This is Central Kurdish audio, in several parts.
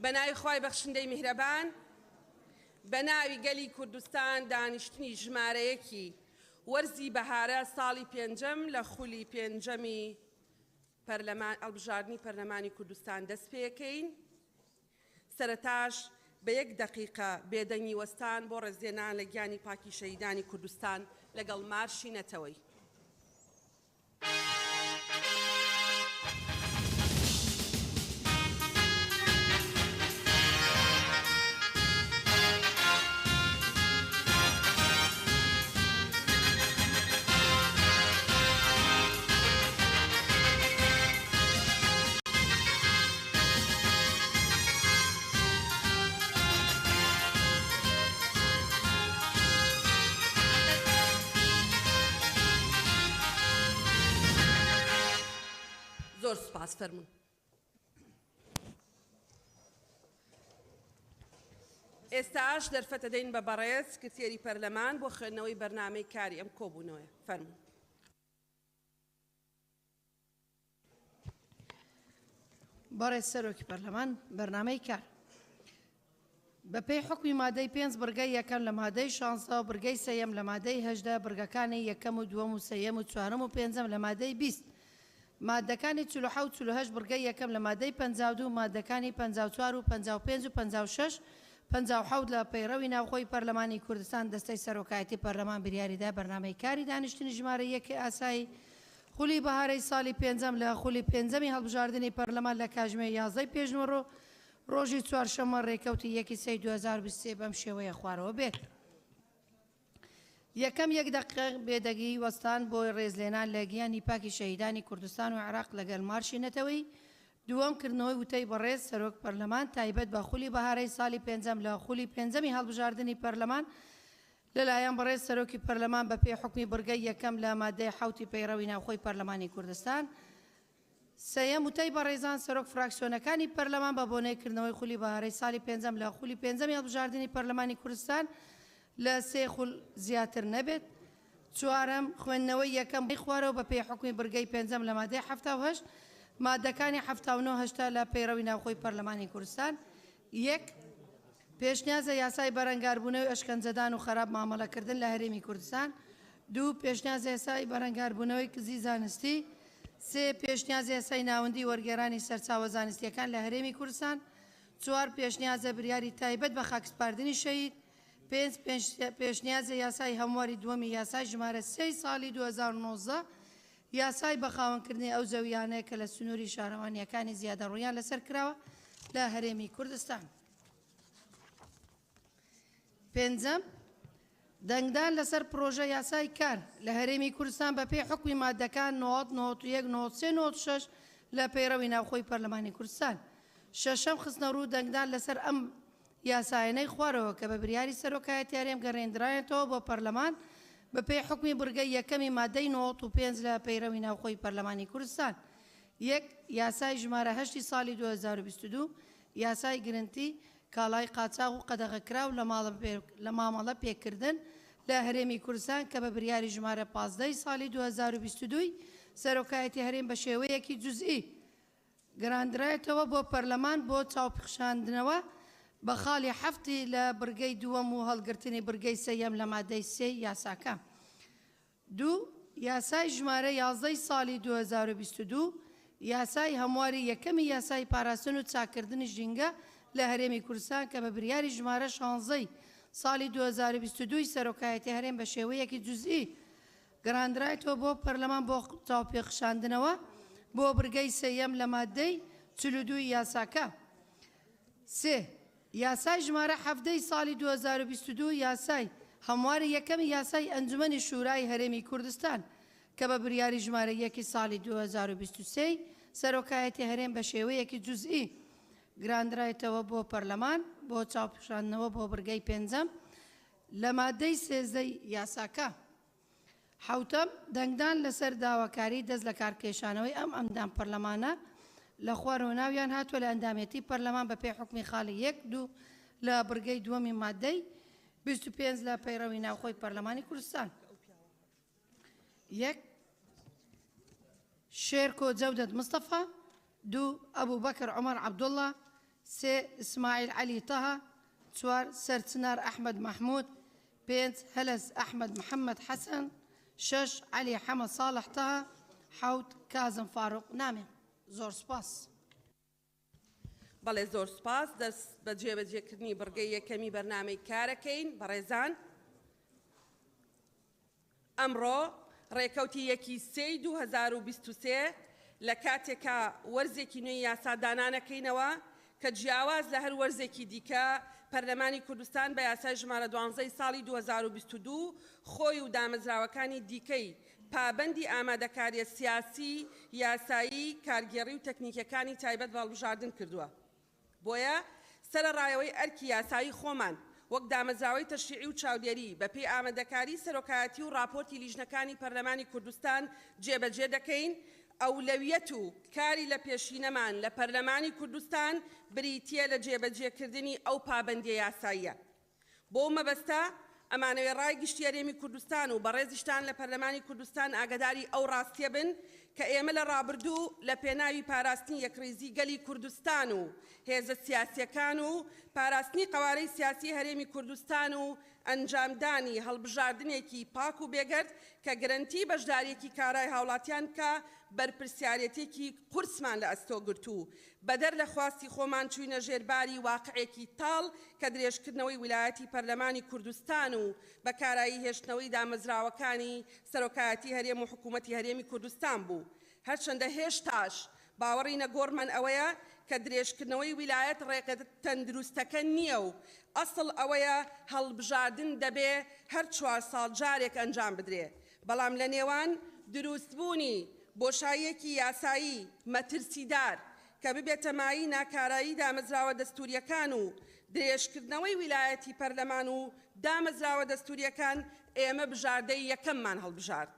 بەناوی خوای بەخشندەی میهرەبان بەناوی گەلی کوردستان دانیشتنی ژمارەیەکی وەرزی بەهارە ساڵی پێنجەم لە خولی پێنجەمی هەڵبژاردننی پەرلەمانی کوردستان دەست پێەکەین. سەرەتاش بە 1 دقیقە بێدەنگی وەستان بۆ ڕێزێنان لە گیانی پاکی شەهیدانی کوردستان لەگەڵ مارشی نەتەوەی. زۆر سوپاس فەرموون. ئێستاش دەرفەتە دەین بە بەڕێز سکرتێری پەرلەمان بۆ خوێندنەوەی بەرنامەی کاری ئەم کۆبوونەوەی. فەرموون. بەڕێز سەرۆکی پەرلەمان بەرنامەی کار بەپێی حکمی مادەی 5 بڕگەی یەکەم لە مادەی 16 بڕگەی سەیەم لە مادەی 18 بڕگەکانی یەکەم و دووەم و سەیەم و چوارەم و پێنجەم لە مادەی 20 مادەکانی 47 و 48 بڕگەی یەکەم لە مادەی 52 مادەکانی 54 و 55 و 56 57 لە پەیڕەوی ناوخۆی پەرلەمانی کوردستان دەستەی سەرۆکایەتی پەرلەمان بریاریدا بەرنامەی کاری دانیشتنی ژمارە 1 ئاسایی خولی بەهارەی ساڵی پێنجەم لە خولی پێنجەمی هەڵبژاردننی پەرلەمان لە کاتژمێر 11 پێشنوەڕۆ ڕۆژی چوارشەممە ڕێکەوتی 1 سەی 2023 بەم شێوەیە خوارەوە بێت. یەکەم 1 دقیقە بێدەنگی وەستان بۆ ڕێزلێنان لە گیانی پاکی شەهیدانی کوردستان و عێراق لەگەڵ مارشی نەتەوەی. دووەم کردنەوەی وتەی بەڕێز سەرۆک پەرلەمان تایبەت بە خولی بەهارەی ساڵی پێنجەم لە خولی پێنجەمی هەڵبژاردننی پەرلەمان لەلایەن بەڕێز سەرۆکی پەرلەمان بەپێی حکمی بڕگەی یەکەم لە مادەی 7 پەیڕەوی ناوخۆی پەرلەمانی کوردستان. سەیەم وتەی بەڕێزان سەرۆک فراکسیۆنەکانی پەرلەمان بە بۆنەیکردنەوەی خولی بەهارەی ساڵی پێنجەم لە خولی پێنجەمی هەڵبژاردننی پەرلەمانی کوردستان لە 3 خول زیاتر نەبێت. چوارەم خوێندنەوەی یەکەم خوارەوە بەپێی حکمی بڕگەی پێنجەم لە مادەی 78 مادەکانی 79 لە پەیڕەوی ناوخۆی پەرلەمانی کوردستان. 1 پێشنیازە یاسای بەرەنگاربوونەوەی ئەشکەنجەدان و خراپ مامەڵەکردن لە هەرێمی کوردستان. 2 پێشنیازە یاسای بەرەنگاربوونەوەی کزی زانستی. 3 پێشنیازە یاسای ناوەندی وەرگێڕانی سەرچاوە زانستیەکان لە هەرێمی کوردستان. 4 پێشنیازە بریاری تایبەت بە خاکسپاردنی شەهید. 5 پێشنیازە یاسای هەمواری دووەمی یاسای ژمارە 3 ساڵی 2019 یاسای بەخاوەنکردنی ئەو زەویانەیە کە لە سنووری شارەوانیەکانی زیادە ڕوویان لەسەر کراوە لە هەرێمی کوردستان. 5 دەنگدان لەسەر پرۆژە یاسای کار لە هەرێمی کوردستان بەپێی حکمی مادەکان 90 91 93 96 لە پەیڕەوی ناوخۆی پەرلەمانی کوردستان. 6 خستنەڕوو دەنگدان لەسەر ئەم یاسایانەی خوارەوە کە بە بریاری سەرۆکایەتی هەرێم گەڕێنرایەتەوە بۆ پەرلەمان بەپێی حکمی بڕگەی یەکەمی مادەی 95 لە پەیڕەوی ناوخۆی پەرلەمانی کوردستان. 1 یاسای ژمارە 8 ساڵی 2022 یاسای گرنتی کاڵای قاچاق و قەدەغەکراو لە مامەڵە پێکردن لە هەرێمی کوردستان کە بە بریاری ژمارە 15 ساڵی 2022 سەرۆکایەتی هەرێم بە شێوەیەکی جوزئی گەڕاندرایەتەوە بۆ پەرلەمان بۆ چاوپخشاندنەوە بە خاڵی 7 لە بڕگەی دووەم و هەڵگرتنی بڕگەی سەیەم لە مادەی 3 یاساکە. 2 یاسای ژمارە 11 ساڵی 2022 یاسای هەمواری یەکەمی یاسای پاراستن و چاکردنی ژینگە لە هەرێمی کوردستان کە بە بریاری ژمارە 16 ساڵی 2022 سەرۆکایەتی هەرێم بە شێوەیەکی جوزئی گەڕاندرایەتەوە بۆ پەرلەمان بۆ چاوپێخشاندنەوە بۆ بڕگەی سەیەم لە مادەی 42 یاساکە. 3 یاسای ژمارە 7 ساڵی 2022 یاسای هەمواری یەکەمی یاسای ئەنجومەنی شورای هەرێمی کوردستان کە بە بریاری ژمارە 1 ساڵی 2023 سەرۆکایەتی هەرێم بە شێوەیەکی جوزئی گراندرایەتەوە بۆ پەرلەمان بۆ چاوپێشاندنەوە بۆ بڕگەی پێنجەم لە مادەی 13 یاساکە. 7 دەنگدان لەسەر داواکاری دەست لە کارکێشانەوەی ئەندام پەرلەمانە لە خوارەوە ناویان هاتووە لە ئەندامەتی پەرلەمان بەپێی حکمی خاڵی 1 لە بڕگەی دووەمی مادەی 25 لە پەیڕەوی ناوخۆی پەرلەمانی کوردستان. 1 شێرکۆ جەودەت مستەفا. 2 ئەبوو بەکر عومەر عەبدوڵڵا. 3 إسماعيل علي طه 4 سرتنار أحمد محمود 5 هلس أحمد محمد حسن 6 علي حمد صالح طه 7 كاظم فاروق نامي زۆر سپاس. بەڵێ زۆر سپاس دەست بە جێبەجێکردنی بڕگەی یەکەمی بەرنامەی کارەکەین بەڕێزان. ئەمڕۆ ڕێکەوتی 1/3/2023 لە کاتێکە وەرزێکی نوێی یاسادانانەکەینەوە کە جیاواز لە هەر وەرزێکی دیکە پەرلەمانی کوردستان بە یاسای ژمارە 12 ساڵی 2022 خۆی و دامەزراوەکانی دیکەی پابەندی ئامادەکاریە سیاسی، یاسایی، کارگێڕی و تەکنیکەکانی تایبەت بە هەڵبژاردن کردووە. بۆیە سەرڕایەوەی ئەرکی یاسایی خۆمان وەک دامەزراوەی تەشریعی و چاودێری بە پێی ئامادەکاری سەرۆکایەتی و راپۆرتی لیژنەکانی پەرلەمانی کوردستان جێبەجێ دەکەین. ئەولەویەت و کاری لە پێشینەمان لە پەرلەمانی کوردستان بریتیە لە جێبەجێکردنی ئەو پابەندیە یاساییە. بۆ مەبەستە ئەمانەوێ ڕای گشتی هەرێمی کوردستان و بەڕێزیشتان لە پەرلەمانی کوردستان ئاگاداری ئەو ڕاستیە بن کە ئێمە لە ڕابردوو لە پێناوی پاراستنی یەکڕێزی گەلی کوردستان و هێزە سیاسیەکان و پاراستنی قوارەی سیاسی هەرێمی کوردستان و ئەنجامدانی هەڵبژاردنێکی پاک و بێگەرد کە گرنتی بەشداریەکی کارای هاوڵاتیان کە بەرپرسیارەتێکی قورسمان لە ئەستۆ گرتووە بەدەر لە خواستی خۆمان چووینە ژێرباری واقعێکی تاڵ کە درێژکردنەوەی ویلایەتی پەرلەمانی کوردستان و بەکارایی هێشتنەوەی دامەزراوەکانی سەرۆکایەتی هەرێم و حکوومەتی هەرێمی کوردستان بوو. هەرچەندە هێشتاش باوەڕی نەگۆڕمان ئەوەیە کە درێژکردنەوەی ویلایەت ڕێگە تەندروستەکە نییە و ئەسڵ ئەوەیە هەڵبژاردن دەبێ هەر 4 ساڵ جارێک ئەنجام بدرێ. بەڵام لە نێوان دروستبوونی بۆشاییەکی یاسایی مەترسیدار کە ببێتە مایی ناکارایی دامەزراوە دەستوریەکان و درێژکردنەوەی ویلایەتی پەرلەمان و دامەزراوە دەستوریەکان ئێمە بژاردەی یەکەممان هەڵبژارد.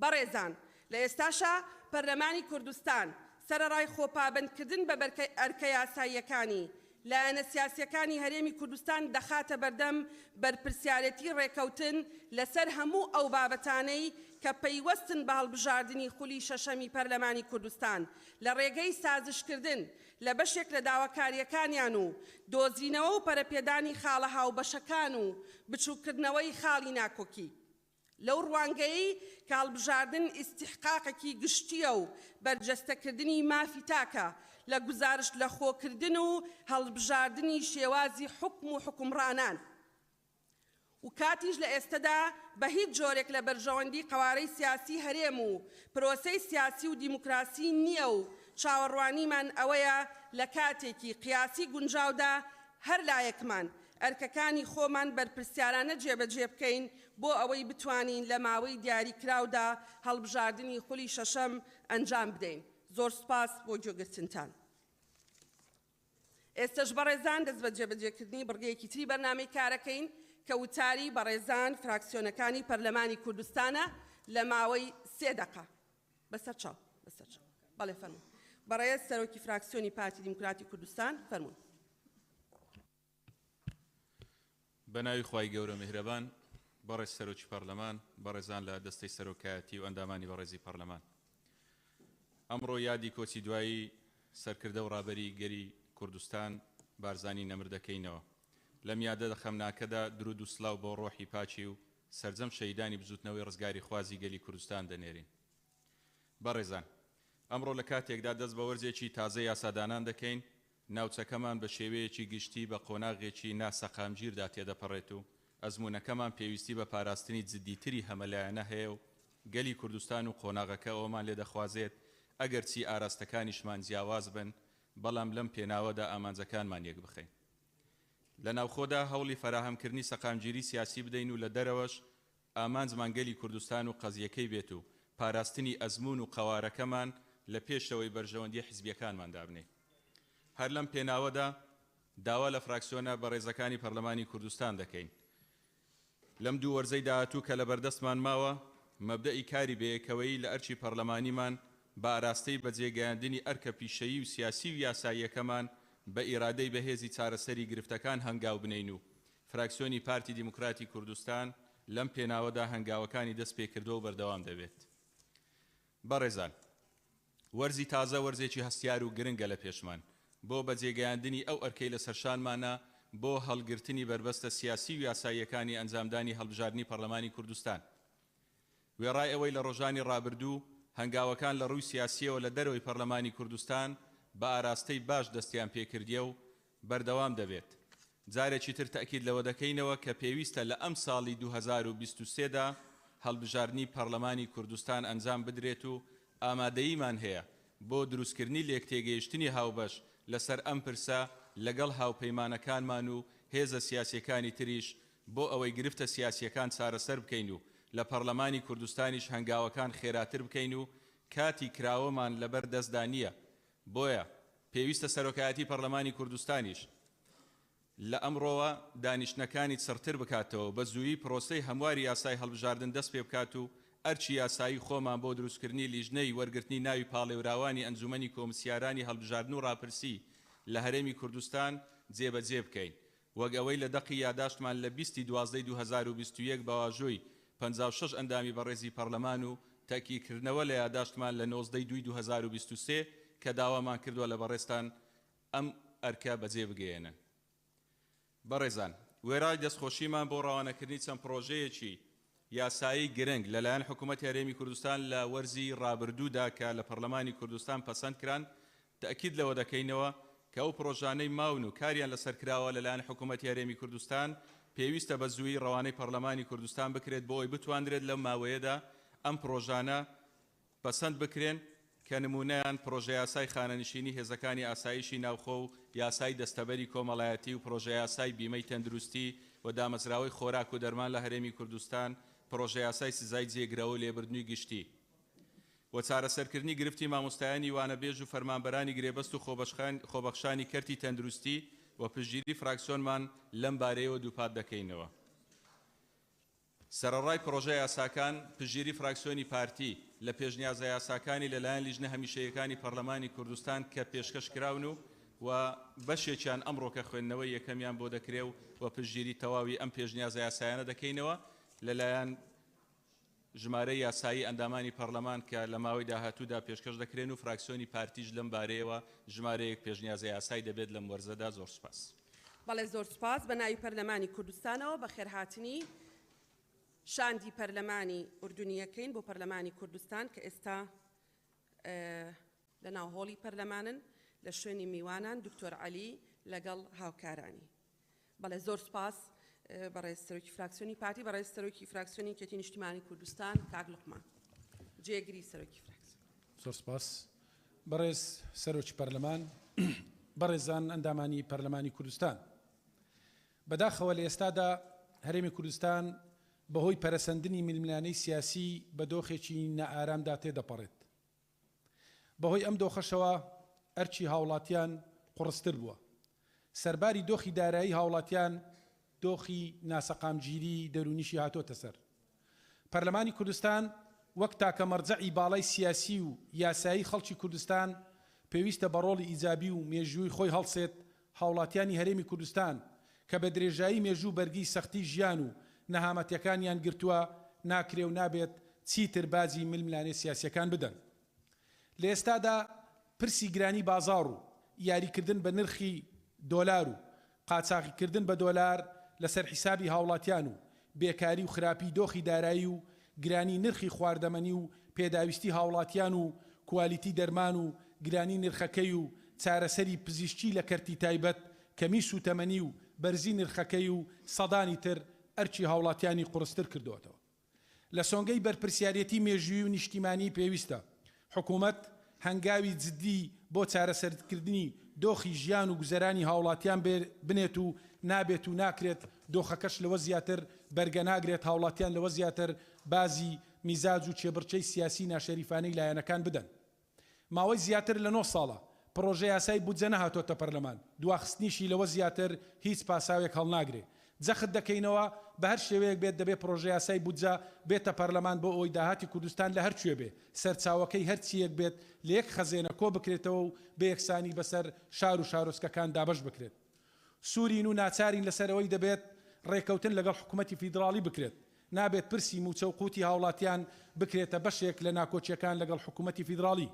بەڕێزان، لە ئێستاشا پەرلەمانی کوردستان سەرەڕای خۆپابەندکردن بە ئەرکە یاساییەکانی لایەنە سیاسیەکانی هەرێمی کوردستان دەخاتە بەردەم بەرپرسیارەتی ڕێکەوتن لەسەر هەموو ئەو بابەتانەی کە پەیوەستن بە هەڵبژاردننی خولی شەشەمی پەرلەمانی کوردستان لە ڕێگەی سازشکردن لە بەشێک لە داواکاریەکانیان و دۆزینەوە و پەرەپێدانی خاڵە هاوبەشەکان و بچووکردنەوەی خاڵی ناکۆکی. لەو ڕوانگەیی کە هەڵبژاردن ئیستیحقاقێکی گشتیە و بەرجەستەکردنی مافی تاکە لە گزارش لە خۆکردن و هەڵبژاردننی شێوازی حکم و حکومڕانان. و کاتیش لە ئێستەدا بە هیچ جۆرێک لە بەرژەوەندی قوارەی سیاسی هەرێم و پرۆسەی سیاسی و دیموکراسی نییە و چاوەڕوانیمان ئەوەیە لە کاتێکی قیاسی گونجاودا هەر لایەکمان ئەرکەکانی خۆمان بەرپرسیارانە جێبەجێ بکەین بۆ ئەوەی بتوانین لە ماوەی دیاریکراودا هەڵبژاردننی خولی شەشەم ئەنجام بدەین. زۆر سپاس بۆ گوێگرتنتان. ئێستش بەڕێزان دەست بە جێبەجێکردنی بڕگەیەکی تری بەرنامەی کارەکەین کە وتاری بەڕێزان فراکسیۆنەکانی پەرلەمانی کوردستانە لە ماوەی 3 دقە. بەسەر چاو بەڵێ فەرموون. بەڕێز سەرۆکی فراکسیۆنی پارتی دیموکراتی کوردستان فەرموون. بەناوی خوای گەورە میهرەبان، بەڕێز سەرۆکی پەرلەمان، بەڕێزان لە دەستەی سەرۆکایەتی و ئەندامانی بەڕێزی پەرلەمان. ئەمڕۆ یادی کۆچی دوایی سەرکردە و ڕابەری گەری کوردستان بارزانی نەمردەکەینەوە. لەم یادە خەمناکەدا درود و سڵاو بۆ ڕۆحی پاچی و سەرجەم شەیدانی بزوتنەوەی ڕزگاری خوازی گەلی کوردستان دەنێرین. بەڕێزان، ئەمڕۆ لە کاتێکدا دەست بە وەرزێکی تازە یاسادانان دەکەین، ناوچەکەمان بە شێوەیەکی گشتی بە قۆناغێکی ناسەقامگیردا تێدەپەڕێت و ئەزمونەکەمان پێویستی بە پاراستنی جددیتری هەمەلایەنە هەیە و گەلی کوردستان و قۆناغەکە ئەومان لێ دەخوازێت ئەگەرچی ئاراستەکانیشمان جیاواز بن، بەڵام لەم پێناوەدا ئامانجەکانمان یەک بخەین. لە ناوخۆدا هەوڵی فەراهەمکردنی سەقامگیری سیاسی بدەین و لە دەرەوەش ئامانجمان گەلی کوردستان و قەزیەکەی بێت و پاراستنی ئەزمون و قەوارەکەمان لە پێشەوەی بەرژەوەندی حیزبیەکانمان دابنێ. هەر لەم پێناوەدا داوا لە فراکسیۆنە بەڕێزەکانی پەرلەمانی کوردستان دەکەین. لەم دوو وەرزەی داهاتوو کە لە بەردەستمان ماوە، مەبدەئی کاری بەیەکەوەی لە ئەرچی پەرلەمانیمان بە ئاراستەی بەجێگەیاندنی ئەرکە پیشەیی و سیاسی و یاساییەکەمان بە ئیرادەی بەهێزی چارەسەری گرفتەکان هەنگاو بنین و فراکسیۆنی پارتی دیموکراتی کوردستان لەم پێناوەدا هەنگاوەکانی دەست پێکردەوە و بەردەوام دەبێت. بەڕێزان، وەرزی تازە وەرزێکی هەستیار و گرنگە لە پێشمان، بۆ بەجێگەیاندنی ئەو ئەرکەی لە سەرشانمانە بۆ هەڵگرتنی بربەستە سیاسی و یاساییەکانی ئەنجامدانی هەڵبژاردننی پەرلەمانی کوردستان. وێڕای ئەوەی لە ڕۆژانی ڕابردوو هەنگاوەکان لە ڕووی سیاسیەوە لە دەرەوەی پەرلەمانی کوردستان بە ئاراستەی باش دەستیان پێکردیە و بەردەوام دەبێت. جارێکی تر تەکید لەوە دەکەینەوە کە پێویستە لە ئەم ساڵی 2023دا هەڵبژاردننی پەرلەمانی کوردستان ئەنجام بدرێت و ئامادەییمان هەیە بۆ دروستکردنی لێکتێگەیشتنی هاوبەش لەسەر ئەم پرسە لەگەڵ هاوپەیمانەکانمان و هێزە سیاسیەکانی تریش بۆ ئەوەی گرفتە سیاسیەکان چارەسەر بکەین و لە پەرلەمانی کوردستانیش هەنگاوەکان خێراتر بکەین و کاتی کراوەمان لەبەر دەستدا نییە. بۆیە پێویستە سەرۆکایەتی پەرلەمانی کوردستانیش لە ئەمڕۆوە دانیشتنەکانی سەرتر بکاتەوە بە زوویی پرۆسەی هەمواری یاسای هەڵبژاردن دەست پێ بکات و ئەرچی یاسایی خۆمان بۆ دروستکردنی لیژنەی وەرگرتنی ناوی پاڵێوراوانی ئەنجومەنی کۆمسیارانی هەڵبژاردن و ڕاپرسی لە هەرێمی کوردستان جێبەجێ بکەین. وەک ئەوەی لە دەقی یاداشتمان لە 20/12/2021 بەواژۆی 56 ئەندامی بەڕێزی پەرلەمان و تاکیدکردنەوە لە یاداشتمان لە 19/2/2023 کە داوامان کردووە لە بەڕێستان ئەم ئەرکە بەجێ بگەێنن. بەڕێزان، وێرای دەستخۆشیمان بۆ ڕاوانەکردنی چەند پرۆژەیەکی یاسایی گرنگ لەلایەن حکوومەتی هەرێمی کوردستان لە وەرزی ڕابردوودا کە لە پەرلەمانی کوردستان پەسەند کران تەکید لەوە دەکەینەوە کە ئەو پرۆژانەی ماون و کاریان لەسەر کراوە لەلایەن حکوومەتی هەرێمی کوردستان پێویستە بە زووی ڕەوانەی پەرلەمانی کوردستان بکرێت بۆ ئەوەی بتوانرێت لەم ماوەیەدا ئەم پرۆژانە پەسەند بکرێن کە نمونەیان پرۆژە یاسای خانەنشینی هێزەکانی ئاسایشی ناوخۆ و یاسای دەستەبەری کۆمەڵایەتی و پرۆژە یاسای بیمەی تەندروستی و دامەزراوەی خۆراک و دەرمان لە هەرێمی کوردستان، پرۆژە یاسای سزای جێگرەوە لێبردنووی گشتی و چارەسەرکردنی گرفتی مامۆستایانی وانەبێژ و فەرمانبەرانی گرێبەست و خۆبەخشانی کەرتی تەندروستی و پشتگیری فراکسیۆنمان لەم بارەیەوە دووپات دەکەینەوە. سەرەڕای پرۆژە یاساکان پشتگیری فراکسیۆنی پارتی لە پێشنیازە یاساکانی لەلایەن لیژنە هەمیشەیەکانی پەرلەمانی کوردستان کە پێشکەش کراون و بەشێکیان ئەمڕۆ کە خوێندنەوەی یەکەمیان بۆ دەکرێ و پشتگیری تەواوی ئەم پێشنیازە یاسایانە دەکەینەوە لەلایەن ژمارەی یاسایی ئەندامانی پەرلەمان کە لە ماوەی داهاتوودا پێشکەش دەکرێن و فراکسیۆنی پارتیش لەم بارەیەوە ژمارەیەک پێشنیازە یاسایی دەبێت لەم وەرزەدا. زۆر سوپاس. بەڵێ زۆر سوپاس. بە ناوی پەرلەمانی کوردستانەوە بە خێرهاتنی شاندی پەرلەمانی ئوردونیەکەین بۆ پەرلەمانی کوردستان کە ئێستا لە ناو هۆڵی پەرلەمانن لە شوێنی میوانان دکتۆر عەلی لەگەڵ هاوکارانی. بەڵێ زۆر سوپاس بەڕێز سەرۆکی فراکسیۆنی پارتی، بەڕێز سەرۆکی فراکسیۆنی یەکێتی نیشتیمانی کوردستان کاک لوقمان جێگری سەرۆکی فراکسیۆن. زۆر سپاس. بەڕێز سەرۆکی پەرلەمان، بەڕێزان ئەندامانی پەرلەمانی کوردستان، بەداخەوە لە ئێستادا هەرێمی کوردستان بەهۆی پەرەسەندنی ململانەی سیاسی بە دۆخێکی نەئارامدا تێدەپەڕێت. بەهۆی ئەم دۆخەشەوە ئەرچی هاوڵاتیان قوڕستر بووە. سەرباری دۆخی دارایی هاوڵاتیان دۆخی ناسەقامگیری دەرونیشی هاتۆتە سەر. پەرلەمانی کوردستان وەک تاکە مەرجەعی باڵای سیاسی و یاسایی خەڵکی کوردستان پێویستە بە ڕۆڵی ئیجابی و مێژووی خۆی هەڵسێت هاوڵاتیانی هەرێمی کوردستان کە بە درێژایی مێژوو بەرگی سەختی ژیان و نەهامەتیەکانیان گرتووە ناکرێ و نابێت چیتر بازی ململانێ سیاسیەکان بدەن. لە ئێستادا پرسی گرانی بازاڕ و یاریکردن بە نرخی دۆلار و قاچاقیکردن بە دۆلار لەسەر حیسابی هاوڵاتیان و بێکاری و خراپی دۆخی دارایی و گرانی نرخی خواردەمەنی و پێداویستی هاوڵاتیان و کوالیتی دەرمان و گرانی نرخەکەی و چارەسەری پزیشکی لە کەرتی تایبەت کەمی سوتەمەنی و بەرزی نرخەکەی و سەدانی تر ئەرچی هاوڵاتیانی قوڕستر کردوێتەوە. لە سۆنگەی بەرپرسیارەتی مێژووی و نیشتیمانی پێویستە حکوومەت هەنگاوی جددی بۆ چارەسەرکردنی دۆخی ژیان و گوزەرانی هاوڵاتیان بنێت و نابێت و ناکرێت دۆخەکەش لەوە زیاتر بەرگە ناگرێت هاوڵاتیان لەوە زیاتر بازی میزاج و چێبڕچەی سیاسی ناشەریفانەی لایەنەکان بدەن. ماوەی زیاتر لە 9 ساڵە پرۆژە یاسای بودجە نەهاتۆتە پەرلەمان، دواخستنیشی لەوە زیاتر هیچ پاساوێک هەڵناگرێ. جەخت دەکەینەوە بە هەر شێوەیەک بێت دەبێت پرۆژە یاسای بودجە بێتە پەرلەمان بۆ ئەوەی داهاتی کوردستان لە هەرکوێ بێ سەرچاوەکەی هەرچیەک بێت لە یەک خەزێنە کۆ بکرێتەوە و بە یەکسانی بەسەر شار و شارۆچکەکان دابەش بکرێت. سوورین و ناچارین لەسەرەوەی دەبێت ڕێکەوتن لەگەڵ حکوومەتی فیدراڵی بکرێت. نابێت پرسی موچە و قوتی هاوڵاتیان بکرێتە بەشێک لە ناکۆچیەکان لەگەڵ حکوومەتی فیدراڵی.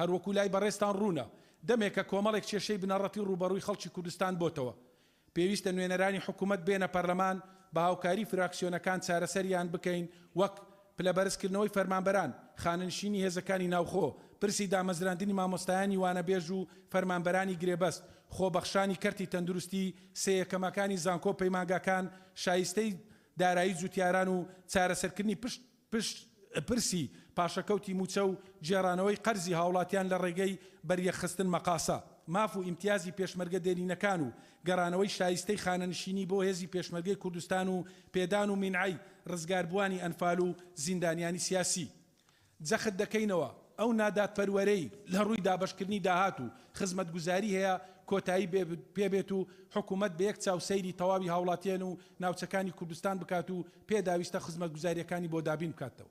هەروەکو لای بەڕێستان ڕوونە دەمێکە کۆمەڵێک کێشەی بنەڕەتی ڕوبەڕووی خەڵکی کوردستان بۆتەوە پێویستە نوێنەرانی حکوومەت بێنە پەرلەمان بە هاوکاری فراکسیۆنەکان چارەسەریان بکەین وەک پلەبەرزکردنەوەی فەرمانبەران خانەنشینی هێزەکانی ناوخۆ پرسی دامەزراندنی مامۆستایانی وانەبێژ و فەرمانبەرانی گرێبەست خۆبەخشانی کەرتی تەندروستی سێیەکەمەکانی زانکۆ پەیمانگاکان شایستەی دارایی جوتیاران و چارەسەرکردنی پرسی پاشەکەوتی موچە و جێرانەوەی قەرزی هاوڵاتیان لە ڕێگەی بەریەخستن مەقاسە ماف و ئیمتیازی پێشمەرگە دێرینەکان و گەڕانەوەی شایستەی خانەنشینی بۆ هێزی پێشمەرگەی کوردستان و پێدان و مینعی ڕزگاربووانی ئەنفال و زیندانیانی سیاسی جەخت دەکەینەوە ئەو نادادپەروەرەی لە ڕووی دابەشکردنی داهات و خزمەتگوزاری هەیە کۆتایی پێبێت و حکوومەت بە یەک چاوسەیری تەواوی هاوڵاتیان و ناوچەکانی کوردستان بکات و پێداویستە خزمەتگوزاریەکانی بۆ دابین بکاتەوە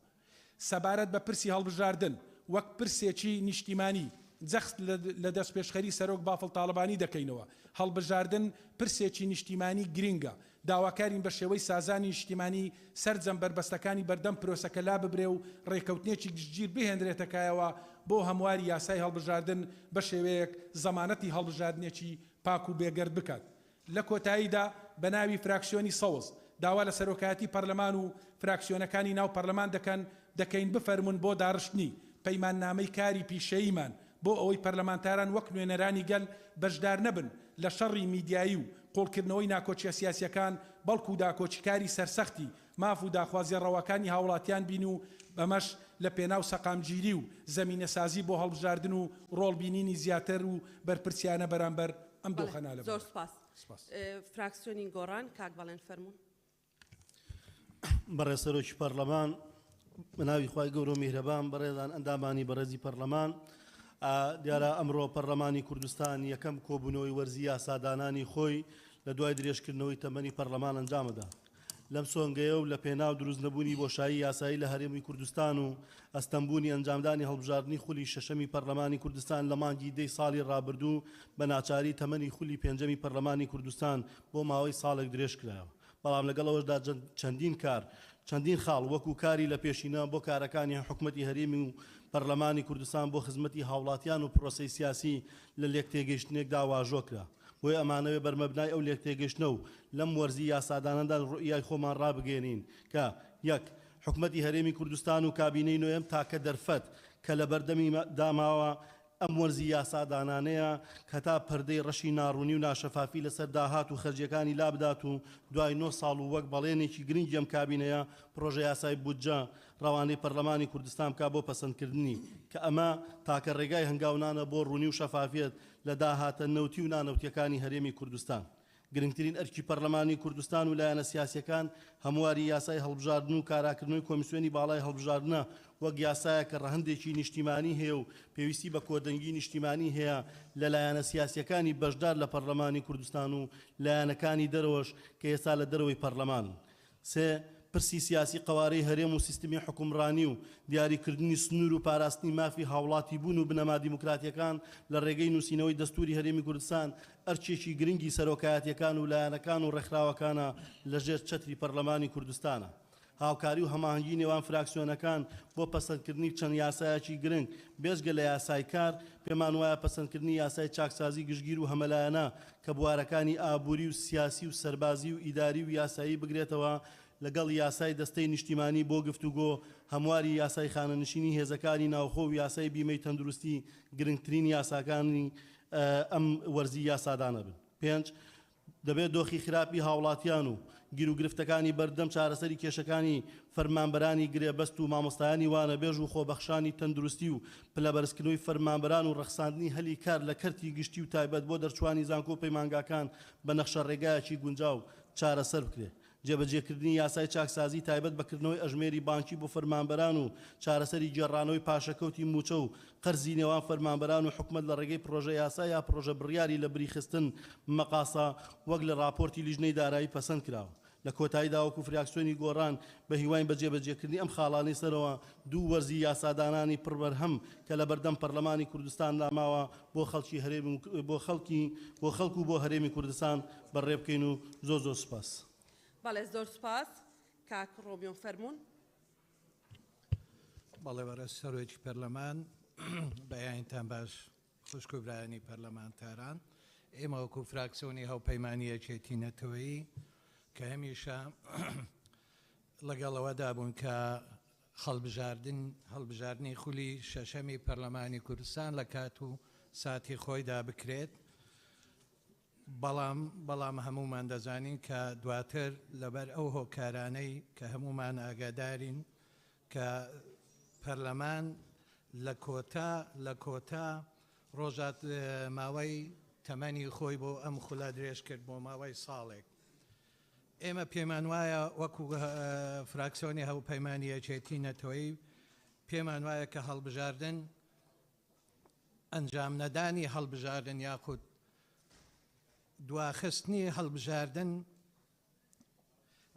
سەبارەت بە پرسی هەڵبژاردن وەک پرسێکی نیشتیمانی جەخت لە دەست پێشخەری سەرۆک بافڵ تاڵبانی دەکەینەوە هەڵبژاردن پرسێکی نیشتیمانی گرینگە داواکارین بە شێوەی سازانی نیشتیمانی سەرجەم بربەستەکانی بەردەم پرۆسەکە لا ببرێ و ڕێکەوتنێکی گشتگیر بهێنرێتەکایەوە بۆ هەمواری یاسای هەڵبژاردن بە شێوەیەک زەمانەتی هەڵبژاردنێکی پاک و بێگەرد بکات لە کۆتاییدا بە ناوی فراکسیۆنی سەوز داوا لە سەرۆکایەتی پەرلەمان و فراکسیۆنەکانی ناو پەرلەمان دەکەین بفەرمون بۆ داڕشتنی پەیماننامەی کاری پیشەییمان بۆ ئەوەی پەرلەمانتاران وەک نوێنەرانی گەل بەشدار نەبن لە شەڕی میدیایی و قۆڵکردنەوەی ناکۆچیە سیاسیەکان بەڵکو داکۆچیکاری سەرسەختی ماف و داخوازیە ڕەوەکانی هاوڵاتیان بین و بەمەش لە پێناو سەقامگیری و زەمینە سازی بۆ هەڵبژاردن و ڕۆڵبینینی زیاتر و بەرپرسیانە بەرامبەر ئەم دۆخەنا لە زۆر سپاس فراکسیۆنی گۆڕان کاک بەڵێن فەرموون بەڕێز سەرۆکی پەرلەمان بەناوی خوای گەورە و میهرەبان بەڕێزان ئەندامانی بەڕێزی پەرلەمان دیارە ئەمڕۆ پەرلەمانی کوردستان یەکەم کۆبوونەوەی وەرزی یاسادانانی خۆی لە دوای درێژکردنەوەی تەمەنی پەرلەمان ئەنجامەدا لەم سۆنگەیە و لە پێناو دروست نەبوونی بۆشایی یاسایی لە هەرێمی کوردستان و ئەستەمبوونی ئەنجامدانی هەڵبژاردننی خولی شەشەمی پەرلەمانی کوردستان لە مانگی دەی ساڵی ڕابردوو بە ناچاری تەمەنی خولی پێنجەمی پەرلەمانی کوردستان بۆ ماوەی ساڵێک درێژ کرایەوە بەڵام لەگەڵەوەشدا چەندین خاڵ وەکو کاری لە پێشینە بۆ کارەکانی حکومەتی هەرێمی و پەرلەمانی کوردستان بۆ خزمەتی هاوڵاتیان و پرۆسەی سیاسی لە لێکتێگەیشتنێکدا واژۆ کرا بۆیە ئەمانەوێ بەرمەبنای ئەو لێکتێگەشتنە و لەم وەرزی یاسادانەدا ڕوئیای خۆمان ڕابگەێنین کە یەک حکومەتی هەرێمی کوردستان و کابینەی نوێم تاکە دەرفەت کە لە بەردەمی داماوە ئەم وەرزی یاسادانانەیە کە تا پەردەی ڕەشی ناڕوونی و ناشەفافی لەسەر داهات و خەرجیەکانی لابدات و دوای 9 ساڵ و وەک بەڵێنێکی گرنگی ئەم کابینەیە پرۆژە یاسای بودجە ڕەوانەی پەرلەمانی کوردستان بکا بۆ پەسەندکردنی کە ئەمە تاکە ڕێگای هەنگاونانە بۆ ڕوونی و شەفافیت لە داهاتە نەوتی و نانەوتیەکانی هەرێمی کوردستان گرنگترین ئەرکی پەرلەمانی کوردستان و لایەنە سیاسیەکان هەمواری یاسای هەڵبژاردن و کاراکردنەوەی کۆمیسیۆنی باڵای هەڵبژاردنە وەک یاسایە کە ڕەهندێکی نیشتیمانی هەیە و پێویستی بە کۆدەنگی نیشتیمانی هەیە لە لایەنە سیاسیەکانی بەشدار لە پەرلەمانی کوردستان و لایەنەکانی دەرەوەش کە ئێستا لە دەرەوەی پەرلەمان سێ پرسی سیاسی قوارەی هەرێم و سیستمی حکومڕانی و دیاریکردنی سنوور و پاراستنی مافی هاوڵاتی بوون و بنەما دیموکراتیەکان لە ڕێگەی نووسینەوەی دەستوری هەرێمی کوردستان ئەرچێکی گرنگی سەرۆکایەتیەکان و لایەنەکان و ڕێکخراوەکانە لەژێر چەتری پەرلەمانی کوردستانە هاوکاری و هەماهەنگی نێوان فراکسیۆنەکان بۆ پەسەندکردنی چەند یاسایەکی گرنگ بێژگە لە یاسای کار پێمان وایە پەسەندکردنی یاسای چاکسازی گشتگیر و هەمەلایەنە کە بوارەکانی ئابووری و سیاسی و سەربازی و ئیداری و یاسایی بگرێتەوە لەگەڵ یاسای دەستەی نیشتیمانی بۆ گفتوگۆ هەمواری یاسای خانەنشینی هێزەکانی ناوخۆ و یاسای بیمەی تەندروستی گرنگترین یاساکانی ئەم وەرزی یاسادانە بن. 5 دەبێت دۆخی خراپی هاوڵاتیان و گیر و گرفتەکانی بەردەم چارەسەری کێشەکانی فەرمانبەرانی گرێبەست و مامۆستایانی وانەبێژ و خۆبەخشانی تەندروستی و پلەبەرزکردنەوەی فەرمانبەران و ڕەخساندنی هەلی کار لە کەرتی گشتی و تایبەت بۆ دەرچوانی زانکۆ پەیمانگاکان بە نەخشە ڕێگایەکی گونجاو چارەسەر بکرێت. جێبەجێکردنی یاسای چاکسازی تایبەت بەکردنەوەی ئەژمێری بانکی بۆ فەرمانبەران و چارەسەری جێڕانەوەی پاشەکەوتی موچە و قەرزی نێوان فەرمانبەران و حکومەت لە ڕێگەی پرۆژە یاسا یا پرۆژە بڕیاری لە بریخستن مەقاسا وەک لە راپۆرتی لیژنەی دارایی پەسەند کراوە. لە کۆتاییدا وەکو فراکسیۆنی گۆڕان بە هیوای بەجێبەجێکردنی ئەم خاڵانەی سەرەوە دوو وەرزی یاسادانانی پڕبەرهەم کە لە بەردەم پەرلەمانی کوردستان داماوە بۆ خەڵکی هەرێمی بۆ خەڵک و بۆ هەرێمی کوردستان بەڕێبکەین و زۆر سوپاس. بەڵێ زۆر سپاس کاک ڕۆمیۆ فەرموون بەڵێ بەڕێز سەرۆکی پەرلەمان بەیانتان باش خوشکۆبرایانی پەرلەمانتاران ئێمە وەکو فراکسیۆنی هەوپەیمانی یەکێتی نەتەوەیی کە هەمیشە لەگەڵەوەدا بوون کە هەڵبژاردنی خولی شەشەمی پەرلەمانی کوردستان لە کات و ساتی خۆیدا بکرێت بەڵام هەمومان دەزانین کە دواتر لەبەر ئەو هۆکارانەی کە هەمومان ئاگادارین کە پەرلەمان لە کۆتا ڕۆژات ماوەی تەمەنی خۆی بۆ ئەم خولە درێژ کرد بۆ ماوەی ساڵێک ئێمە پێمان وایە وەکو فراکسیۆنی هەوپەیمانی یەکێتی نەتەوەیی پێمان وایە کە هەڵبژاردن ئەنجام نەدانی هەڵبژاردن یاخود دواخستنی هەڵبژاردن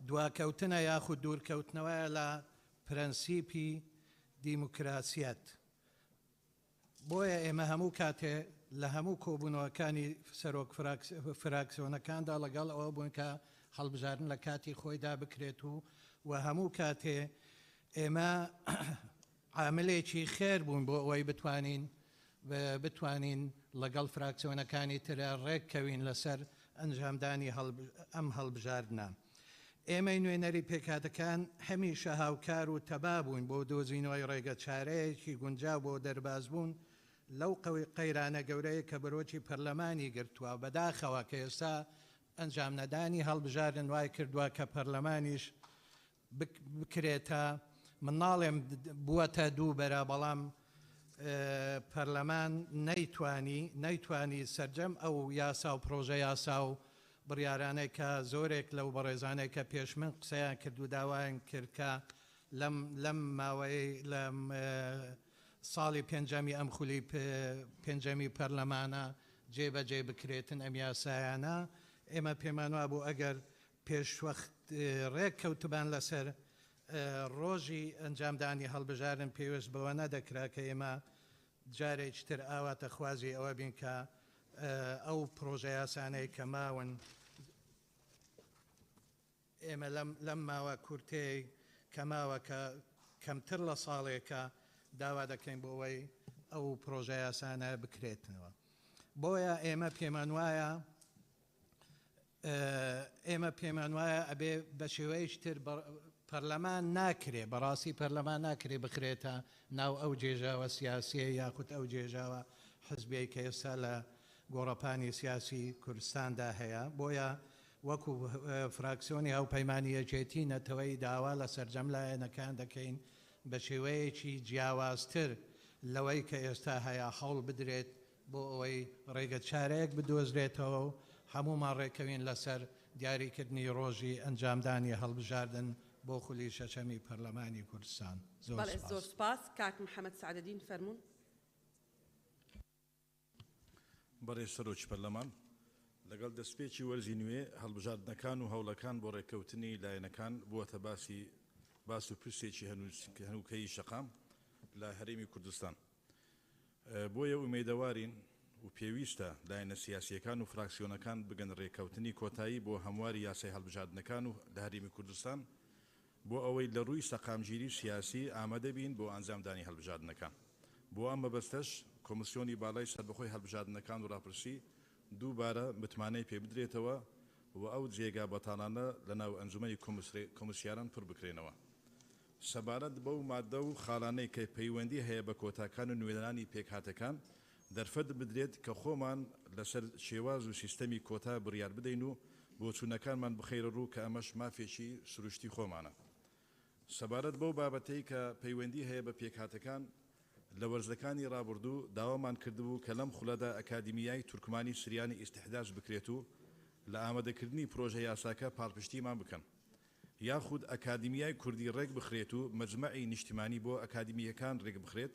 دواکەوتنە یاخود دوورکەوتنەوەیە لە پرەنسیپی دیموکراسیەت بۆیە ئێمە هەموو کاتێ لە هەموو کۆبوونەوەکانی سەرۆک فراکسیۆنەکاندا لەگەڵ ئەوە بوون کە هەڵبژاردن لە کاتی خۆیدا بکرێت و هەموو کاتێ ئێمە عاملێکی خێر بوون بۆ ئەوەی بتوانین لەگەڵ فراکسیۆنەکانی ترە ڕێککەوین لەسەر ئەنجامدانی ئەم هەڵبژاردنە ئێمەی نوێنەری پێکاتەکان هەمیشە هاوکار و تەبا بوون بۆ دۆزینەوەی ڕێگە چارەیەکی گونجاو بۆ دەرباز بوون لەو قەیرانە گەورەیە کە بەرۆکی پەرلەمانی گرتووە بەداخەوە کە ئێستا ئەنجام نەدانی هەڵبژاردن وای کردووە کە پەرلەمانیش بکرێتە مناڵێم بووەتە دووبەرە بەڵام پەرلەمان نەیتوانی سەرجەم ئەو یاسا و پرۆژە یاسا و بڕیارانەی کە زۆرێک لەو بەڕێزانەی کە پێش من قسەیان کرد و داوایان کرد کە لەم ماوەی لەم ساڵی پێنجەمی ئەم خولی پێنجەمی پەرلەمانە جێبەجێ بکرێتن ئەم یاسایانە ئێمە پێمان وا بوو ئەگەر پێشوەخت ڕێککەوتبان لەسەر ڕۆژی ئەنجامدانی هەڵبژاردن پێویست بەوە نەدەکرا کە ئێمە جارێکتر ئاواتە خوازی ئەوە بین کە ئەو پرۆژە یاسانەی کە ماون ئێمە لەم ماوە کورتەی کە ماوە کە کەمتر لە ساڵێکە داوا دەکەین بۆ ئەوەی ئەو پرۆژە یاسانە بکرێتنەوە بۆیە ئێمە پێمان وایە ئەبێ بە شێوەیەشتر پەرلەمان ناکرێ بەڕاستی پەرلەمان ناکرێ بخرێتە ناو ئەو جێژاوە سیاسیە یاخود ئەو جێژاوە حزبی کە ئێستا لە گۆڕەپانی سیاسی کوردستاندا هەیە بۆیە وەکو فراکسیۆنی هەوپەیمانی یەکێتی نەتەوەی داوا لە سەرجەم لایەنەکان دەکەین بە شێوەیەکی جیاوازتر لەوەی کە ئێستا هەیە هەوڵ بدرێت بۆ ئەوەی ڕێگە چارەیەک بدۆزرێتەوە و هەمومان ڕێکەوین لەسەر دیاریکردنی ڕۆژی ئەنجامدانی هەڵبژاردن بۆ خولی شەشەمی پەرلەمانی کوردستان زۆر سپاس کاک محەممەد سعدەدین فەرموون بەڕێز سەرۆکی پەرلەمان لەگەڵ دەستپێکی وەرزی نوێ هەڵبژاردنەکان و هەوڵەکان بۆ ڕێککەوتنی لایەنەکان بووەتە باس و پرسێکی هەنووکەی شەقام لە هەرێمی کوردستان بۆیە ئومێدەوارین و پێویستە لایەنە سیاسیەکان و فراکسیۆنەکان بگەن ڕێککەوتنی کۆتایی بۆ هەمواری یاسای هەڵبژاردنەکان و لە هەرێمی کوردستان بۆ ئەوەی لە ڕووی سەقامگیری سیاسی ئامادە بین بۆ ئەنجامدانی هەڵبژاردنەکان بۆ ئەم مەبەستەش کۆمسیۆنی باڵای سەربەخۆی هەڵبژاردنەکان و ڕاپرسی دووبارە متمانەی پێ بدرێتەوە و ئەو جێگا بەتاڵانە لە ناو ئەنجومەنی کۆمسیاران پڕ بکرێنەوە سەبارەت بەو مادە و خاڵانەی کە پەیوەندی هەیە بە کۆتاکان و نوێنەرانی پێکهاتەکان دەرفەت بدرێت کە خۆمان لەسەر شێواز و سیستەمی کۆتا بڕیار بدەین و بۆ چوونەکانمان بخەیرە ڕوو کە ئەمەش مافێکی سروشتی خۆمانە سەبارەت بەو بابەتەی کە پەیوەندی هەیە بە پێکهاتەکان لە وەرزەکانی ڕابردوو داوامان کردبوو کە لەم خولەدا ئەکادیمیای تورکمانی سریانی ئیستیحداج بکرێت و لە ئامادەکردنی پرۆژە یاساکە پاڵپشتیمان بکەن یاخود ئەکادیمیای کوردی ڕێک بخرێت و مەجمەعی نیشتیمانی بۆ ئەکادیمیەکان ڕێک بخرێت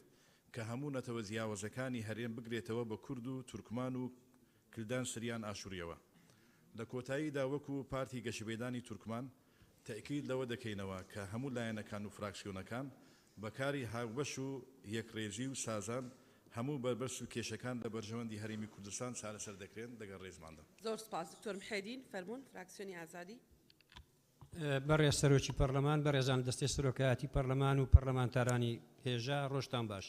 کە هەموو نەتەوە جیاوازەکانی هەرێم بگرێتەوە بە کورد و تورکمان و کلدان سریان ئاشوریەوە لە کۆتاییدا وەکو پارتی گەشەبێدانی تورکمان تەکید لەوە دەکەینەوە کە هەموو لایەنەکان و فراکسیۆنەکان بەکاری هاوبەش و یەکڕێژی و سازان هەموو بەربەرس و کێشەکان لە بەرژەوەندی هەرێمی کوردستان چارەسەر دەکرێن لەگەڵ ڕێزماندا زۆر سپاس دکتۆر محەیدین فەرموون فراکسیۆنی ئازادی بەڕێز سەرۆکی پەرلەمان بەڕێزان دەستەی سەرۆکایەتی پەرلەمان و پەرلەمانتارانی هێژا ڕۆژتان باش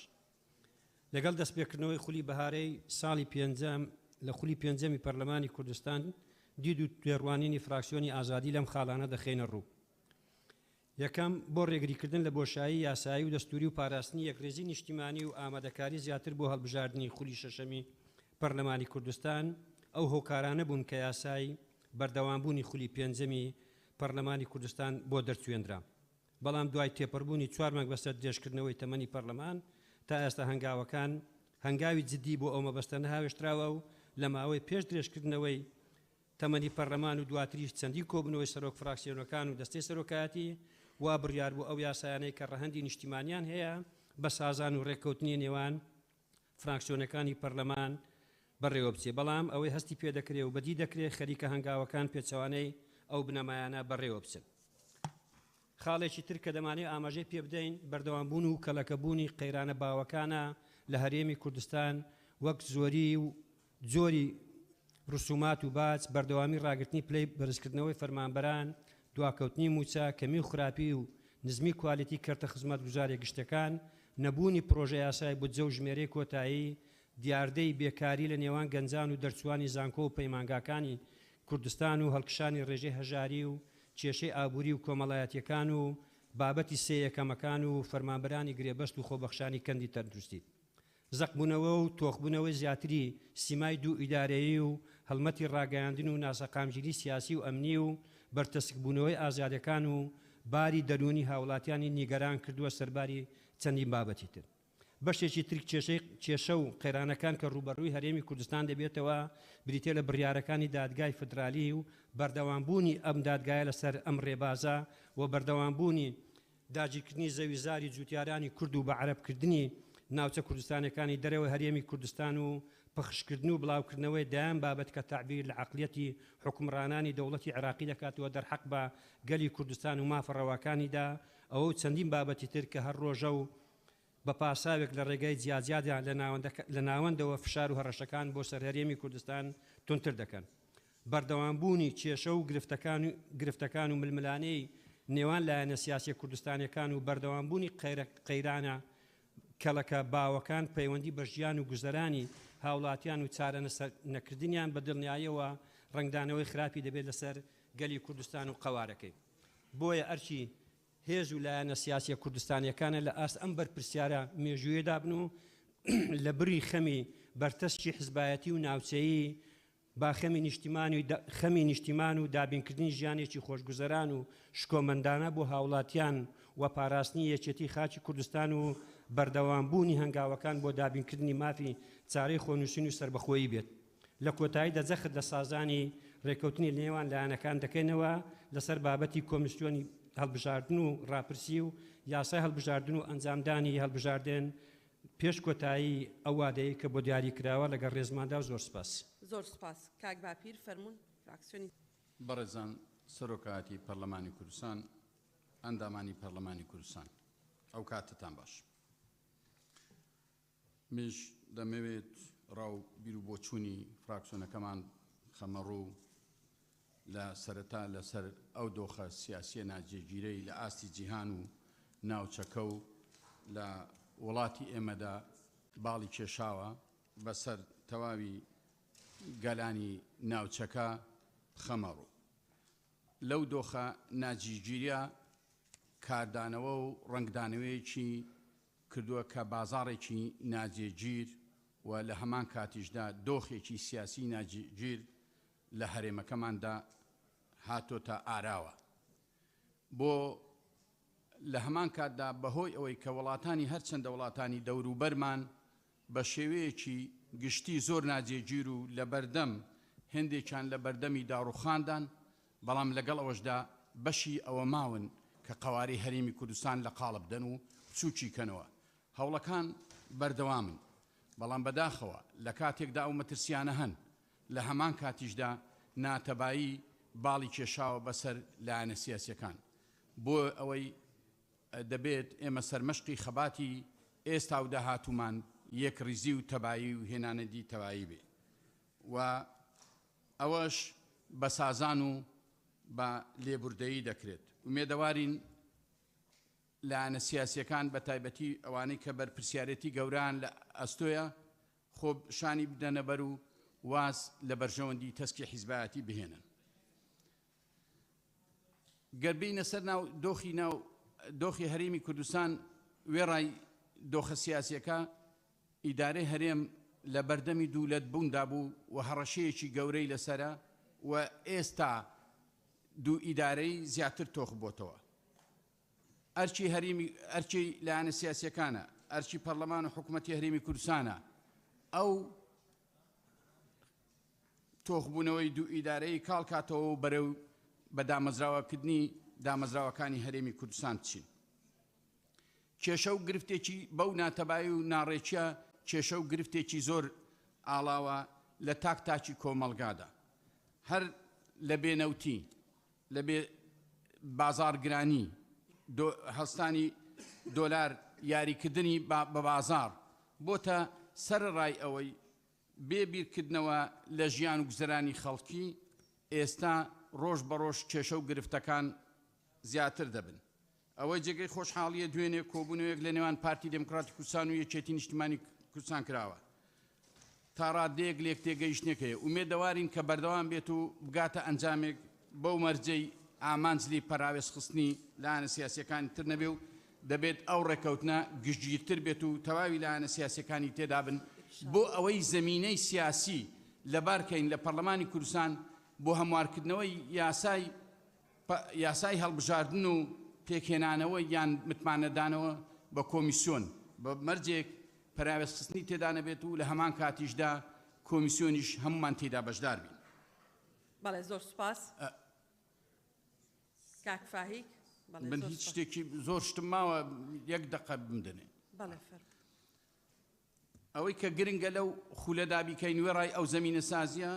لەگەڵ دەستپێکردنەوەی خولی بەهارەی ساڵی پێنجەم لە خولی پێنجەمی پەرلەمانی کوردستان دید و توێڕوانینی فراکسیۆنی ئازادی لەم خاڵانە دەخێنە ڕوو. یەکەم بۆ ڕێگریکردن لە بۆشایی یاسایی و دەستوری و پاراستنی یەکرێزی نیشتیمانی و ئامادەکاری زیاتر بۆ هەڵبژاردننی خولی شەشەمی پەرلەمانی کوردستان ئەو هۆکارانە بوون کە یاسای بەردەوامبوونی خولی پێنجەمی پەرلەمانی کوردستان بۆ دەرچوێنرا. بەڵام دوای تێپەڕبوونی 4 مانگ بەسەر درێژکردنەوەی تەمەنی پەرلەمان تا ئێستا هەنگاوەکان هەنگاوی جدی بۆ ئەو مەبەستە نەهاوێشتراوە و لە ماوەی پێش درێژکردنەوەی تەمەنی پەرلەمان و دواتریش چەندی کۆبنەوەی سەرۆک فراکسیۆنەکان و دەستەی سەرۆکایەتی وا بڕیار بوو ئەو یاسایانەی کە ڕەهەندی نیشتیمانیان هەیە بە سازان و ڕێککەوتنی نێوان فراکسیۆنەکانی پەرلەمان بەڕێوە بچێ. بەڵام ئەوەی هەستی پێ دەکرێت و بەدی دەکرێت خەریکە هەنگاوەکان پێچەوانەی ئەو بنەمایانە بەڕێوە بچن. خاڵێکی تر کە دەمانێت ئاماژەی پێ بدەین بەردەوامبوون و کەلەکەبوونی قەیرانە باوەکانە لە هەرێمی کوردستان وەک زۆری و جۆری ڕسومات و باج، بەردەوامی ڕاگررتنی پلەی بەرزکردنەوەی فەرمانبەران، دواکەوتنی موچە، کەمی و خراپی و نزمی کوالیتی کەرتە خزمەت گوزارێ گشتەکان، نەبوونی پرۆژە یاسای بودجە و ژمێرەی کۆتایی، دیاردەی بێکاری لە نێوان گەنجان و دەرچوانی زانکۆ و پەیمانگاکانی کوردستان و هەڵکشانی ڕێژەی هەژاری و کێشەی ئابووری و کۆمەڵایەتیەکان و بابەتی سێیەکەمەکان و فەرمانبەرانی گرێبەست و خۆبەخشانی کەندی تەندروستی، زەقبوونەوە و تۆخبوونەوەی زیاتری سیمای دوو ئیدارەیی و هەڵمەتی ڕاگەیاندن و ناسەقامگیری سیاسی و ئەمنی و بەرتەسکبوونەوەی ئازادەکان و باری دەرونی هاوڵاتیانی نیگەران کردووە سەرباری چەندین بابەتی تر. بەشێکی تر کێشە و قەیرانەکان کە ڕوبەڕووی هەرێمی کوردستان دەبێتەوە بریتێ لە بڕیارەکانی دادگای فدرالی و بەردەوامبوونی ئەم دادگایە لەسەر ئەم ڕێبازە و بەردەوامبوونی داگیرکردنی زەوی زاری جوتیارانی کورد و بە عەرەبکردنی ناوچە کوردستانەکانی دەرەوەی هەرێمی کوردستان و پەخشکردن و بڵاوکردنەوەی دایان بابەت کە تعبیر لە عەقلیەتی حکومڕانانی دەوڵەتی عێراقی دەکاتەوە دەرحەق بە گەلی کوردستان و مافەڕەواکانیدا، ئەوە و چەندین بابەتی تر کە هەر ڕۆژە و بە پاساوێک لە ڕێگای جیاجیادا لە ناوەندەوە فشار و هەڕەشەکان بۆ سەر هەرێمی کوردستان تونتر دەکەن. بەردەوامبوونی کێشە و گرفتەکان و ململانەی نێوان لایەنە سیاسی کوردستانیەکان و بەردەوامبوونی قەیرانە کەڵەکە باوەکان پەیوەندی بە ژیان و گوزەرانی هاوڵاتیان و چارە نەکردنیان بە دڵنیاییەوە ڕنگدانەوەی خراپی دەبێت لەسەر گەلی کوردستان و قەوارەکەی. بۆیە ئەرچی هێز و لایەنە سیاسی کوردستانیەکانە لە ئاست ئەم بەرپرسیارە مێژوویەدا بن و لە بری خەمی بەرتەسکی حزبایەتی و ناوچەیی با خەمی نیشتیمان و دابینکردنی ژیانێکی خۆشگوزەران و شکۆمەندانە بۆ هاوڵاتیان و پاراستنی یەکێتی خاکی کوردستان و بەردەوامبوونی هەنگاوەکان بۆ دابینکردنی مافی چارەی خۆنووسین و سربەخۆیی بێت. لە کۆتاییدا جەخت لە سازانی ڕێکەوتنی نێوان لایەنەکان دەکەینەوە لەسەر بابەتی کۆمیسیۆنی هەڵبژاردن و ڕاپرسی و یاسای هەڵبژاردن و ئەنجامدانی هەڵبژاردن پێش کۆتایی ئەو وادەیە کە بۆ دیاری کراوە لەگەڵ ڕێزماندا و زۆر سپاس. زۆر سپاس. کاک باپیر فەرموون فراکسیۆنی. بەڕێزان سەرۆکایەتی پەرلەمانی کوردستان، ئەندامانی پەرلەمانی کوردستان، ئەو کاتتان باش. مش دەمەوێت ڕاو بیر و بۆچوونی فراکسیۆنەکەمان خەمەڕوو لە سەرەتا لەسەر ئەو دۆخە سیاسیە ناجێگیرەی لە ئاستی جیهان و ناوچەکە و لە وڵاتی ئێمەدا باڵی کێشاوە بەسەر تەواوی گەلانی ناوچەکە خەمەڕوو. لەو دۆخە ناجێگیریە کاردانەوە و ڕنگدانەوەیەکی کردووە کە بازاڕێکی ناجێگیر و لە هەمان کاتیشدا دۆخێکی سیاسی ناجێگیر لە هەرێمەکەماندا هاتۆتە ئاراوە. بۆ لە هەمان کاتدا بەهۆی ئەوەی کە وڵاتانی هەرچەندە وڵاتانی دەوروبەرمان بە شێوەیەکی گشتی زۆر ناجێگیر و لە بەردەم هێندێکیان لە بەردەمی داڕوخاندان، بەڵام لەگەڵ ئەوەشدا بەشی ئەوە ماون کە قەواری هەرێمی کوردستان لە قاڵب بدەن و چووکی کەنەوە. هەوڵەکان بەردەوامن، بەڵام بەداخەوە لە کاتێکدا ئەو مەترسیانە هەن، لە هەمان کاتیشدا ناتەبایی باڵی کێشاوە بەسەر لایەنە سیاسیەکان. بۆ ئەوەی دەبێت ئێمە سەرمەشقی خەباتی ئێستا و داهاتوومان یەک ریزی و تەبایی و هێنانەدی تەبایی بێ و ئەوەش بە سازان و بە لێبوردەیی دەکرێت. ومێدەوارین لایەنە سیاسیەکان بە تایبەتی ئەوانەی کە بەرپرسیارەتی گەوران لە ئەستۆیە خۆ شانی بدەنە بەر و واز لە بەرژەوەندی تەسکی حیزبایەتی بهێنن. گەربینە سەر دۆخی هەرێمی کوردستان وێڕای دۆخە سیاسیەکە ئیدارەی هەرێم لە بەردەمی دوولەت بووندا بوو و هەڕەشەیەکی گەورەی لەسرە و ئێستا دوو ئیدارەی زیاتر تۆخ بۆتەوە. ئەرچی لایەنە سیاسیەکانە، ئەرچی پەرلەمان و حکوومەتی هەرێمی کوردستانە، ئەو تۆخبوونەوەی دوو ئیدارەی کاڵکاتەوە و بەرەو بە دامەزراوەکردنی دامەزراوەکانی هەرێمی کوردستان بچین. کێشە و گرفتێکی بەو ناتەبایی و ناڕێکیە کێشە و گرفتێکی زۆر ئاڵاوە لە تاکتاکی کۆمەڵگادا، هەر لە بێنەوتی، لە بێ بازارگرانی، هەستانی دۆلار، یاریکردنی بە بازار بۆتە سەرڕای ئەوەی بێبیرکردنەوە لە ژیان و گوزەرانی خەڵکی ئێستا ڕۆژ بە ڕۆژ کێشە و گرفتەکان زیاتر دەبن. ئەوەی جێگەی خۆشحاڵیە دوێنێ کۆبوونەوەیەک لە نێوان پارتی دموکراتی کوردستان و یەکێتی نیشتیمانی کوردستان کراوە. تا ڕادەیەک لێک تێگەیشتنێکەیە ئومێدەوارین کە بەردەوام بێت و بگاتە ئەنجامێک بەو مەرجەی ئامانجلی پەراوێز خستنی لایەنە سیاسیەکانی تر نەبێ و دەبێت ئەو ڕێکەوتنە گشتگیرتر بێت و تەواوی لایەنە سیاسیەکانی تێدا بن بۆ ئەوەی زەمینەی سیاسی لەبارکەین لە پەرلەمانی کوردستان بۆ هەموارکردنەوەی یاسای هەڵبژاردن و پێکهێنانەوە یان متمانەدانەوە بە کۆمیسیۆن بە مەرجێک پەراوێز خستنی تێدا نەبێت و لە هەمان کاتیشدا کۆمیسیۆنیش هەمومان تێدا بەشدار بین. بەڵێ زۆر سوپاس. کاک فاهیک من هیچ شتێکی زۆر شتم ماوە یەک دەقە بمدنێ. بەڵێ فەر ئەوەی کە گرنگە لەو خولەدا بیکەین وێڕای ئەو زەمینە سازیە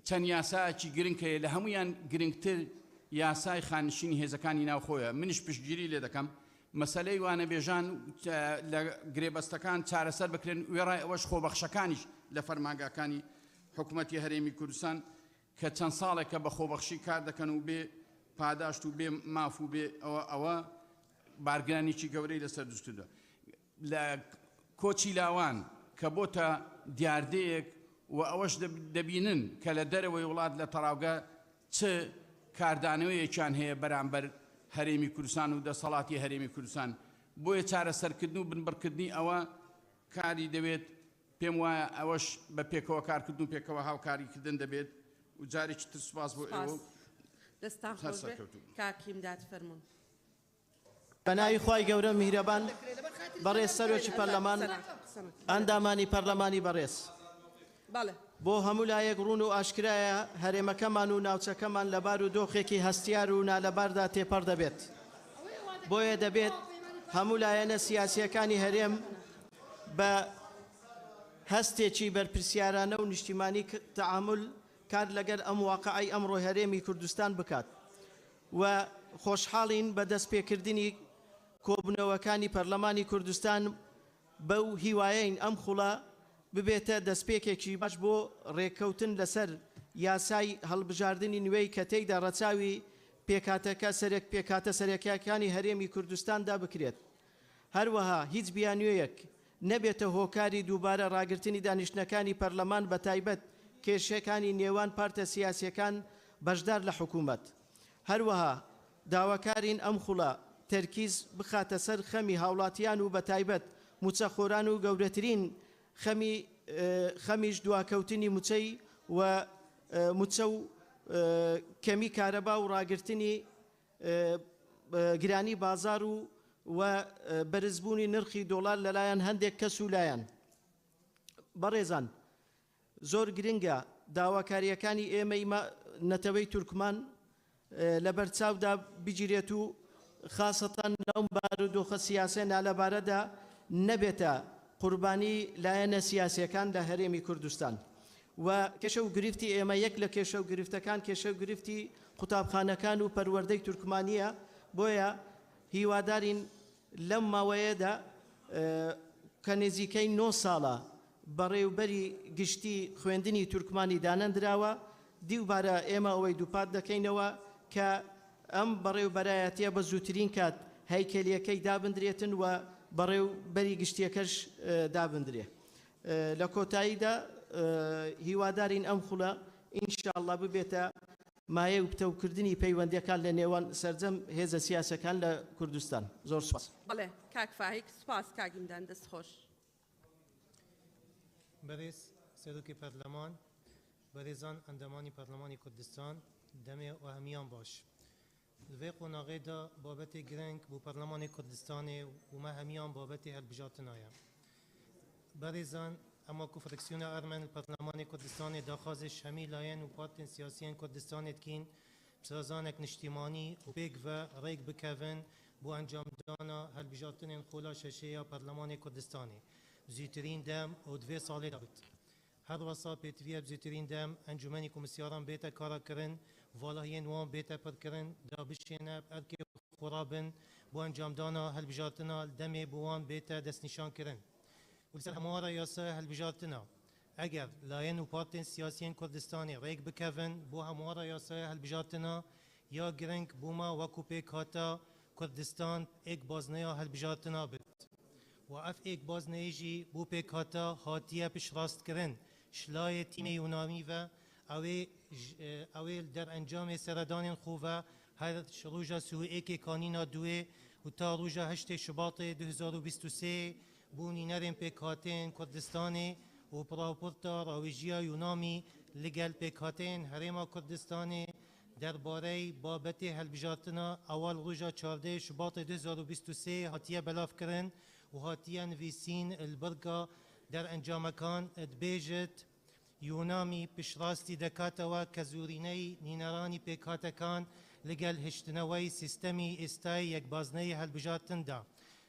چەند یاسایەکی گرنگەیە لە هەمویان گرنگتر یاسای خانشینی هێزەکانی ناوخۆیە. منیش پشتگیری لێ دەکەم مەسەلەی وانە بێژان لە گرێبەستەکان چارەسەر بکرێن وێڕای ئەوەش خۆبەخشەکانیش لە فەرمانگاکانی حکوومەتی هەرێمی کوردستان کە چەند ساڵێکە بە خۆبەخشی کار دەکەن و بێ پاداشت و بێ ماف و بێ ئەوە بارگرانێکی گەورەی لەسەر دروستکردووە. لە کۆچی لاوان کە بۆتە دیاردەیەک و ئەوەش دەبینن کە لە دەرەوەی وڵات لە تەڕاوگە چ کاردانەوەیەکیان هەیە بەرامبەر هەرێمی کوردستان و دەسەڵاتی هەرێمی کوردستان. بۆیە چارەسەرکردن و بنبڕکردنی ئەوە کاری دەوێت پێم وایە ئەوەش بە پێکەوە کارکردن و پێکەوە هاوکاریکردن دەبێت و جارێکی تر سوپاس بۆ ئێوە. دەستان خۆش بێ. کاکیم داد فەرمون. بەناوی خوای گەورە میهرەبان بەڕێز سەرۆکی پەرلەمان ئەندامانی پەرلەمانی بەڕێز بەڵێ بۆ هەموو لایەک ڕوون و ئاشکرایە هەرێمەکەمان و ناوچەکەمان لەبار و دۆخێکی هەستیار و نالەباردا تێپەڕ دەبێت. بۆیە دەبێت هەموو لایەنە سیاسیەکانی هەرێم بە هەستێکی بەرپرسیارانە و نیشتیمانی تەعامل کار لەگەر ئەم واقعی ئەمڕۆ هەرێمی کوردستان بکات و خۆشحاڵین بە دەستپێکردنی کۆبوونەوەکانی پەرلەمانی کوردستان بەو هیوایەین ئەم خوڵە ببێتە دەستپێکێکی باش بۆ ڕێککەوتن لەسەر یاسای هەڵبژاردننی نوێی کە تێیدا ڕەچاوی پێکاتە سەرەکیەکانی هەرێمی کوردستاندا بکرێت. هەروەها هیچ بیانوێیەک نەبێتە هۆکاری دووبارە ڕاگررتنی دانیشتەکانی پەرلەمان بە تایبەت کێشەکانی نێوان پارتە سیاسیەکان بەشدار لە حکوومەت. هەروەها داواکارین ئەم خوڵە تەرکیز بخاتە سەر خەمی هاوڵاتیان و بە تایبەت موچەخۆران و گەورەترین خەمیش دواکەوتنی موچەی و موچە و کەمی کارەبا و ڕاگررتنی گرانی بازار و بەرزبوونی نرخی دۆڵار لەلایەن هەندێک کەس و لایەن. بەڕێزان زۆر گرنگە داواکاریەکانی ئێمەی نەتەوەی تورکمان لە بەرچاودا بگیرێت و خاستان لەم بارودۆخە سیاسە نالەبارەدا نەبێتە قوربانی لایەنە سیاسیەکان لە هەرێمی کوردستان و کێشە و گرفتی ئێمە یەک لە کێشە و گرفتەکان کێشە و گرفتی قوتابخانەکان و پەروەردەی تورکمانیە. بۆیە هیوادارین لەم ماوەیەدا کە نزیکەی 9 ساڵە بەڕێوبەری گشتی خوێندنی تورکمانی دانەندراوە دیوبارە ئێمە ئەوەی دووپات دەکەینەوە کە ئەم بەڕێوبەرایەتیە بە زووترین کات هەیکەلیەکەی دابدرێتن و بەڕێو بەری گشتیەکەش دابدرێ. لە کۆتاییدا هیوادارین ئەم خوڵە ئینشاءالله ببێتە مایە و پتەوکردنی پەیوەندیەکان لە نێوان سەرجەم هێزە سیاسەکان لە کوردستان. زۆر سوپاس. بەڵێ کاک فاهیک سوپاس کاگیمدان دەستخۆش. بەڕێز سەرۆکی پەرلەمان، بەڕێزان ئەندامانی پەرلەمانی کوردستان، دەمێ و هەمیان باش. لەوێ قۆناغێدا بابەتێ گرنگ بۆ پەرلەمانی کوردستانê و me hemiyan babetê hilbijartinaya. Berêzan ema ku freksiyona ermen li Perlemanê Kurdistanê daxwazê hemî layên û partên siyasiyên Kurdistanê dikîn pirazanek niştîmanî û pêk ve rêk bikevin بۆ ئەنجامدانا هەلبژارتنên xola şeşeya Perlemanê Kurdistanê. Zûtirîn dem û divê salê da bit. Her wesa pêtiviya zûtirîn dem encûmenî komîsyaran bête karakirin, valahiyên wan bête pirkirin, da bişêne erkê xwe bin بۆ ئەنجامدانا هەلبژارتنا demê bi wan bête destnîşankirin. Li ser hemwara yasaya hilbijartina eger layên û partên siyasiyên Kurdistanê rêk bikevin bۆ hemwara yasaya hilbijartina ya giring bûma wekû pêk hata Kurdistan êk bazneya hilbijartina bit. و ev êk bazneyê jî bû pêk hata hatiye piştrast-kirin şilayê tîmê Yûnanî ve ew ê li der encamê seredanên xwe ve her roja Sûyêkê kanîna duê û ta roja 8 Şubatê 2023 bû nînerên pêkhateyên Kurdistanê û raporta rawêjiya Yûnanî li gel pêkhateyên Herêma Kurdistanê derbareyê babetê hilbijartina awal roja 14 Şubatê 2023 hatiye belavkirin û hatiye nivîsîn li birga der encamekan dibêjit Yûnanî piştrastî dikatewe kezûrîneyî nîneranî pêkhatekan li gel hiştineweyî sîstemî êstayî yekbazneyî hilbijartin da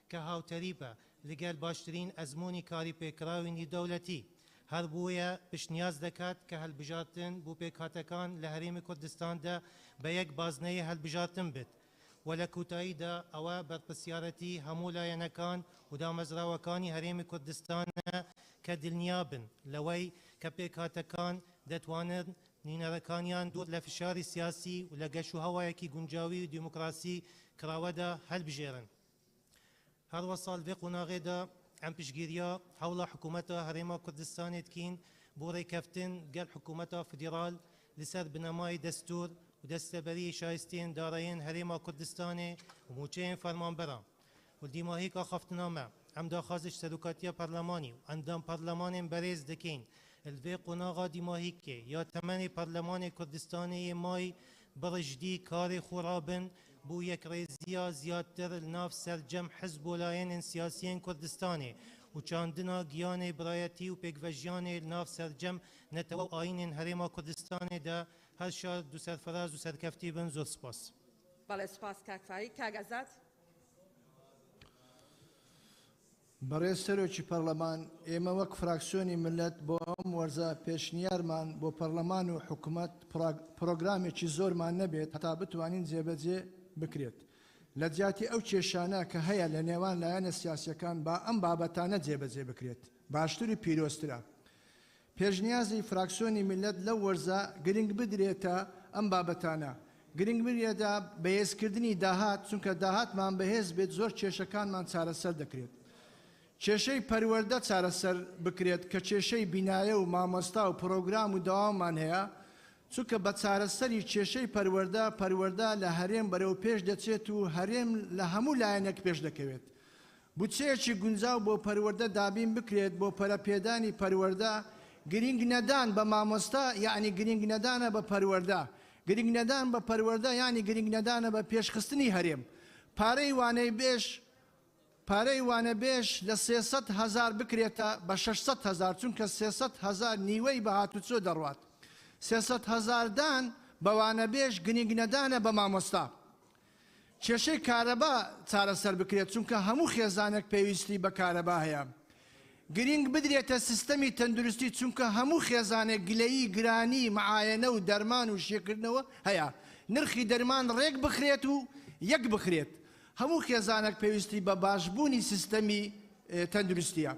ke hawterî be li gel baştirîn ezmûnî karî pêkirawên dewletî her bûye piştniyaz dikat ke hilbijartin bû pêkhatekan li Herêmê Kurdistan de be yek bazneyî hilbijartin bit. We li kotayî de ew berpirsiyaretî hemû layenekan û damezrawekanî Herêmê Kurdistan ke dilniya bin li wey ke pêkhatekan detwanin nînerekaniyan dûr li fişarî siyasî û li geş û hewayekî guncawî û demokrasî kirawe de hilbijêrin. Her wesa li vê qonaxê de em piştgiriya hewla hikûmeta Herêma Kurdistanê dikîn بۆ rêkeftin gel hikûmeta federal li ser binemayê destûr û desteberiyê şayisteyên darayên Herêma Kurdistanê û mûçeyên fermanberan. û dîmahîka xeftina me em daxwazê ji serokatiya Perlemanî û endam Perlemanên berêz dikin li vê qonaxa dîmahîkê ya temenê Perlemanê Kurdistanê yê mayî birijdî karê xwe rabin بۆ yekrêziya ziyadtir li nav sercem hizb û layên siyasiyên Kurdistanê û çandina giyanê birayetî û pêkvejiyanê li nav sercem netewe û ayînên Herêma Kurdistanê de her şer du serfiraz û serkeftî bin. Zor spas. بەڵێ سوپاس کاک فاهیک. کاک ئازاد. بەڕێز سەرۆکی پەرلەمان، ئێمە وەک فراکسیۆنی ملت بۆ ئەم وەرزە پێشنیارمان بۆ پەرلەمان و حکوومەت پرۆگرامێکی زۆرمان نەبێت هەتا بتوانین جێبەجێ بکرێت. لە جیاتی ئەو کێشانە کە هەیە لە نێوان لایەنە سیاسیەکان با ئەم بابەتانە جێبەجێ بکرێت باشتر و پیرۆسترە. پێشنیازی فراکسیۆنی ملت لەو وەرزە گرنگ بدرێتە ئەم بابەتانە. گرنگ بدرێتە بەهێزکردنی داهات چونکە داهاتمان بەهێز بێت زۆر کێشەکانمان چارەسەر دەکرێت. کێشەی پەروەردە چارەسەر بکرێت کە کێشەی بینایە و مامۆستا و پرۆگرام و داوامان هەیە چونکە بە چارەسەری کێشەی پەروەردە لە هەرێم بەرەو پێش دەچێت و هەرێم لە هەموو لایەنێک پێش دەکەوێت. بودجەیەکی گونجاو بۆ پەروەردە دابین بکرێت بۆ پەرەپێدانی پەروەردە گرنگ نەدان بە مامۆستا یعنی گرنگ نەدانە بە پەروەردە. گرنگ نەدان بە پەروەردە یعنی گرنگ نەدانە بە پێشخستنی هەرێم. پارەی وانە بێش لە 300,000 بکرێتە بە 600,000 چونکە 300,000 نیوەی بە هاتوچۆ دەڕوات. 300,000 دان بەوانە بێش گرنگ نەدانە بە مامۆستا. کێشەی کارەبا چارەسەر بکرێت چونکە هەموو خێزانێک پێویستی بە کارەبا هەیە. گرنگ بدرێتە سیستەمی تەندروستی چونکە هەموو خێزانێک گلەیی گرانی معاینە و دەرمان و شێکردنەوە هەیە. نرخی دەرمان ڕێک بخرێت و یەک بخرێت. هەموو خێزانێک پێویستی بە باشبوونی سیستەمی تەندروستیە.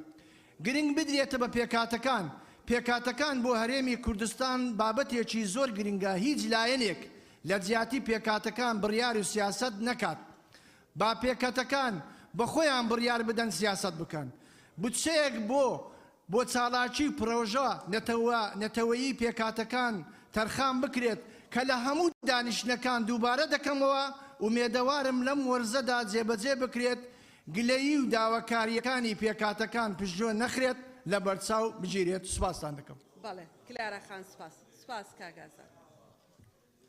گرنگ بدرێتە بە پێکاتەکان. پێکاتەکان بۆ هەرێمی کوردستان بابەتێکی زۆر گرنگە هیچ لایەنێک لە جیاتی پێکاتەکان بڕیار و سیاست نەکات. با پێکەتەکان بە خۆیان بڕیار بدەن سیاست بکەن بودجەیەک بۆ چالاکی پرۆژە نەتەوەیی پێکاتەکان تەرخان بکرێت کە لە هەموو دانیشتەکان دووبارە دەکەمەوە و مێدەوارم لەم وەرزەدا جێبەجێ بکرێت گلەیی و داواکاریەکانی پێکاتەکان پشتگوێ نەخرێت لە بەرچاو بگیرێت سوپاسان دەکەم. بەڵێ کلارا خان سپاس کاگازان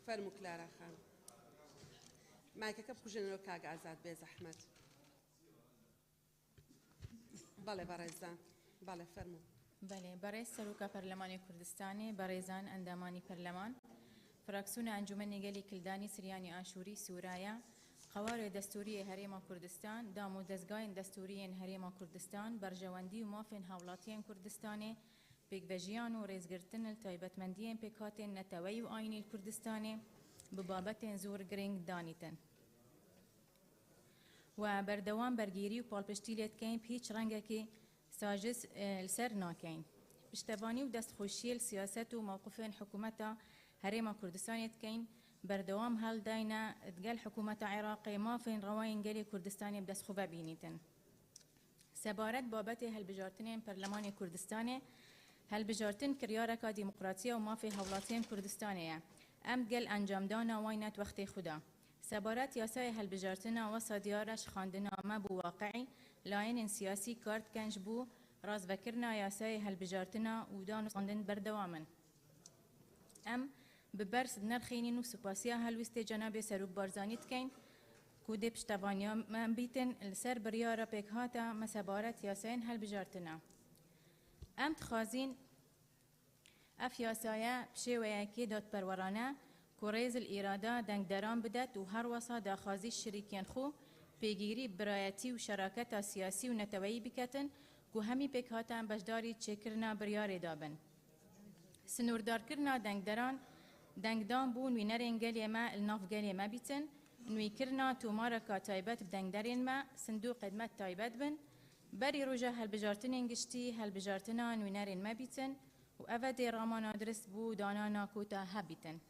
فەرموو کلارا خان مایکەکە بکوژێنەوە کاگ ئازاد بێ زەحمەت. بەڵێ بەڕێزان بەڵێ فەرموو. بەڵێ بەڕێز سەرۆکە پەرلەمانی کوردستانی بەڕێزان ئەندامانی پەرلەمان فراکسیۆنە ئەنجومەنی گەلی کلدانی سریانی ئاشووری سوورایە قوارێ دەستوریە هەرێما کوردستان دام و دەستگایên دەستوریên هەرێما کوردستان بەرژەوەندی و مافên هاوڵاتیên کوردستانê pêkvejiyan û rêzgirtin li taybetmendiyên pêkhatên neteweyî û aynî li Kurdistanê bi babetên zûr giring danîtin. We berdewam bergîrî û palpiştî lê dikein hiç rengekî sajiz li ser nakein. Piştevanî û destxweşiyê li siyaset û mewqifên hikûmeta Herêma Kurdistanê dikein berdewam heldayne digel hikûmeta Iraqê mafên rewayên gelê Kurdistanê bi destxwe bînîtin. Sebaret babetê helbijartinên Perlemanê Kurdistanê helbijartin kiryareka dîmokratiya û mafê hewlatiyên Kurdistanê ye. Em gel encamdana wan net wextê xwe da. Sebaret yasayê helbijartina wesa diyara ji xwendiname bû waqeî layên siyasî kar dikin ji bo razvekirina yasayê helbijartina û danûstandin berdewamin. Em bi ber nirxînîn û supasiya helwîstê Cenabê Serok Barzanî dikin ku dê piştevaniya me bîtin li ser biryara pêkhata me sebaret yasayên helbijartina. Em dixwazîn ev yasaya bi şêweyekê dadperwerane ku rêz li îrada dengderan bidet û her wesa daxwazî şerîkên xwe pêgîrî birayetî û şeraketa siyasî û neteweyî biketin ku hemî pêkhatan beşdarî çêkirina biryarê dabin. Sinûrdarkirina dengderan dengdan bû nûnerên gelê me li nav gelê me bîtin, nûîkirina tûmareka taybet bi dengderên me sindû xidmet taybet bin, berî roja helbijartinên giştî helbijartina nûnerên me bîtin û ev dê ramana dirist bû danana kota hebîtin.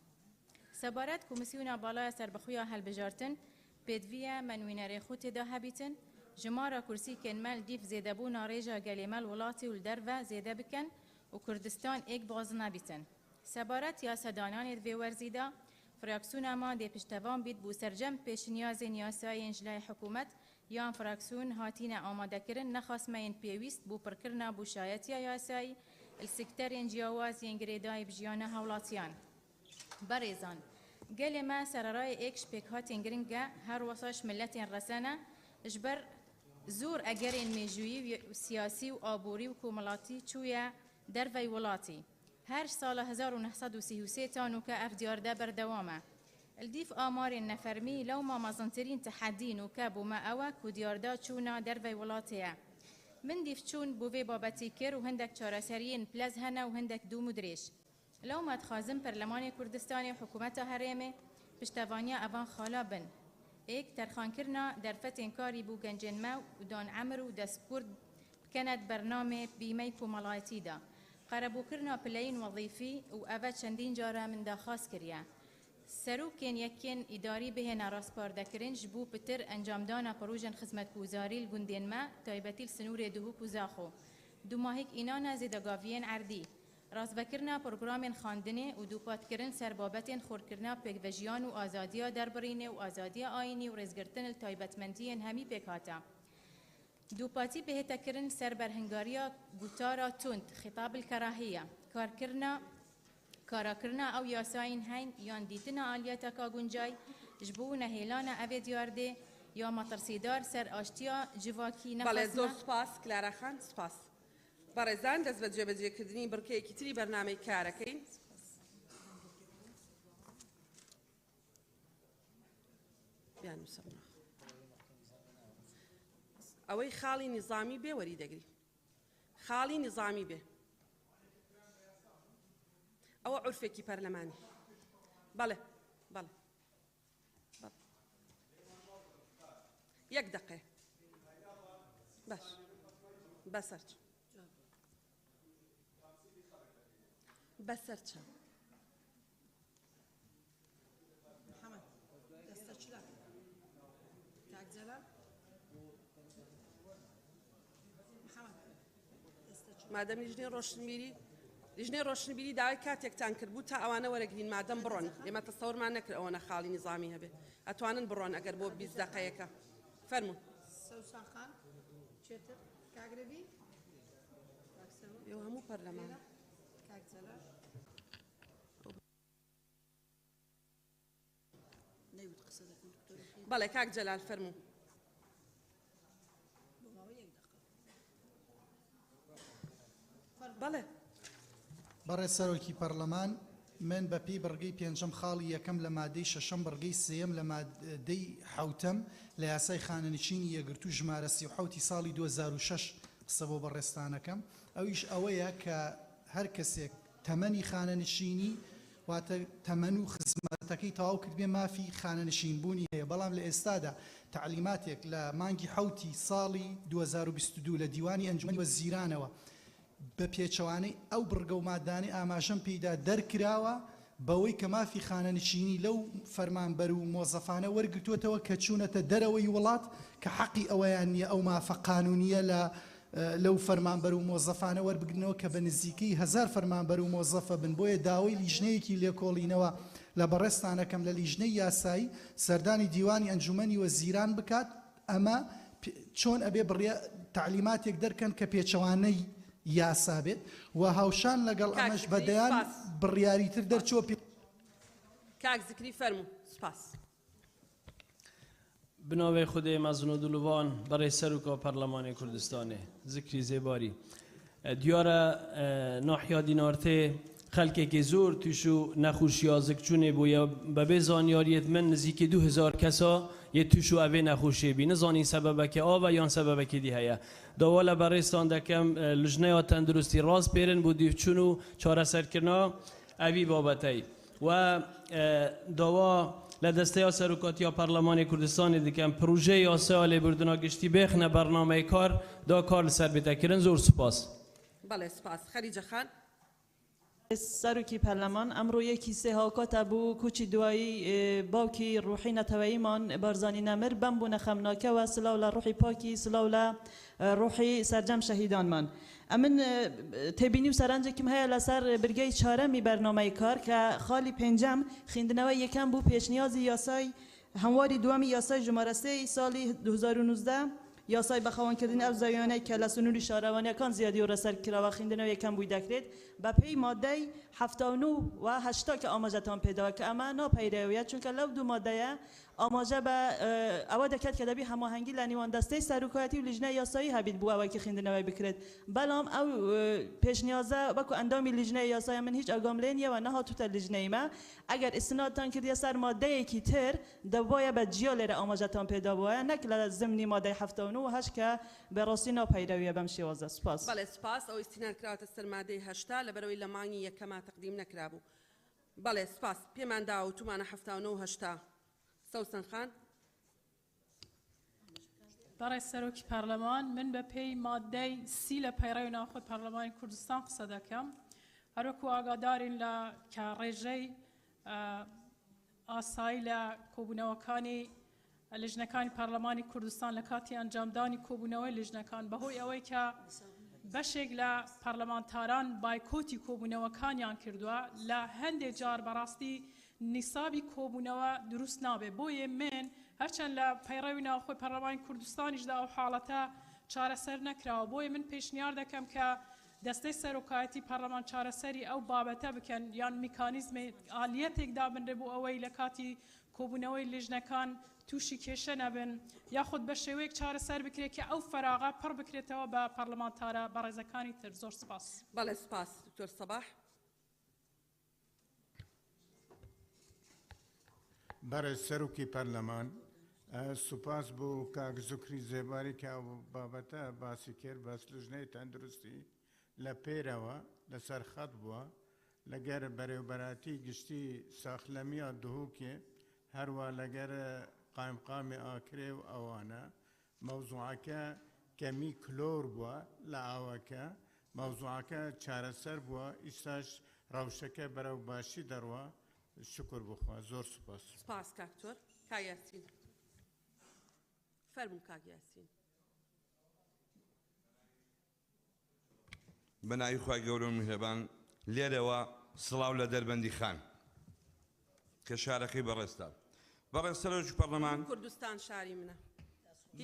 Sebaret Komîsyona Balaya Serbixweya Helbijartin pêdiviye me nûnerê xwe têda hebîtin, ji mara kursîkên me li dîv zêdebûna rêja gelê me li welatê û li derve zêde bikin û Kurdistan êk baz nebîtin. Sebaret yasedananê di vê werzî da fraksiyona me dê piştevan bît bû sercem pêşniyazên yasayên ji layê hikûmet yan fraksiyon hatîne amadekirin nexwasmeyên pêwîst bû pirkirina bûşayetiya yasayî li sekterên ciyawaz yên girêdayî bi jiyana hewlatiyan. Berêzan, gelê me sererayê êk ji pêkhatên giring e her wesa ji milletên resene ji ber zûr egerên mêjûyî û siyasî û aborî û komelatî çûye dervey welatî. Her sala 1933 tanûke ev diyarde berdewam e. Li dîv amarên nefermî lewma mezintirîn tehedî nûke bû me ew e ku diyarda çûna dervey welatê ye. Min dîv çûn bû vê babetî kir û hindek çareseriyên plez hene û hindek dûm û dirêj. Lewma dixwazim Perlemanê Kurdistanê û hikûmeta herêmê piştevaniya evan xala bin. Êk terxankirina derfetên karî bû gencên me û dan emir û destpûr bikene bernamê bîmey komelayetî da. Qarebûkirina pileyên wezîfî û ev çendîn cara min daxwaz kiriye. Serokên yekên îdarî bihêne rastpardekirin ji bo pitir encamdana projeyên xizmetguzarî li gundên me taybetî li sinûrê Duhok û Zaxo. Du mahîk înana zêdegaviyên erdî. Razvekirina programên xandinê û dûpatkirin ser babetên xorkirina pêkvejiyan û azadiya derbirînê û azadiya ayînî û rêzgirtin li taybetmendiyên hemî pêkhata. Dûpatî bihêtekirin ser berhingariya gotara tund, xîtabil kerahiye, karakirina ew yasayên heyn yan dîtina aliyeteka guncay ji bo nehêlana evê diyardê ya metirsîdar ser aştiya civakî بەڵێ زۆر سپاس کلارا خان سپاس. بەڕێزان دەست بە جێبەجێکردنی بڕکەیەکی تری بەرنامەی کارەکەین. ئەوەی خاڵی نظامی بێ وەری دەگری. خاڵی نظامی بێ. ئەوە عورفێکی پەرلەمانی. بەڵێ بەڵێ. یەک دقێ. باش. بەسەر چ. بەسەر چ. محەممەد دەستە چلا. تاکجەلا مادەم لیژنەی ڕۆشنبیری لیژنەی ڕۆشنبیری داوای کاتێکتان کردبوو تا ئەوانە وەرەگرین مادەم بڕۆن ئێمە تەسەوڕمان نەکرد ئەوەنە خاڵی نظامی هەبێ ئەتوانن بڕۆن ئەگەر بۆ 20 دقەیەکە فەرموون سەوساخان چێتر کاگرەبی ئێوە هەموو پەرلەمان کاکجەلال بەڵێ کاک جەلال فەرموو بەڵێ بەڕێز سەرۆکی پەرلەمان من بە پێی بڕگەی پێنجەم خاڵی یەکەم لە مادەی شەشەم بڕگەی سێم لە مادەی حوتەم لە یاسای خانەنشینی یەگرتوو ژمارە 37 ساڵی 2006 قسە بۆ بەڕێستانەکەم ئەویش ئەوەیە کە هەر کەسێک تەمەنی خانەنشینی واتە تەمەن و خزمەتەکەی تەواو کرد بێ مافی خانەنشینبوونی هەیە بەڵام لە ئێستادا تعلیماتێک لە مانگی حوتی ساڵی 2022 لە دیوانی ئەنجومەنی وەزیرانەوە بە پێچەوانەی ئەو بڕگە و مادانەی ئاماژەم پێیدا دەرکراوە بەوەی کە مافی خانەنشینی لەو فەرمانبەر و مۆزەفانە وەرگرتووەتەوە کە چوونەتە دەرەوەی وڵات کە حەقی ئەوەیان نییە ئەو مافە قانونیە لەو فەرمانبەر و مۆزەفانە وەربگرنەوە کە بە نزیکەی 1000 فەرمانبەر و مۆزەفە بن بۆیە داوای لیژنەیەکی لێکۆڵینەوە لە بەڕێستانەکەم لە لیژنەی یاسایی سەردانی دیوانی ئەنجومەنی وەزیران بکات ئەمە چۆن ئەبێ تعلیماتێک دەرکەن کە پێچەوانەی یاسا بێت و هاوشان لەگەڵ ئەمەش بەدەیان بڕیاریتر دەرچۆ کاک زکری فەرموو سپاس بناوی خودی مزنو دلوان برای سروکا پارلمان کردستانه ذکری زیباری دیاره ناحیه دینارته خلقی که زور توشو نخوشی آزکچونه بویا به زانیاریت من نزدیک 2000 کسا یه توشو اوه نخوشی بی نزانی سببه که آوه یا سببه که دی هیا دواله برایستان دکم لجنه تندرستی راست پیرن بودی چونو چاره سرکرنا اوی بابتی و دوا لدسته سروکاتی پارلمان کردستان دیگه پروژه یا سال بردنا گشتی بخنه برنامه کار دا کار سر بتکرن زور سپاس. بله سپاس. خدیجه خان. سروکی پارلمان امروز یکی سه هاکات ابو کوچی دوایی باکی روحی نتوایی من برزانی نمر بمبو نخمناکه و سلاولا روحی پاکی سلاولا روحی سرجم شهیدان من. امن تبینی و سرنج کم های لسر برگی چهارم می برنامه کار که خالی پنجم خیندنوی یکم بو پیشنیازی یاسای همواری دومی یاسای جمهوری سالی 2019 یاسای بخوان کردن افزایانه که لسنوری شهروانی کان زیادی و رسر کرا و خیندنوی یکم بوی دکرد با پی ماده 79 و 80 که آماجتان پیدا که اما ناپیرویت چون که لو دو ماده آماجه به اول دکت که دبی هماهنگی لنیوان دسته سروکاتی و لجنه یاسایی هبید بو اول که خیندنوی بکرد بلام او پیش نیازه بکو اندامی لجنه یاسایی من هیچ اگاملینیه و نه ها تو لجنه ما اگر استنادتان کردی سر ماده کی تر دوای به جیال را آماجتان پیدا بوده نکل ضمن ماده 79 و 8 که به راستی ناپیرویه بمشی وازه سپاس. بله سپاس او استناد کرات سر ماده 8 لبروی لمانی یکما تقدیم نکرابو. بله سپاس پیمان داو تو من 79 و 8 سوسن خان برای سروکی پارلمان من به پی ماده سی لپیروی ناخود پارلمان کردستان قصد دکم هر وکو آگادارین ل کارجی آسایل کوبناوکانی لجنکانی پارلمانی کردستان لکاتی انجامدانی کوبناوی لجنکان بهوی اوی که بشک ل پارلمانتاران بایکوتی کوبناوکانیان کردوا ل هند جار براستی نصابی کوبونەوە دروست نابێ بۆیە من هەرچەند لە پەیڕەوی ناوخۆی پەرلەمانی کوردستانیشدا ئەو حاڵەتە چارەسەر نەکراوە بۆیە من پێشنیار دەکەم کە دەستەی سەرۆکایەتی پەرلەمان چارەسەری ئەو بابەتە بکەن یان میکانیزمی ئالیەتێک دابنرێ بۆ ئەوەی لە کاتی کۆبوونەوەی لێژنەکان تووشی کێشە نەبن یاخود بە شێوەیەک چارەسەر بکرێت کە ئەو فەراغا پڕ بکرێتەوە بە پەرلەمانتارە بەڕێزەکانی تر زۆر سپاس. بەڵێ سپاس دکتۆر سەباح. برای سروکی پارلمان سپاس بو کاک زکری زیباری که بابتا باسی کرد بس لجنه تندرستی لپیروا لسر خط بوا لگر برای براتی گشتی ساخلمی دهو که هر و لگر قام آکره و آوانا موضوعك كمي كلور بوا لعواكا موضوعك چارسر بوا استاش روشكه برو باشي دروا شکر بخوا زور سپاس. سپاس کاکتور کاغیاسین. فرمون کاغیاسین. بەناوی خوای گەورە و میهرەبان لێرەوە سڵاو لە دەربەندی خان کە شارەکەی بەڕێستا بەڕێز سەرۆکی پەرلەمان کوردستان شاری منە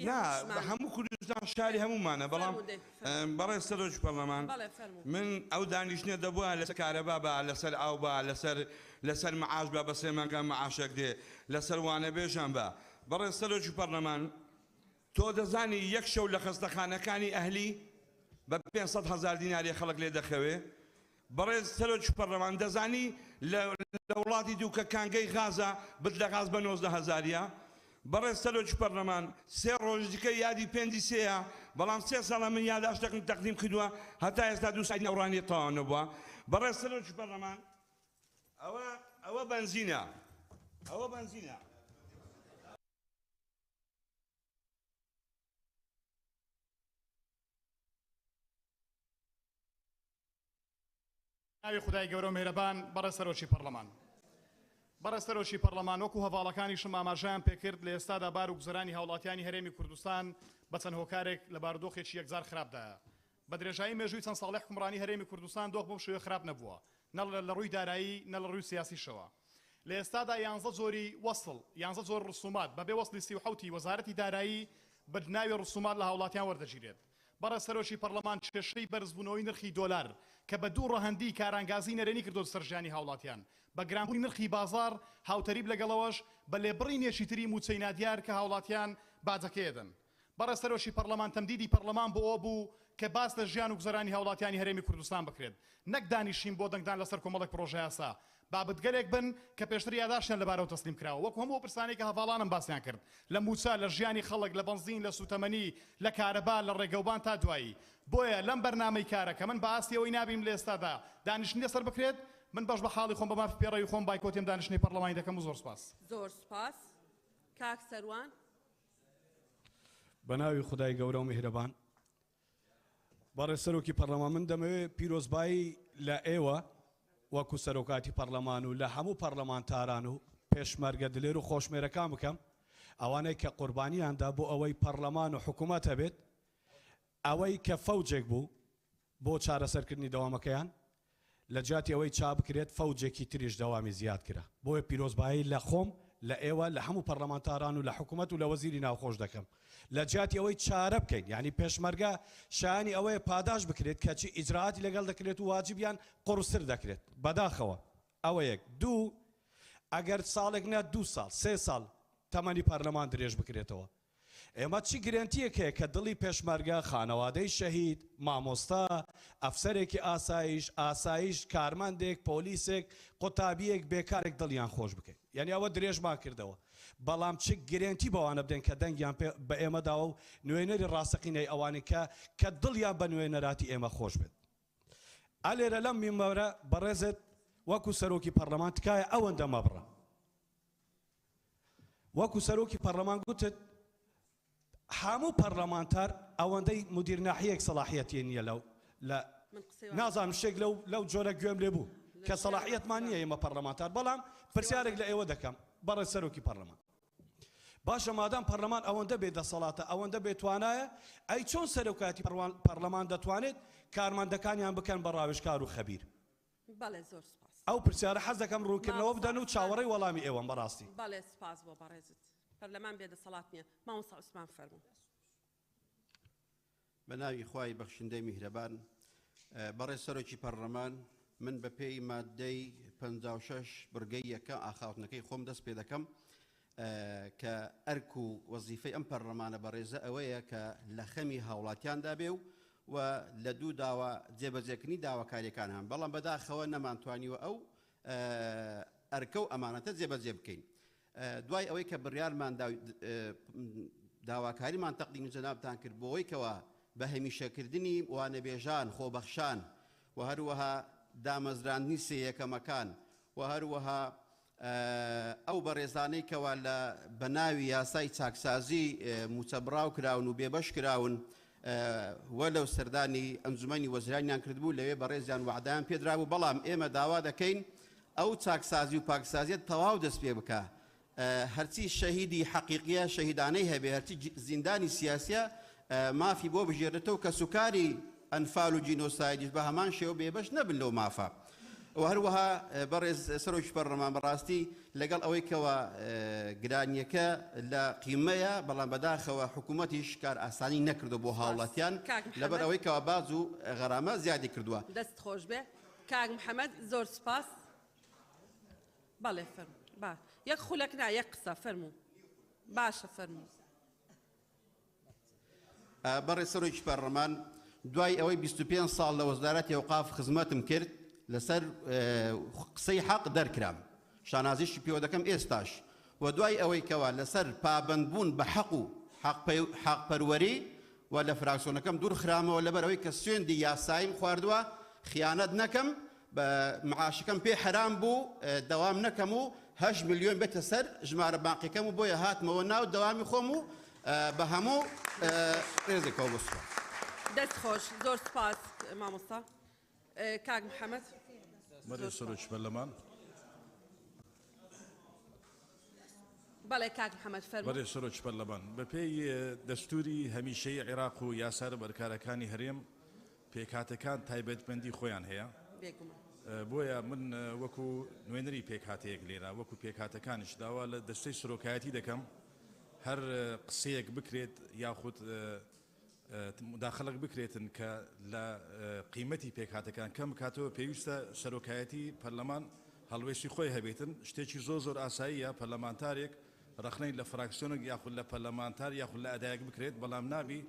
نا هەموو کوردستان شاری هەمومانە بەڵام بەڕێز سەرۆکی پەرلەمان من ئەو دانیشتنە دەبووە لەسەر کارەبا بە لەسەر ئاو بە لەسەر مەعاش بە بە سێ مانگە مەعاشێک دێ لەسەر وانە بێژان بە بەڕێز سەرۆکی پەرلەمان تۆ دەزانی یەک شەو لە خەستەخانەکانی ئەهلی بە 500,000 دیناری خەڵک لێ دەخەوێ بەڕێز سەرۆکی پەرلەمان دەزانی لە وڵاتی دووکە کانگەی غازە بت لە غاز بە 19,000 بەڕێز سەرۆکی پەرلەمان سێ ڕۆژ دیکە یادی پێنجی سێیە بەڵام 3 ساڵە من یادداشتێکم تەقدیم کردووە هەتا ئێستا 2 ساعت نەوڕانی تەواو نەبووە بەڕێز سەرۆکی پەرلەمان ئەوە بەنزینە ئەوە بەنزینە ناوی خدای گەورە و مێرەبان بەڕێز سەرۆکی پەرلەمان بەڕێز سەرۆکی پەرلەمان وەکو هەواڵەکانیشم ئاماژەیان پێکرد لە ئێستادا بار و گوزەرانی هاوڵاتیانی هەرێمی کوردستان بە چەند هۆکارێک لە بارودۆخێکی یەکجار خراپدایە بە درێژایی مێژووی چەند ساڵی حکومڕانی هەرێمی کوردستان دۆخ بەم شێوەیە خراپ نەبووە نە لە ڕووی دارایی نە لە ڕووی سیاسیشەوە لە ئێستادا 11 جۆری وەسڵ 11 جۆر ڕسومات بەبێ وەسڵی 37 وەزارەتی دارایی بەناوی ڕسومات لە هاوڵاتیان وەردەگیرێت بەڕێز سەرۆکی پەرلەمان کێشەی بەرزبوونەوەی نرخی دۆلار کە بە دوو ڕەهەندی کارانگازی نەرێنی کردو سەرژیانی هاوڵاتیان بە گرانبوونی نرخی بازار هاوتەریب لەگەڵەوەش بە لێبڕینێکی تری موچەی نادیار کە هاوڵاتیان باجەکەیەدەن بەڕێز سەرۆکی پەرلەمان تەمدیدی پەرلەمان بۆ ئەو بوو کە باس لە ژیان و گوزەرانی هاوڵاتیانی هەرێمی کوردستان بکرێت نەک دانیشین بۆ دەنگدان لەسەر کۆمەڵێک پرۆژە یاسا بابەتگەلێک بن کە پێشتر یادداشتیان لەبارەوە تەسلیم کراوە وەکو هەموو پرسانێک کە هەواڵانم باسییان کرد لە موچە لە ژیانی خەڵک لە بەنزین لە سوتەمەنی لە کارەبا لە ڕێگەوبان تا دوایی بۆیە لەم بەرنامەی کارە کە من بە ئاستیەوەی نابیم لە ئێستادا دانیشتنی لەسەر بکرێت من بەش بە حاڵی خۆم بە مافی پێڕەوی خۆم بایکۆتیم دانیشتنی پەرلەمانی دەکەم و زۆر سپاس زۆر سپاس کاک سەروان بە ناوی خدای گەورە و میهرەبان بەڕێز سەرۆکی پەرلەمان من دەمەوێت پیرۆزبایی لە ئێوە وەکو سەرۆکاتی پەرلەمان و لە هەموو پەرلەمانتاران و پێشمەرگە دلێر و خۆشمێرەکان بکەم ئەوانەی کە قوربانیاندا بۆ ئەوەی پەرلەمان و حکوومەت هەبێت ئەوەی کە فەوجێک بوو بۆ چارەسەرکردنی دەوامەکەیان لە جاتی ئەوەی چا بکرێت فەوجێکی تریش دەوامی زیاد کرا بۆیە پیرۆزبایی لە خۆم لە ئێوە لە هەموو پەرلەمانتاران و لە حکوومەت و لە وەزیری ناوخۆش دەکەم لە جاتی ئەوەی چارە بکەین یعنی پێشمەرگە شایانی ئەوەیە پاداش بکرێت کەچی ئیجراعاتی لەگەڵ دەکرێت و واجبیان قڕستر دەکرێت بەداخەوە ئەوە یەک دوو ئەگەر ساڵێک نە 2 ساڵ 3 ساڵ تەمەنی پەرلەمان درێژ بکرێتەوە ئێمە چی گرنتیەکەیە کە دڵی پێشمەرگە خانەوادەی شەهید مامۆستا ئەفسەرێکی ئاسایش کارمەندێک پۆلیسێک قوتابیەک بێکارێک دڵیان خۆش بکەین یعنی ئەوە درێژمان کردەوە بەڵام چ گرنتی بەوانە بدەن کە دەنگیان بە ئێمەداوە و نوێنەری ڕاستەقینەی ئەوانی کە دڵیان بە نوێنەراتی ئێمە خۆش بێت ئالێرە لەم میمەرە بەڕێزت وەکو سەرۆکی پەرلەمان تکایە ئەوەندە مەبڕە وەکو سەرۆکی پەرلەمان گوتت هەموو پەرلەمانتار ئەوەندەی مدیر ناحیەک سەلاحیەتی نییە لە نازانم شتێک لەو جۆرە گوێم لێ بوو کە سەلاحیەتمان نییە ئێمە پەرلەمانتار بەڵام پرسیارێک لە ئێوە دەکەم بەڕێز سەرۆکی پەرلەمان باشە مادام پەرلەمان ئەوەندە بێدەسەڵاتە ئەوەندە بێتوانایە ئەی چۆن سەرۆکاتی پەرلەمان دەتوانێت کارمەندەکانیان بکەن بە ڕاوێژکار و خەبیر بەڵێ زۆر سپاس ئەو پرسیارە حەز دەکەم ڕوونکردنەوە بدەن و چاوەڕێی وەڵامی ئێوەم بەڕاستی بەڵێ سپاس بۆ بەڕێزت پەرلەمان بێدەسەڵات نییە مامۆستا عوسمان فەرموو بە ناوی خوای بەخشندەی میهرەبان بەڕێز سەرۆکی پەرلەمان من بە پێی مادەی 56 بڕگەی یەکە ئاخاوتنەکەی خۆم دەست پێ دەکەم کە ئەرک و وەزیفەی ئەم پەرلەمانە بەڕێزە ئەوەیە کە لە خەمی هاوڵاتیاندا بێ و لە دوو داوا جێبەجێکردنی داواکاریەکان هەم بەڵام بەداخەوە نەمانتوانیوە ئەو ئەرکە و ئەمانەتە جێبەجێ بکەین دوای ئەوەی کە بڕیارمان داواکاریمان تەقدیمی جەنابتان کرد بۆ ئەوەی کەوە بە هەمیشەکردنی وانەبێژان خۆبەخشان و هەروەها دامەزراندنی سێیەکەمەکان و هەروەها ئەو بەڕێزانەی کەوا لە بەناوی یاسای چاکسازی موچەبڕاو کراون و بێبەش کراون وەلەو سەردانی ئەنجومەنی وەزیرانیان کردبوو لەوێ بەڕێزیان وعدایان پێدرابوو بەڵام ئێمە داوا دەکەین ئەو چاکسازی و پاکسازیت تەواو دەست پێ بکە هەرچی شەهیدی حەقیقیە شەهیدانەی هەبێ هەرچی زیندانی سیاسیە مافی بۆ بژێرێتەوە کە سوکاری ئەنفال و جینۆسایدیش بە هەمان شێوە بێبەش نەبن لەو مافە و هەروەها بەڕێز سەرۆکی پەرلەمان بەڕاستی لەگەڵ ئەوەی کەوە گرانیەکە لە قیمەیە بەڵام بەداخەوە حکوومەتیش کار ئاسانی نەکردو بۆ هاوڵاتیان لەبەر ئەوەی کەوە باز و غەرامە زیادی کردووە. دەست خۆش بێ کاک محەممەد زۆر سپاس. بەڵێ فەرمو با یەک خولەک نا یەک قسە فەرموو باشە فەرموو. بەڕێز سەرۆکی پەرلەمان دوای ئەوەی 25 ساڵ لە وەزارەتی ئەوقاف خزمەتم کرد لەسەر قسەی حەق دەرکرام شانازیشی پێوە دەکەم ئێستاش و دوای ئەوەی کەوە لەسەر پابەندبوون بە حەق و حەقپەروەری و لە فراکسیۆنەکەم دوور خرامەوە لەبەر ئەوەی کە سوێندی یاساییم خواردووە خیانەت نەکەم بە معاشەکەم پێ حرام بوو دەوام نەکەم و 8 ملیۆن بێتە سەر ژمارە باقیەکەم و بۆیە هاتمەوە ناو دەوامی خۆم و بە هەموو ڕێزێکەوە بسوە. دەست خۆش زۆر سپاس مامۆستا. کاک محەممەد بەڕێز سەرۆکی پەرلەمان. بەڵێ کاک محەممەد فەرموو. بەڕێز سەرۆکی پەرلەمان بەپێی دەستوری هەمیشەی عێراق و یاسا بەرکارەکانی هەرێم پێکهاتەکان تایبەتمەندی خۆیان هەیە بۆیە من وەکو نوێنەری پێکهاتەیەک لێرە وەکو پێکهاتەکانش داوا لە دەستەی سەرۆکایەتی دەکەم هەر قسەیەک بکرێت یاخود مداخلەك بکرێتن کە لە قیمەتی پێکهاتەکان کەم بکاتەوە پێویستە سەرۆکایەتی پەرلەمان هەڵوێستی خۆی هەبێتن شتێکی زۆر ئاساییە پەرلەمانتارێک ڕخنەی لە فراکسیۆنێک یاخود لە پەرلەمانتار یاخود لە ئەدایەک بکرێت بەڵام نابی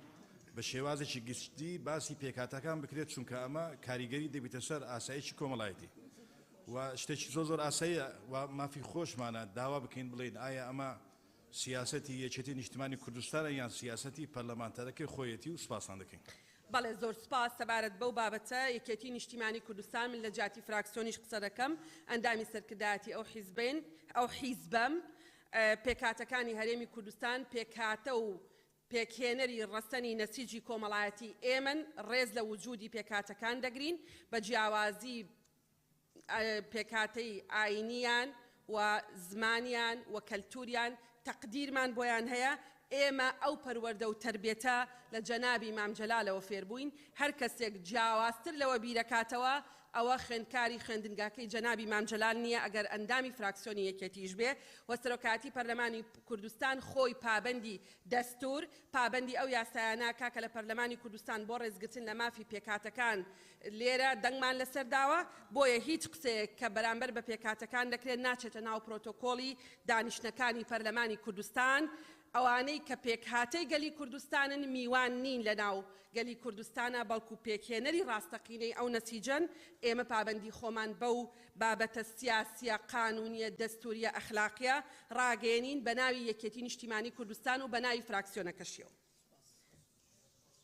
بە شێوازێکی گشتی باسی پێکهاتەکان بکرێت چونکە ئەمە کاریگەری دەبێتە سەر ئاساییی کۆمەڵایەتی و شتێکی زۆر ئاساییە و مافی خۆشمانە داوا بکەین بڵێن ئایا ئەمە سیاسەتی یەکێتی نیشتیمانی کوردستانە یان سیاسەتی پەرلەمانتارەکەی خۆیەتی و سپاسان دەکەین. بەڵێ زۆر سپاس سەبارەت بەو بابەتە یەکێتی نیشتیمانی کوردستان من لە جاتی فراکسیۆنیش قسە دەکەم ئەندامی سەرکردایەتی ئەو حیزبین ئەو حیزبەم پێکهاتەکانی هەرێمی کوردستان پێکهاتە و پێکهێنەری ڕەسەنی نەسیجی کۆمەڵایەتی ئێمن ڕێز لە وجودی پێکهاتەکان دەگرین بە جیاوازی پێکهاتەی ئاینیان و زمانیان و کەلتوریان تەقدیرمان بۆیان هەیە ئێمە ئەو پەروەردە و تربێتە لە جەنابی مام جەلالەوە فێربووین هەر کەسێک جیاوازتر لەوە بیرەکاتەوە ئەوە خوێندکاری خوێندنگاکەی جەنابی مام جەلال نییە ئەگەر ئەندامی فراکسیۆنی یەکێتیش بێ و سەرۆکاتی پەرلەمانی کوردستان خۆی پابەندی دەستور پابەندی ئەو یاسایانە کاکە لە پەرلەمانی کوردستان بۆ ڕێزگرتن لە مافی پێکهاتەکان لێرە دەنگمان لەسەر داوە بۆیە هیچ قسەیەک کە بەرامبەر بە پێکهاتەکان دەکرێت ناچێتە ناو پرۆتۆکۆڵی دانیشتەکانی پەرلەمانی کوردستان ئەوانەی کە پێکهاتەی گەلی کوردستانن میوان نین لە ناو گەلی کوردستانە بەڵکو پێکهێنەری ڕاستەقینەی ئەو نەسیجەن ئێمە پابەندی خۆمان بەو بابەتە سیاسیە قانونیە دەستوریە ئەخلاقیە ڕاگەێنین بە ناوی یەکێتی نیشتیمانی کوردستان و بە ناوی فراکسیۆنەکەشیەوە.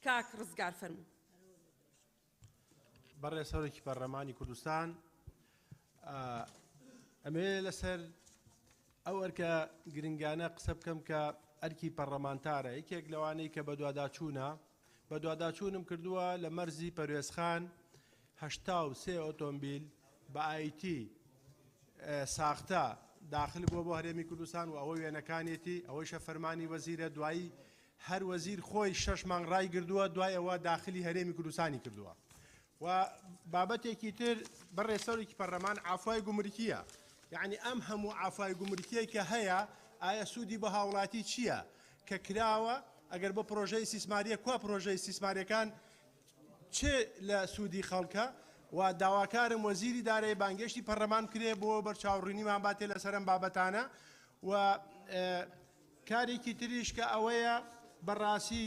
کاک ڕزگار فەرموو. بەڕێز سەرۆکی پەرلەمانی کوردستان ئەمێ لەسەر ئەو ئەرکە گرنگانە قسە بکەم کە ئەرکی پەرلەمانتارە یەکێک لەوانەی کە بە دوواداچوونە بە دوواداچوونم کردووە لە مەرزی پەروێزخان 83 ئۆتۆمبیل بە ئایتی ساختە داخل بۆ هەرێمی کوردستان و ئەوەی وێنەکانێتی ئەوەی شەفەرمانی وەزیرە دوایی هەر وەزیر خۆی 6 مانگ ڕای کردووە دوای ئەوە داخلی هەرێمی کوردستانی کردووە و بابەتێکی تر بەڕێز سەرۆکی پەرلەمان ئافوای گومرکیە یعنی ئەم هەموو ئافای گومرکیەی کە هەیە ئایا سوودی بە هاوڵاتی چییە کە کراوە ئەگەر بە پرۆژەی سیسماریە کوا پرۆژەی سیسماریەکان چێ لە سوودی خەڵکە و داواکارم وەزیری دارایی بانگێشتی پەرلەمان کرێ بۆ بەرچاوڕوونیمان باتێ لەسەرم بابەتانە و کارێکی تریش کە ئەوەیە بەڕاستی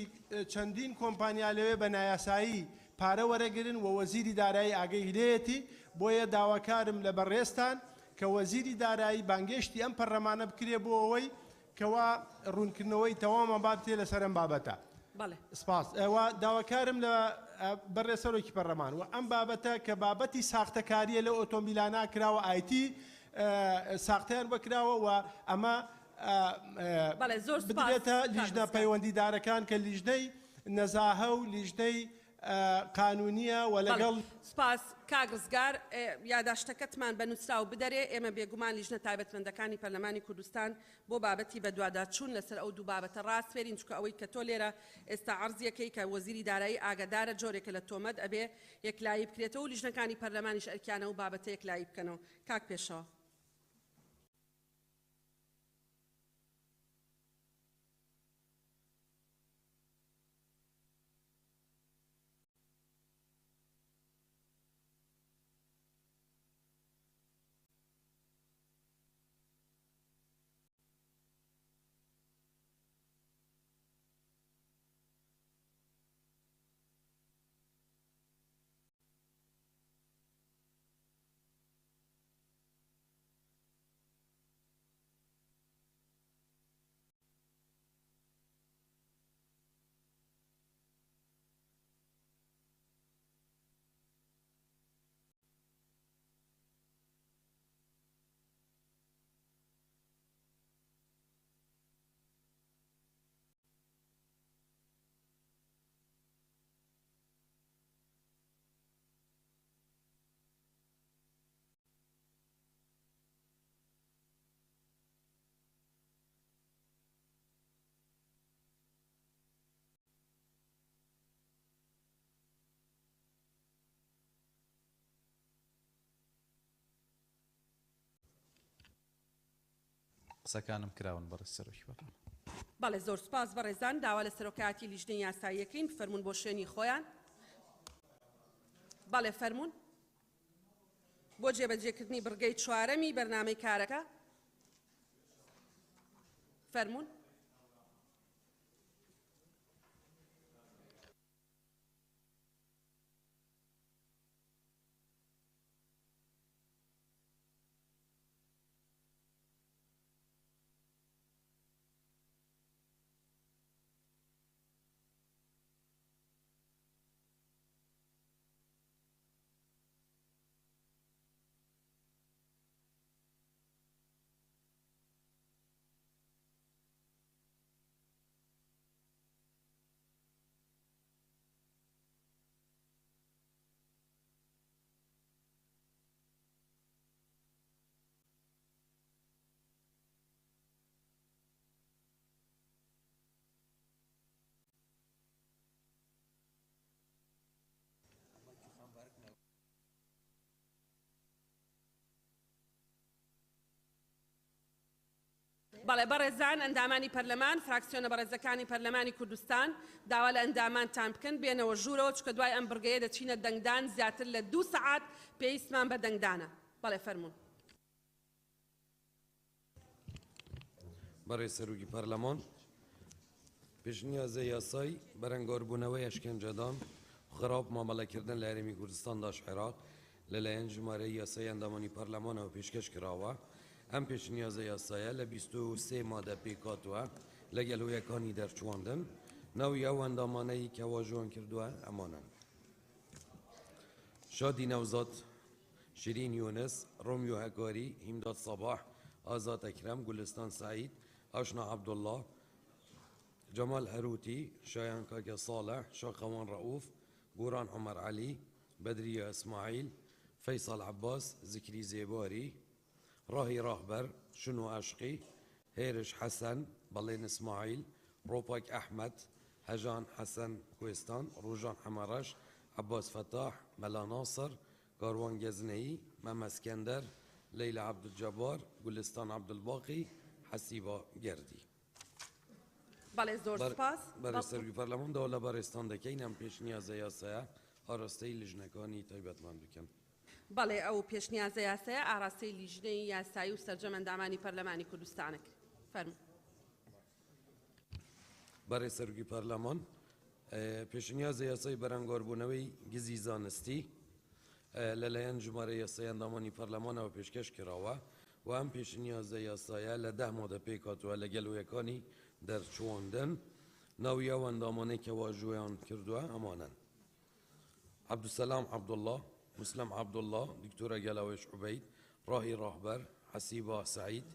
چەندین کۆمپانیا لەوێ بە نایاسایی پارە وەرەگرن و وەزیری دارایی ئاگەی هەیەتی بۆیە داواکارم لە بەڕێستان کە وەزیری دارایی بانگێشتی ئەم پەرلەمانە بکرێ بۆ ئەوەی کەوا ڕوونکردنەوەی تەواومان بابتێ لەسەرم بابەتە. سپاس ئەوە داواکارم لە بەڕێز سەرۆکی پەرلەمان و ئەم بابەتە کە بابەتی ساختەکاریە لە ئۆتۆمبیلانە کراوە ئایتی ساختیان بکراوە و ئەمە بدرێتە لیژنە پەیوەندیدارەکان کە لیژنەی نەزاهە و لیژنەی قانونیە و لەگەڵ سپاس کاگزگار یاداشتەکەتمان بە نووسراو بدەرێ ئێمە بێگومان لیژنە تایبەتمەندەکانی پەرلەمانی کوردستان بۆ بابەتی بە دوواداچوون لەسەر ئەو دوو بابەتە ڕاستفێرین چکە ئەوەی کە تۆ لێرە ئێستا عەرزیەکەی کە وەزیری دارایی ئاگادارە جۆرێکە لە تۆمەت ئەبێ یەکلایی بکرێتەوە و لیژنەکانی پەرلەمانیش ئەرکیانە و بابەتە یەکلایی بکەنەوە. کاک پێشەوە. قسەکانم کراون بەڕێز سەرۆکی پەرلەمان. بەڵێ زۆر سپاس بەڕێزان داوا لە سەرۆکایەتی لیژنەی یاساییەکەین فەرمون بۆ شوێنی خۆیان. بەڵێ فەرمون بۆ جێبەجێکردنی بڕگەی چوارەمی بەرنامەی کارەکە فەرمون. بەڵێ بەڕێزان ئەندامانی پەرلەمان فراکسیۆنە بەڕێزەکانی پەرلەمانی کوردستان داوا لە ئەندامانتان بکەن بێنەوە ژوورەوە چکە دوای ئەم بڕگەیە دەچینە دەنگدان زیاتر لە 2 سەعات پێویستمان بە دەنگدانە. بەڵێ فەرمون. بەڕێز سەرۆکی پەرلەمان پێشنیازە یاسایی بەرەنگاربوونەوەی ئەشکەنجەدان خراپ مامەڵەکردن لە هەرێمی کوردستان داش عێراق لەلایەن ژمارەی یاسایی ئەندامانی پەرلەمانەوە پێشکەش کراوە. ئەم پێشنیازە یاسایە لە 23 مادە پێکاتوە لەگەڵ هۆیەکانی دەرچواندن ناوی ئەو ئەندامانەی کە واژۆیان کردووە ئەمانن: شادی نەوزاد، شیرین یونس، ڕۆمیۆ هەکاری، هیمداد سەباح، ئازاد ئەکرەم، گولستان سعید، ئاشنا عەبدوڵڵا، جەمال هەروتی، شایان کاکە ساڵح، شاخەوان ڕەئوف، گۆران عومەر عەلی، بەدریە ئەسماعیل، فەیساڵ عەباس، زکری زێباری، راهی راهبر، شنو عشقی، هێرش حەسەن، بەڵێن ئیسماعیل، ڕۆپاک ئەحمەد، هەژان حەسەن کوێستان، ڕۆژان حەمەڕەش، عەباس فەتاح، مەلا ناصر، کاروان گەزنەیی، مەمە ئەسکەندەر، لەیلا عەبدولجەبار، گولستان عەبدولباقی، حەسیبا گەردی. بەڵێ زۆر سپاس. بەڕێز سەرۆکی پەرلەمان داوا لە بەڕێستان دەکەین ئەم پێشنیازە یاسایە ئاراستەی لیژنەکانی تایبەتمەند بکەن. بەڵێ ئەو پێشنیازە یاسایە ئاراستەی لیژنەی یاسایی و سەرجەم ئەندامانی پەرلەمانی کوردستانە. فەرموو. بەڕێز سەرۆکی پەرلەمان پێشنیازە یاسایی بەرەنگاربوونەوەی گزی زانستی لەلایەن ژمارە یاسایی ئەندامانی پەرلەمانەوە پێشکەش کراوە و ئەم پێشنیازە یاسایە لە 10 مادە پێکاتوە لەگەڵ هۆیەکانی دەرچواندن ناوی ئەو ئەندامانەی کە واژۆیان کردووە ئەمانن: عەبدولسەلام عەبدوڵڵا، مسلم عەبدوڵڵا، دکتۆرە گەلاوێش عوبەید، راهی راهبەر، حەسیبا سعید،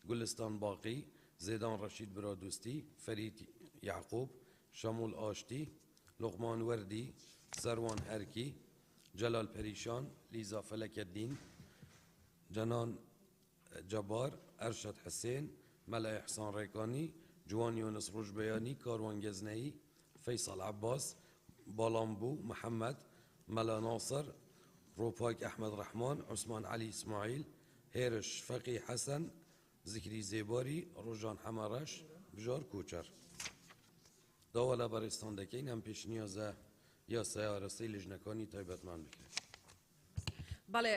گولستان باقی، زێدان ڕەشید برادوستی، فەرید یعقوب، شەمول ئاشتی، لوقمان وەردی، سروان هركي جلال بريشان ليزا فلك الدين جنان جبار أرشد حسين ملا إحسان ريكاني جوان يونس روج بياني كاروان جزني فيصل عباس بالامبو محمد ملا ناصر روباك أحمد رحمن عثمان علي إسماعيل هيرش فقي حسن ذكري زيباري روجان حمارش بجار كوچر داولا برستان دكين هم پیش نیازه یا سیارسی لجنکانی تایبەتمان بکرێت. بەڵێ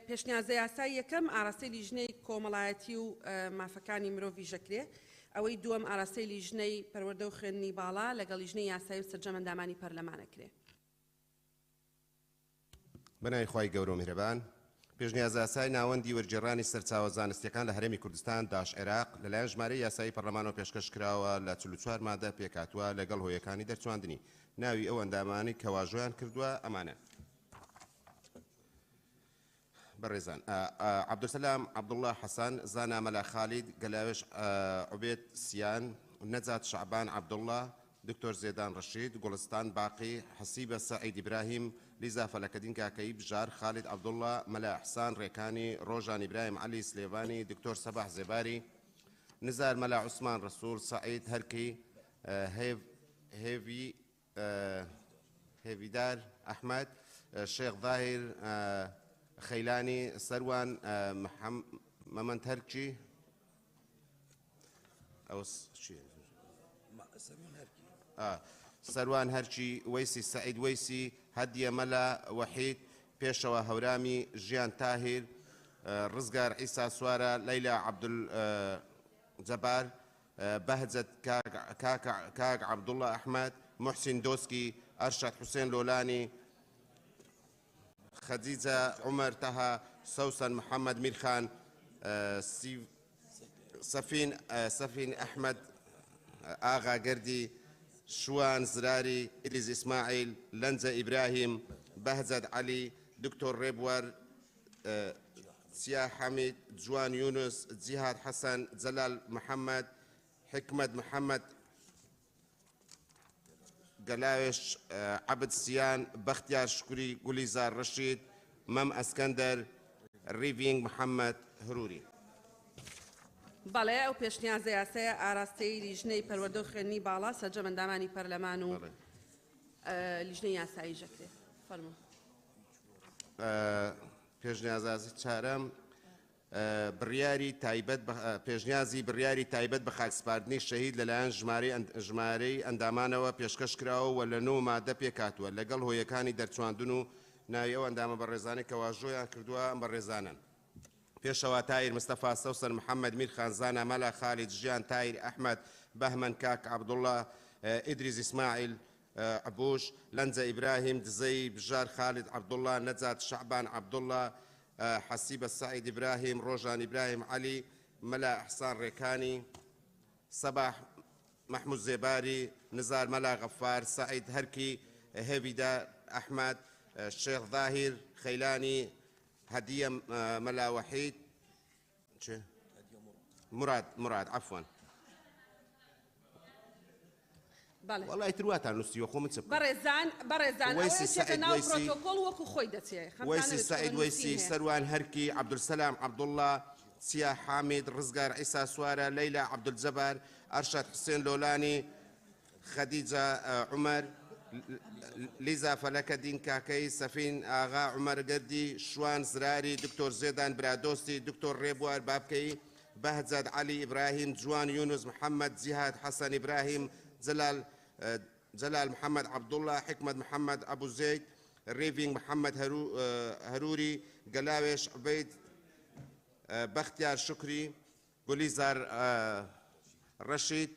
پێشنیازە یاسای یەکەم ئاراستەی لیژنەی کۆمەڵایەتی و مافەکانی مرۆڤی ژەکرێ، ئەوەی دووەم ئاراستەی لیژنەی پەروەردە و خوێندنی باڵا لەگەڵ لیژنەی یاسایی و سەرجەمەندامانی پەرلەمانەکرێ. بەناوی خوای گەورە و میهرەبان، پێشنیازە یاسای ناوەندی وەرگێڕانی سەرچاوە زانستیەکان لە هەرێمی کوردستان داعش عێراق لەلایەن ژمارەی یاسایی پەرلەمانەوە پێشکەش کراوە لە 44 مادە پێکهاتووە لەگەڵ هۆیەکانی دەرچواندنی. ناوی ئەو ئەندامانی کە واژۆیان کردووە ئەمانە: بەڕێزان عەبدولسەلام عەبدوڵڵا حەسەن، زانا مەلا خالید، گەلاوێش عوبێد سیان، نەجات شعبان عەبدوڵڵا، دکتۆر زێدان ڕەشید، گوڵستان باقی، حەسیبە سەعید ئیبراهیم، لیزا فەلەکەدین کاکەی بژار، خالید عەبدوڵڵا، مەلا ئەحسان ڕێکانی، ڕۆژان ئیبراهیم عەلی سلێڤانی، دکتۆر سەباح زێباری، نزار مەلا عوسمان ڕەسوول، سەعید هەرکی، هێویدار ئەحمەد، شێخ ظاهر خەیلانی، سەروان مەمەند هەرکی، سەروان هەرکی، وەیسی سەعید وەیسی، هەدیە مەلا وەحید، پێشەوە هەورامی، ژیان تاهیر، ڕزگار عیسا سوارە، لەیلا عەبدولجەبار، بەهجەت کاک عەبدوڵڵا ئەحمەد، محسین دۆسکی، ئەرشەد حوسێن لۆلانی، خەدیجە عومەر تەها، سەوسەن محەممەد میرخان، سەفین ئەحمەد ئاغا گەردی، شوان زراری، ئیلیز ئیسماعیل، لەنجە ئیبراهیم، بەهجەت عەلی، دکتۆر ڕێبوەر، سیا حەمید، جوان یونس، جیهاد حەسەن، جەلال محەممەد، حکمت محەممەد، گەلاوێش عەبد سیان، بەختیار شکوری، گولیزار ڕەشید، مەم ئەسکەندەر، ریڤینگ محەممەد هەروری. بەڵێ ئەو پێشنیازە یاسایە ئاراستەی لیژنەی پەروەردە و خوێندنی باڵا سەرجەمەندامانی پەرلەمان و لیژنەی یاسایی ژەکرێ. فەرموو. پێشنیازی چارەم پێشنیازی بڕیاری تایبەت بە خاکسپاردنی شەهید لەلایەن ژمارەی ئەندامانەوە پێشکەش کراوە و لە 9 مادە پێکهاتووە لەگەڵ هۆیەکانی دەرچواندن و ناوی ئەو ئەندامە بەڕێزانەی کە واژۆیان کردووە ئەم بەڕێزانن: پێشەوە تایر مستەفا، سەوسەر محەممەد میرخان، زانا مەلا خالید، ژیان تایر ئەحمەد، بەهمەن کاک عەبدوڵڵا، ئیدریس ئیسماعیل عبوش، لەنجە ئیبراهیم، دزەی بژار خالید عەبدوڵڵا، نەجات شعبان عەبدوڵڵا، حەسیبە سەعید ئیبراهیم، ڕۆژان ئیبراهیم عەلی، مەلا ئەحسان ڕێکانی، سەباح محمود زێباری، نزار مەلا غەفار، سەعید هەرکی، هێویدار ئەحمەد، شێخ ظاهر خەیلانی، هەدیە مەلا وەحید، مراد عەفوان. وڵای ترواتان نووسیوە خۆ من چ بەڕێزان ئەوەیە ناو پرۆتۆکۆڵ وەکو خۆی دەچێت. وەیسی سەعید وەیسی، سەروان هەرکی، عەبدولسەلام عەبدوڵڵا، سیا حامید، ڕزگار عیسا سوارە، لەیلا عەبدولجەبار، ئەرشەد حوسێن لۆلانی، خەدیجە عومەر، لیزا فەلەکەدین کاکەی، سەفین ئاغا عومەر گەردی، شوان زراری، دکتۆر زێدان برادۆستی، دکتۆر ڕێبوار بابکەی، بەهجەت عەلی ئیبراهیم، جوان یونس محەممەد، جیهاد حەسەن ئیبراهیم، جەلال محەممەد عەبدوڵڵا، حکمت محەممەد ئەبو زەید، ریڤینگ محەممەد هەروری، گەلاوێش عوبەید، بەختیار شکری، گولیزار ڕەشید،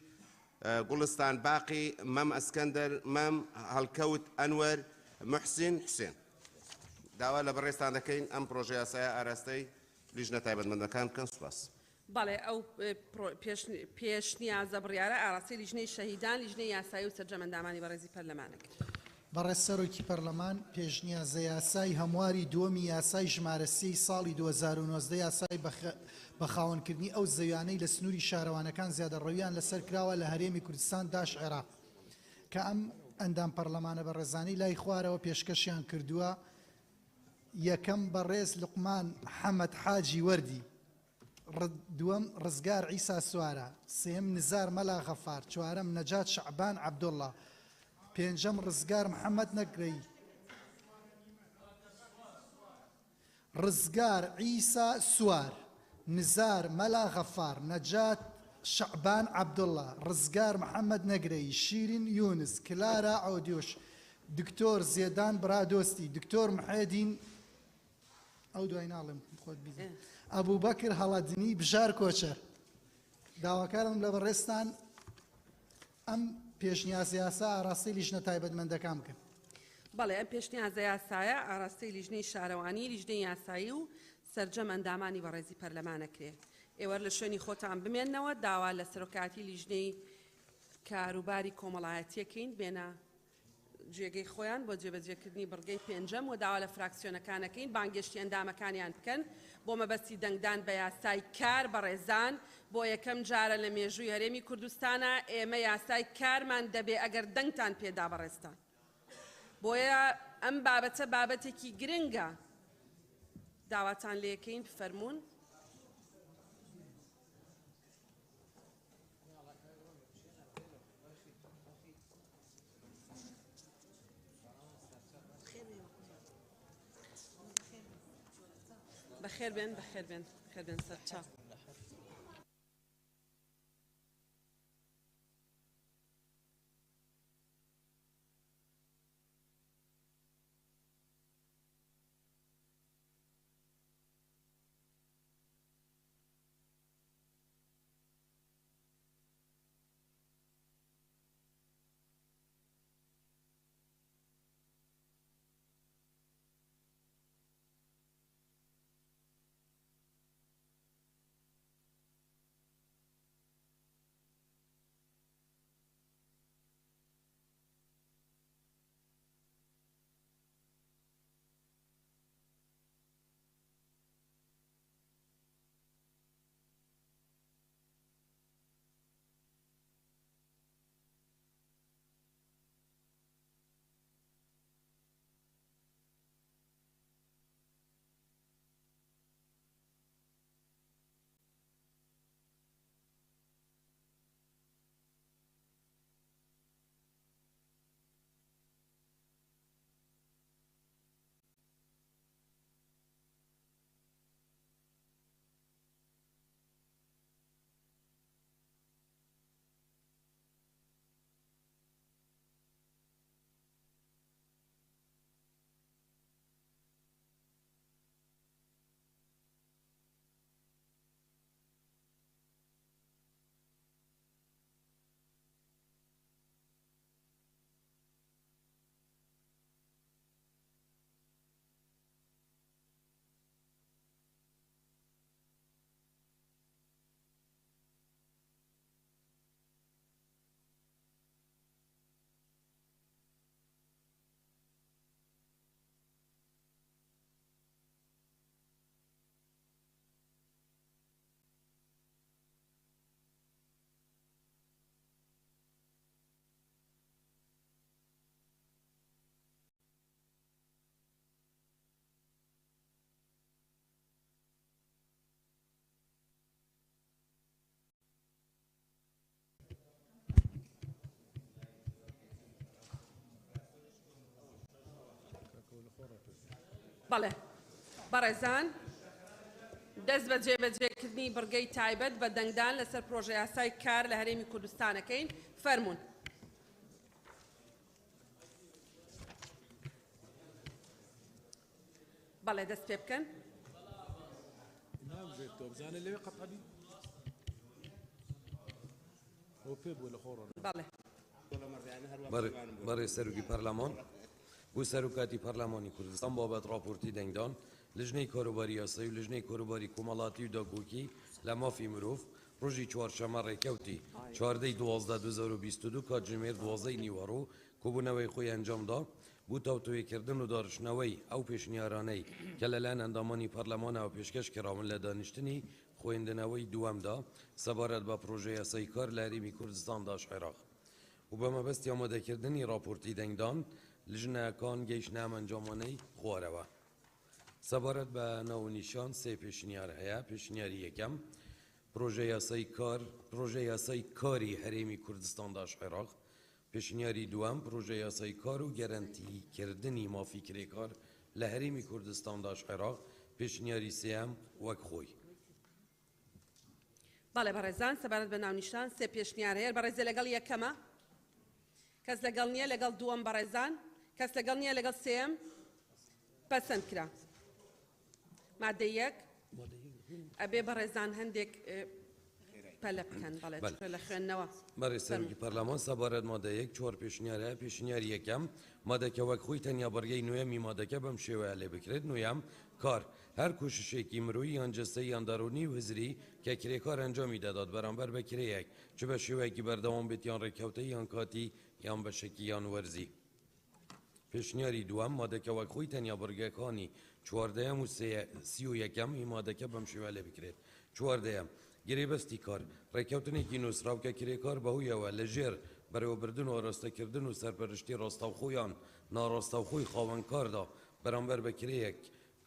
گوڵستان باقی، مەم ئەسکەندەر، مەم هەڵکەوت ئەنوەر، محسین حوسێن. داوا لە بەڕێستان دەکەین ئەم پرۆژە یاسایە ئاراستەی لیژنە تایبەتمەندەکان بکەن. سوپاس. بەڵێ ئەو پێشنیازە بڕیارە ئاراستەی لیژنەی شەهیدان، لیژنەی یاسایی و سەرجەمەندامانی بەڕێزی پەرلەمانەکرد. بەڕێز سەرۆکی پەرلەمان پێشنیازە یاسای هەمواری دووەمی یاسای ژمارە 3 ساڵی 2019 یاسای بە خاوەنکردنی ئەو زەویانەی لە سنووری شارەوانەکان زیادەڕەویان لەسەر کراوە لە هەرێمی کوردستان داعش عێراق کە ئەم ئەندام پەرلەمانە بە ڕێزانی لای خوارەوە پێشکەشیان کردووە. یەکەم بەڕێز لوقمان حەمەد حاجی وەردی، دووەم ڕزگار عیسا سوارە، سێم نزار مەلا غەفار، چوارەم نەجات شعبان عەبدوڵڵا، پێنجەم ڕزگار محەممەد نەگرەی، ڕزگار عیسا سوار، نزار مەلا غەفار، نەجات شعبان عەبدوڵڵا، ڕزگار محەممەد نەگرەی، شیرین یونس، کلارا عۆدیۆش، دکتۆر زێدان برادۆستی، دکتۆر محێدین ئەو دوای ناڵێم خۆت بیزە، ئەبوو بەکر هەڵەدنی بژار کۆچەر. داواکارم لە بەڕێستان ئەم پێشنیازە یاسا ئاڕاستی لیژنە تایبەتمەندەکان بکەن. بەڵێ ئەم پێشنیازە یاسایە ئاڕاستی لیژنەی شارەوانی، لیژنەی یاسایی و سەرجەم ئەندامانی بەڕێزی پەرلەمانەکرێ. ئێوە لە شوێنی خۆتان بمێننەوە، داوا لە سەرۆکاتی لیژنەی کاروباری کۆمەڵایەتیەکەین بێنە جێگەی خۆیان بۆ جێبەجێکردنی بڕگەی پێنجەم و داوا لە فراکسیۆنەکانەکەین بانگشتی ئەندامەکانیان بکەن بۆ مەبەستی دەنگدان بە یاسای کار بە ڕێزان. بۆ یەکەم جارە لە مێژووی هەرێمی کوردستانە ئێمە یاسای کارمان دەبێ ئەگەر دەنگتان پێدا بەڕێستان. بۆیە ئەم بابەتە بابەتێکی گرنگە. داواتان لێکەین بفەرمونون. بخير بين بخير بين بخير بين سرچا بەڵێ بەڕێزان دەست بە جێبەجێکردنی بڕگەی تایبەت بە دەنگدان لەسەر پرۆژە یاسای کار لە هەرێمی کوردستانەکەین. فەرموون. بەڵێ دەست پێ بکەن. بەڕێ سەرۆکی پەرلەمان بۆ سەرۆکاتی پەرلەمانی کوردستان بابەت راپۆرتی دەنگدان لژنەی کاروباری یاسایی و لژنەی کاروباری کۆمەڵاتی و داگۆکی لە مافی مرۆڤ ڕۆژی چوارشەمە ڕێکەوتی 14/12/2022 کاتژمێر 12 نیوەڕۆ کۆبوونەوەی خۆی ئەنجامدا بۆ تاوتوێکردن و داڕشنەوەی ئەو پێشنیارانەی کە لەلایەن ئەندامانی پەرلەمانەوە پێشکەش کراون لە دانیشتنی خوێندنەوەی دووەمدا سەبارەت بە پرۆژە یاسایی کار لە هەرێمی کوردستان داش عێراق و بە مەبەستی ئامادەکردنی راپۆرتی دەنگدان لژنەکان گەیشتنە ئەنجامانەی خوارەوە. سەبارەت بە ناونیشان سێ پێشنیار هەیە. پێشنیاری یەکەم پرۆژە یاسای کاری هەرێمی کوردستان داش عێراق. پێشنیاری دووەم پرۆژە یاسای کار و گەرانتیکردنی مافی کرێکار لە هەرێمی کوردستان داش عێراق. پێشنیاری سێەم وەک خۆی. بەڵێ بەڕێزان سەبارەت بە ناونیشان سێ پێشنیار هەیە. بەڕێزە لەگەڵ یەکەمە، کەس لەگەڵ نییە، لەگەڵ دووەم بەڕێزان، کەس لەگەڵ نییە، لەگەڵ سێم پەسەند کرا. مادە یەک ئەبێ بەڕێزان هەندێک پەلە بکەن بەڵێ لە خوێندنەوە. بەڕێز سەرۆکی پەرلەمان سەبارەت مادە یەک 4 پێشنیار هەیە. پێشنیاری یەکەم مادەکە وەک خۆی تەنیا بەرگەی نوێمی مادەکە بەم شێوەیە لێ بکرێت. نوێیەم کار هەر کوششێکی مرۆیی یان جەستەیی یان دەرونی و هزری کە کرێکار ئەنجامی دەدات بەرامبەر بە کرەیەک چ بە شێوەیەکی بەردەوام بێت یان ڕێککەوتەی یان کاتی یان بەشێکی یان وەرزی. پێشنیاری دووەم مادەکە وەک خۆی تەنیا بەرگەکانی 14 و 31 هی مادەکە بەم شێوە لێ بکرێت. 14 گرێبەستی کار ڕێککەوتنێکی نووسراو کە کرێکار بەهۆیەوە لە ژێر بەرەوەبردن و ڕاستەکردن و سەرپەرشتی ڕاستەوخۆیان ناڕاستەوخۆی خاوەنکاردا بەرامبەر بە کرەیەک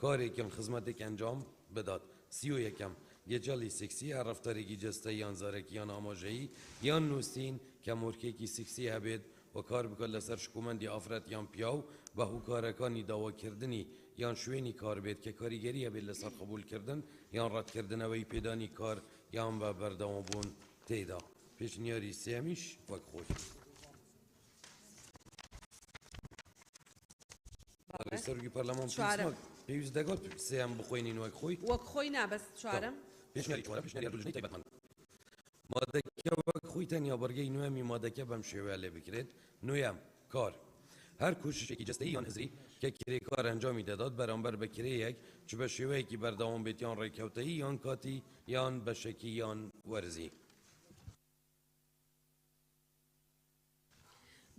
کارێکم خزمەتێک ئەنجام بدات. 31 یەجەڵی سکسی هەر ڕەفتارێکی جەستەیی یان زارێکی یان ئاماژەیی یان نووسین کە مۆرکێکی سکسی هەبێت و کار بکات لەسەر شکومەندی ئافرەت یان پیاو بە هوکارەکانی داواکردنی یان شوێنی کار بێت کە کاریگەری هەبێت لەسەر قبولکردن یان ڕەتکردنەوەی پێدانی کار یان بە بەردەوامبوون تێدا. پێشنیاری سێمیش وەک خۆی. سەرۆکی پەرلەمان پێویست دەگات سێم بخۆینین وەک خۆی. وەک خۆی نابەس چوارم. پێشنیاری چوارەم پێشنیاری دوژنەی تایبەتمەند. مادەکە وەک خۆی تەنیا بەرگەی نوێمی مادەکە بەم شێوەیە لێ بکرێت. نوێیەم کار هەر کوششێکی جەستەیی یان هزری کە کرێکار ئەنجامی دەدات بەرامبەر بە کرەیەک چ بە شێوەیەکی بەردەوام بێت یان ڕێککەوتەیی یان کاتی یان بەشێکی یان وەرزی.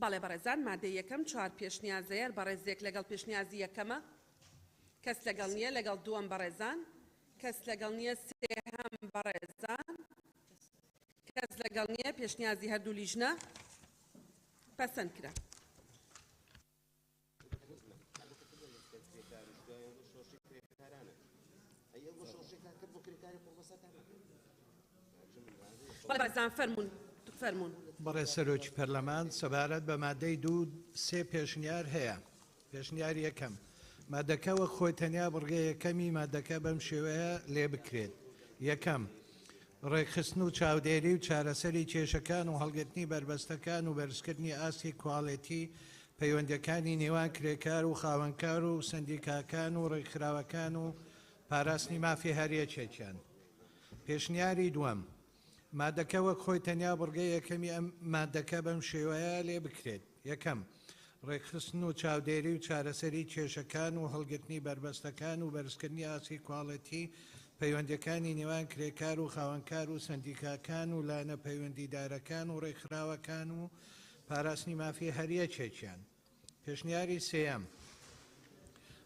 بەڵێ بەڕێزان مادە یەکەم 4 پێشنیازەیە. بەڕێزێک لەگەڵ پێشنیازی یەکەمە، کەس لەگەڵ نییە، لەگەڵ دووەم بەڕێزان، کەس لەگەڵ نییە، سێهەم بەڕێزان، کەس لەگەڵ نییە. پێشنیازی هەردوو لیژنە پەسەند کرا. بەڕێزان فەرموون. بەڕێز سەرۆکی پەرلەمان سەبارەت بە مادەی دوو سێ پێشنیار هەیە. پێشنیاری یەکەم مادەکە وەک خۆی تەنیا بڕگە یەکەمی مادەکە بەم شێوەیە لێ بکرێت. یەکەم ڕێکخستن و چاودێری و چارەسەری کێشەکان و هەڵگرتنی بربەستەکان و بەرزکردنی ئاستی کوواڵێتی پەیوەندەکانی نێوان کرێکار و خاوەنکار و سندیکاکان و ڕێکخراوەکان و پاراستنی مافی هەریەکێکیان. پێشنیاری دووەم مادەکە وەک خۆی تەنیا بڕگەی یەکەمی ئەم مادەکە بەم شێوەیە لێ بکرێت. یەکەم ڕێکخستن و چاودێری و چارەسەری کێشەکان و هەڵگرتنی بربەستەکان و بەرزکردنی ئاسی کوواڵەتی پەیوەندەکانی نێوان کرێکار و خاوەنکار و سندیکاکان و لانە پەیوەندیدارەکان و ڕێکخراوەکان و پاراستنی مافی هەریەکێکیان. پێشنیاری سێەم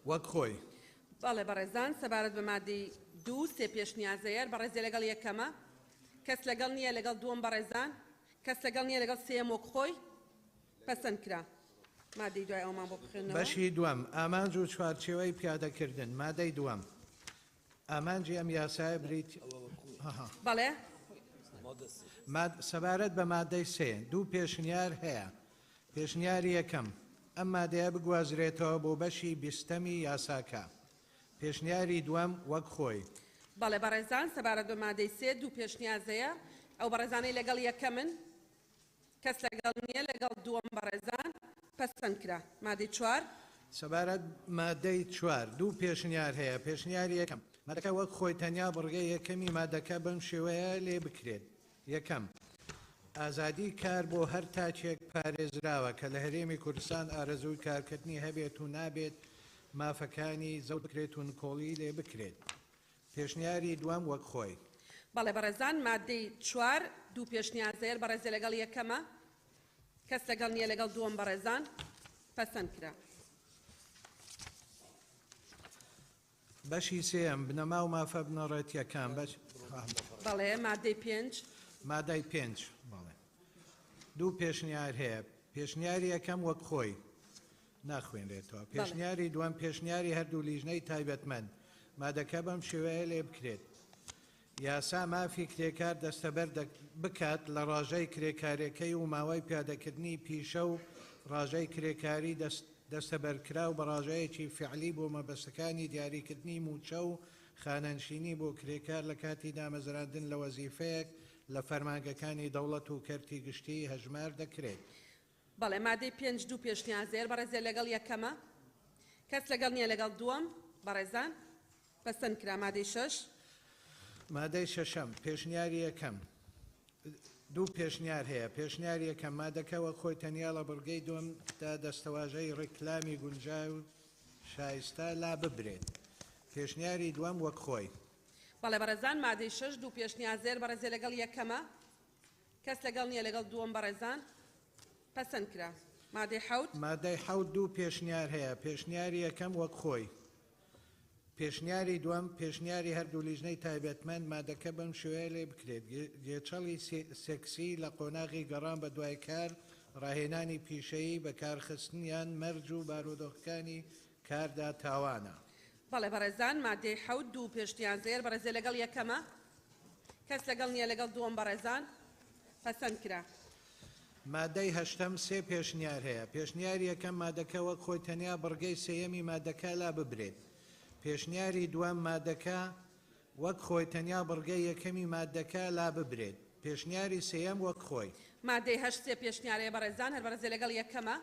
وەک خۆی. بەڵێ بەڕێزان سەبارەت بە مادەی دوو سێ پێشنیازەیە. بەڕێزێ لەگەڵ یەکەمە، کەس لەگەڵ نییە، لەگەڵ دووەم بەڕێزان، کەس لەگەڵ نییە، لەگەڵ سێم وەک خۆی پەسەند کرا. مادەی دوای ئەومان بۆ بخوێنەوە. بەشی دووەم ئامانج و چوارچێوەی پیادەکردن. مادەی دووەم ئامانجی ئەم یاسایە بریت. بەڵێ سەبارەت بە مادەی سێ دوو پێشنیار هەیە. پێشنیاری یەکەم ئەم مادەیە بگوازرێتەوە بۆ بەشی 20ەمی یاساکە. پێشنیاری دووەم وەک خۆی. بەڵێ بەڕێزان سەبارەت بە مادەی سێ دوو پێشنیازەیە. ئەو بەڕێزانەی لەگەڵ یەکەمن، کەس لەگەڵ نییە، لەگەڵ دووەم بەڕێزان پەسەند کرا. مادەی چوار سەبارەت مادەی چوار دوو پێشنیار هەیە. پێشنیاری یەکەم مادەکە وەک خۆی تەنیا بڕگەی یەکەمی مادەکە بەم شێوەیە لێ بکرێت. یەکەم ئازادی کار بۆ هەر تاچێک پارێزراوە کە لە هەرێمی کوردستان ئارەزووی کارکردنی هەبێت و نابێت مافەکانی زەوت بکرێت و نکۆڵی لێ بکرێت. پێشنیاری دوام وەک خۆی. بەڵێ بەڕێزان مادەی چوار دوو پێشنیازەیە. بەڕێزێ لەگەڵ یەکەمە، کەس لەگەڵ نییە، لەگەڵ دووەم بەڕێزان پەسەند کرا. بەشی سێم بنەما و مافە بنەڕێتیەکان. بەڵێ مادەی پێنج. مادەی پێنج بەڵێ دوو پێشنیار هەیە پێشنیاری یەکەم وەک خۆی ناخوێنرێتەوە پێشنیاری دووەم پێشنیاری هەردوو لیژنەی تایبەتمەند مادەکە بەم شێوەیە لێ بکرێت یاسا مافی کرێکار دەستەبەر بکات لە ڕاژەی کرێکارەکەی و ماوەی پیادەکردنی پیشە و ڕاژەی کرێکاری دەستەبەرکرا و بە ڕاژەیەکی فعلی بۆ مەبەستەکانی دیاریکردنی موچە و خانەنشینی بۆ کرێکار لە کاتی دامەزراندن لە وەزیفەیەک لە فەرمانگەکانی دەوڵەت و کەرتی گشتی هەژمار دەکرێت. بەڵێ مادەی 5 دوو پێشنیازێر بەڕێزێ لەگەڵ یەکەمە کەس لەگەڵ نییە لەگەڵ دووەم بەڕێزان پەسەند کرا مادەی 6 مادەی شەشەم پێشنیاری یەکەم دوو پێشنیار هەیە پێشنیاری یەکەم مادەکەوە خۆی تەنیا لە بڕگەی دووەمدا دەستەواژەی ڕێکلامی گونجاو و شایستە لا ببرێت پێشنیاری دووەم وەک خۆی بەڵێ بەڕێزان مادەی 6 دوو پێشنیازێر بەڕێزێ لەگەڵ یەکەمە کەس لەگەڵ نییە لەگەڵ دووەم بەڕێزان پەسەند کرا مادەی حەوت دوو پێشنیار هەیە پێشنیاری یەکەم وەک خۆی پێشنیاری دووەم پێشنیاری هەردوو لیژنەی تایبەتمەند مادەکە بەم شێوەیە لێ بکرێت گێچەڵی سێکسی لە قۆناغی گەڕان بە دوای کار ڕاهێنانی پیشەیی بە کارخستنیان مەرج و بارودۆخەکانی کاردا تاوانە بەڵێ بەڕێزان مادەی حەوت دوو پێشنیازێر بەڕێزێ لەگەڵ یەکەمە کەس لەگەڵ نییە لەگەڵ دووەم بەڕێزان پەسەند کرا مادەی هەشتەم سێ پێشنیار هەیە پێشنیاری یەکەم مادەکە وەک خۆی تەنیا بڕگەی سێیەمی مادەکە لا ببرێت پێشنیاری دووەم مادەکە وەک خۆی تەنیا بڕگەی یەکەمی مادەکە لا ببرێت پێشنیاری سێیەم وەک خۆی مادەی هەشت سێ پێشنیارەیە بەڕێزان هەر بەڕێزێ لەگەڵ یەکەمە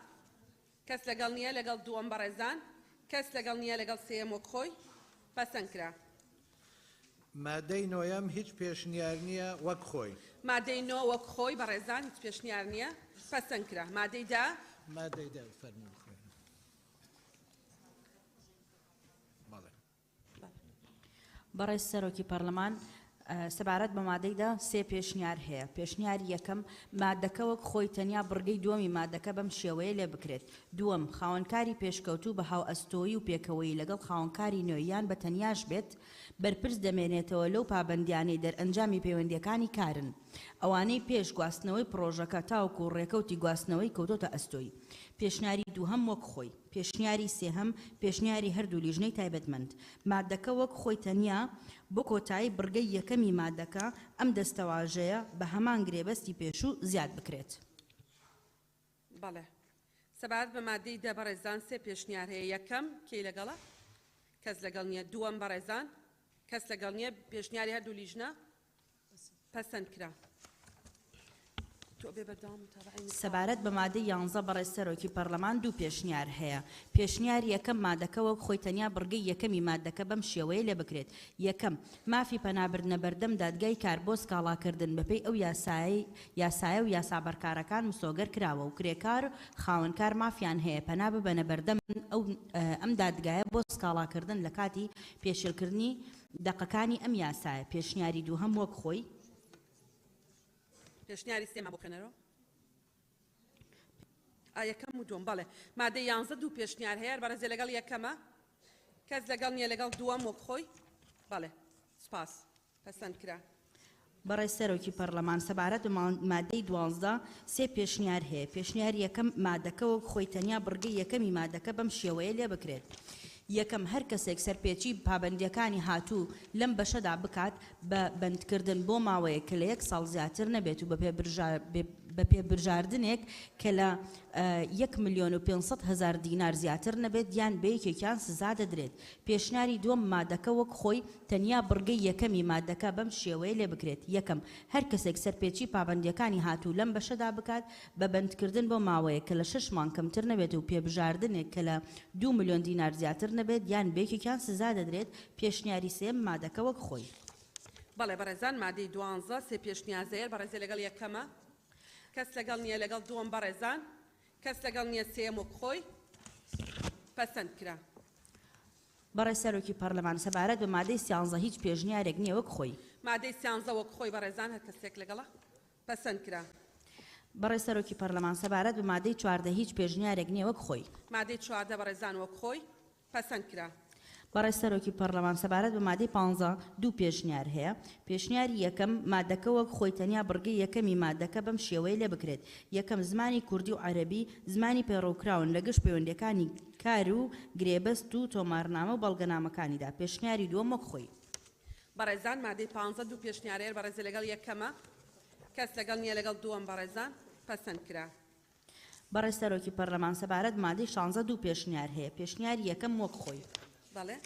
کەس لەگەڵ نییە لەگەڵ دووەم بەڕێزان کەس لەگەڵ نییە لەگەڵ سێیەم وەک خۆی پەسەند کرا مادەی نۆیەم هیچ پێشنیار نییە وەک خۆی مادەی نۆ وەک خۆی بەڕێزان هیچ پێشنیار نییە پەسەند کرا مادەی دا فەرموو بەڕێز سەرۆکی پەرلەمان سەبارەت بە مادەیدا سێ پێشنیار هەیە پێشنیاری یەکەم مادەکە وەک خۆی تەنیا بڕگەی دووەمی مادەکە بەم شێوەیە لێ بکرێت دووەم خاوەنکاری پێشکەوتوو بە هاو ئەستۆیی و پێکەوەی لەگەڵ خاوەنکاری نوێیان بە تەنیاش بێت بەرپرس دەمێنێتەوە لەو پابەندیانەی دەرئەنجامی پەیوەندیەکانی کارن ئەوانەی پێش گواستنەوەی پرۆژەکە تاوکو و ڕێکەوتی گواستنەوەی کەوتۆتە ئەستۆی پێشنیاری دووهەم وەک خۆی پێشنیاری سێهەم پێشنیاری هەردوو لیژنەی تایبەتمەند مادەکە وەک خۆی تەنیا بۆ کۆتایی بڕگەی یەکەمی مادەکە ئەم دەستەواژەیە بە هەمان گرێبەستی پێشوو زیاد بکرێت بەڵێ سەبارەت بە مادەی دە بەڕێزان سێ پێشنیار هەیە یەکەم کەی لەگەڵە کەس لەگەڵ نییە دووەم بەڕێزان کەس لەگەڵ نییە پێشنیاری هەردوو لیژنە پەسەند کرا سەبارەت بە مادەی 11 بەڕێز سەرۆکی پەرلەمان دوو پێشنیار هەیە پێشنیاری یەکەم مادەکە وەک خۆی تەنیا بڕگەی یەکەمی مادەکە بەم شێوەیە لێ بکرێت یەکەم مافی پەنابردنە بەردەم دادگای کار بۆ سکاڵاکردن بەپێی ئەو یاسایە و یاسابەرکارەکان مسۆگەر کراوە و کرێکار خاوەنکار مافیان هەیە پەنا ببەنە بەردەم ئەم دادگایە بۆ سکاڵاکردن لە کاتی پێشێلکردنی دەقەکانی ئەم یاسایە پێشنیاری دووهەم وەک خۆی پێشنیاری سێمە بۆ کەنەرەوە یەکەم و دووەم بەڵێ مادەی 11 دوو پێشنیار هەیە بەڕێزێ لەگەڵ یەکەمە کەس لەگەڵ نییە لەگەڵ دووەم وەک خۆی بەڵێ سپاس پەسەند کرا بەڕێز سەرۆکی پەرلەمان سەبارەت بە مادەی 12 سێ پێشنیار هەیە پێشنیاری یەکەم مادەکە وەک خۆی تەنیا بڕگەی یەکەمی مادەکە بەم شێوەیە لێ بکرێت یەکەم هەر کەسێک سەرپێچی پابەندیەکانی هاتوو لەم بەشەدا بکات بە بەندکردن بۆ ماوەیە کە لە 1 ساڵ زیاتر نەبێت و بە پێبرژاردنێک کە لە 1,500,000 دینار زیاتر نەبێت یان بەیەکێکیان سزا دەدرێت پێشنیاری دووەم مادەکە وەک خۆی تەنیا بڕگەی یەکەمی مادەکە بەم شێوەیە لێ بکرێت یەکەم هەر کەسێک سەرپێچی پابەندیەکانی هاتوو لەم بەشەدا بکات بە بەندکردن بۆ ماوەیە کە لە 6 مانگ کەمتر نەبێت و پێبژاردنێک کە لە 2 ملیۆن دینار زیاتر نەبێت یان بەیەکێکیان سزا دەدرێت پێشنیاری سێم مادەکە وەک خۆی بەڵێ بەڕێزان مادەی 12 سێ پێشنیازەیە بەڕێزێ لەگەڵ یەکەمە کەس لەگەڵ نییە لەگەڵ دووەم بەڕێزان کەس لەگەڵ نییە سێم وەک خۆی پەسەند کرا بەڕێز سەرۆکی پەرلەمان سەبارەت بە مادەی 13 هیچ پێشنیارێک نییە وەک خۆی مادەی 13 وەک خۆی بەڕێزان هەر کەسێک لەگەڵە پەسەند کرا بەڕێز سەرۆکی پەرلەمان سەبارەت بە مادەی 14 هیچ پێشنیارێک نییە وەک خۆی مادەی 14 بەڕێزان وەک خۆی پەسەند کرا بەڕێز سەرۆکی پەرلەمان سەبارەت بە مادەی 15 دوو پێشنیار هەیە. پێشنیاری یەکەم مادەکە وەک خۆی تەنیا بڕگەی یەکەمی مادەکە بەم شێوەیە لێ بکرێت. یەکەم زمانی کوردی و عەرەبی زمانی پەیڕەوکراون لە گشت پەیوەندیەکانی کار و گرێبەست و تۆمارنامە و بەڵگەنامەکانیدا. پێشنیاری دووەم وەک خۆی. بەڕێزان مادەی 15 دوو پێشنیارەیە بەڕێز لەگەڵ یەکەمە کەس لەگەڵ نییە لەگەڵ دووەم بەڕێزان پەسەند کرا. بەڕێز سەرۆکی پەرلەمان سەبارەت مادەی 16 دوو پێشنیار هەیە. پێشنیاری یەکەم وەک خۆی. بەڵێ.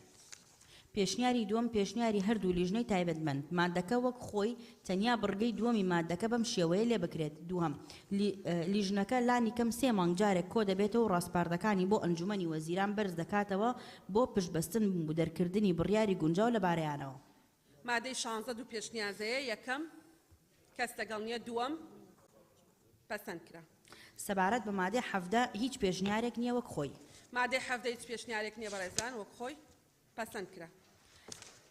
پێشنیاری دووەم پێشنیاری هەردوو لیژنەی تایبەتمەند مادەکە وەک خۆی تەنیا بڕگەی دووەمی مادەکە بەم شێوەیە لێ بکرێت. دووهەم لیژنەکە لانی کەم 3 مانگ جارێک کۆ دەبێتەوە و ڕاستپاردەکانی بۆ ئەنجومەنی وەزیران بەرز دەکاتەوە بۆ پشتبەستن و دەرکردنی بڕیاری گونجاو لەبارەیانەوە. مادەی 16 دوو پێشنیازەیە یەکەم کەس لەگەڵ نییە دووەم پەسەند کرا. سەبارەت بە مادەی 17 هیچ پێشنیارێک نییە وەک خۆی. مادەی 17 هیچ پێشنیارێک نییە بەڕێزان وەک خۆی پەسەند کرا.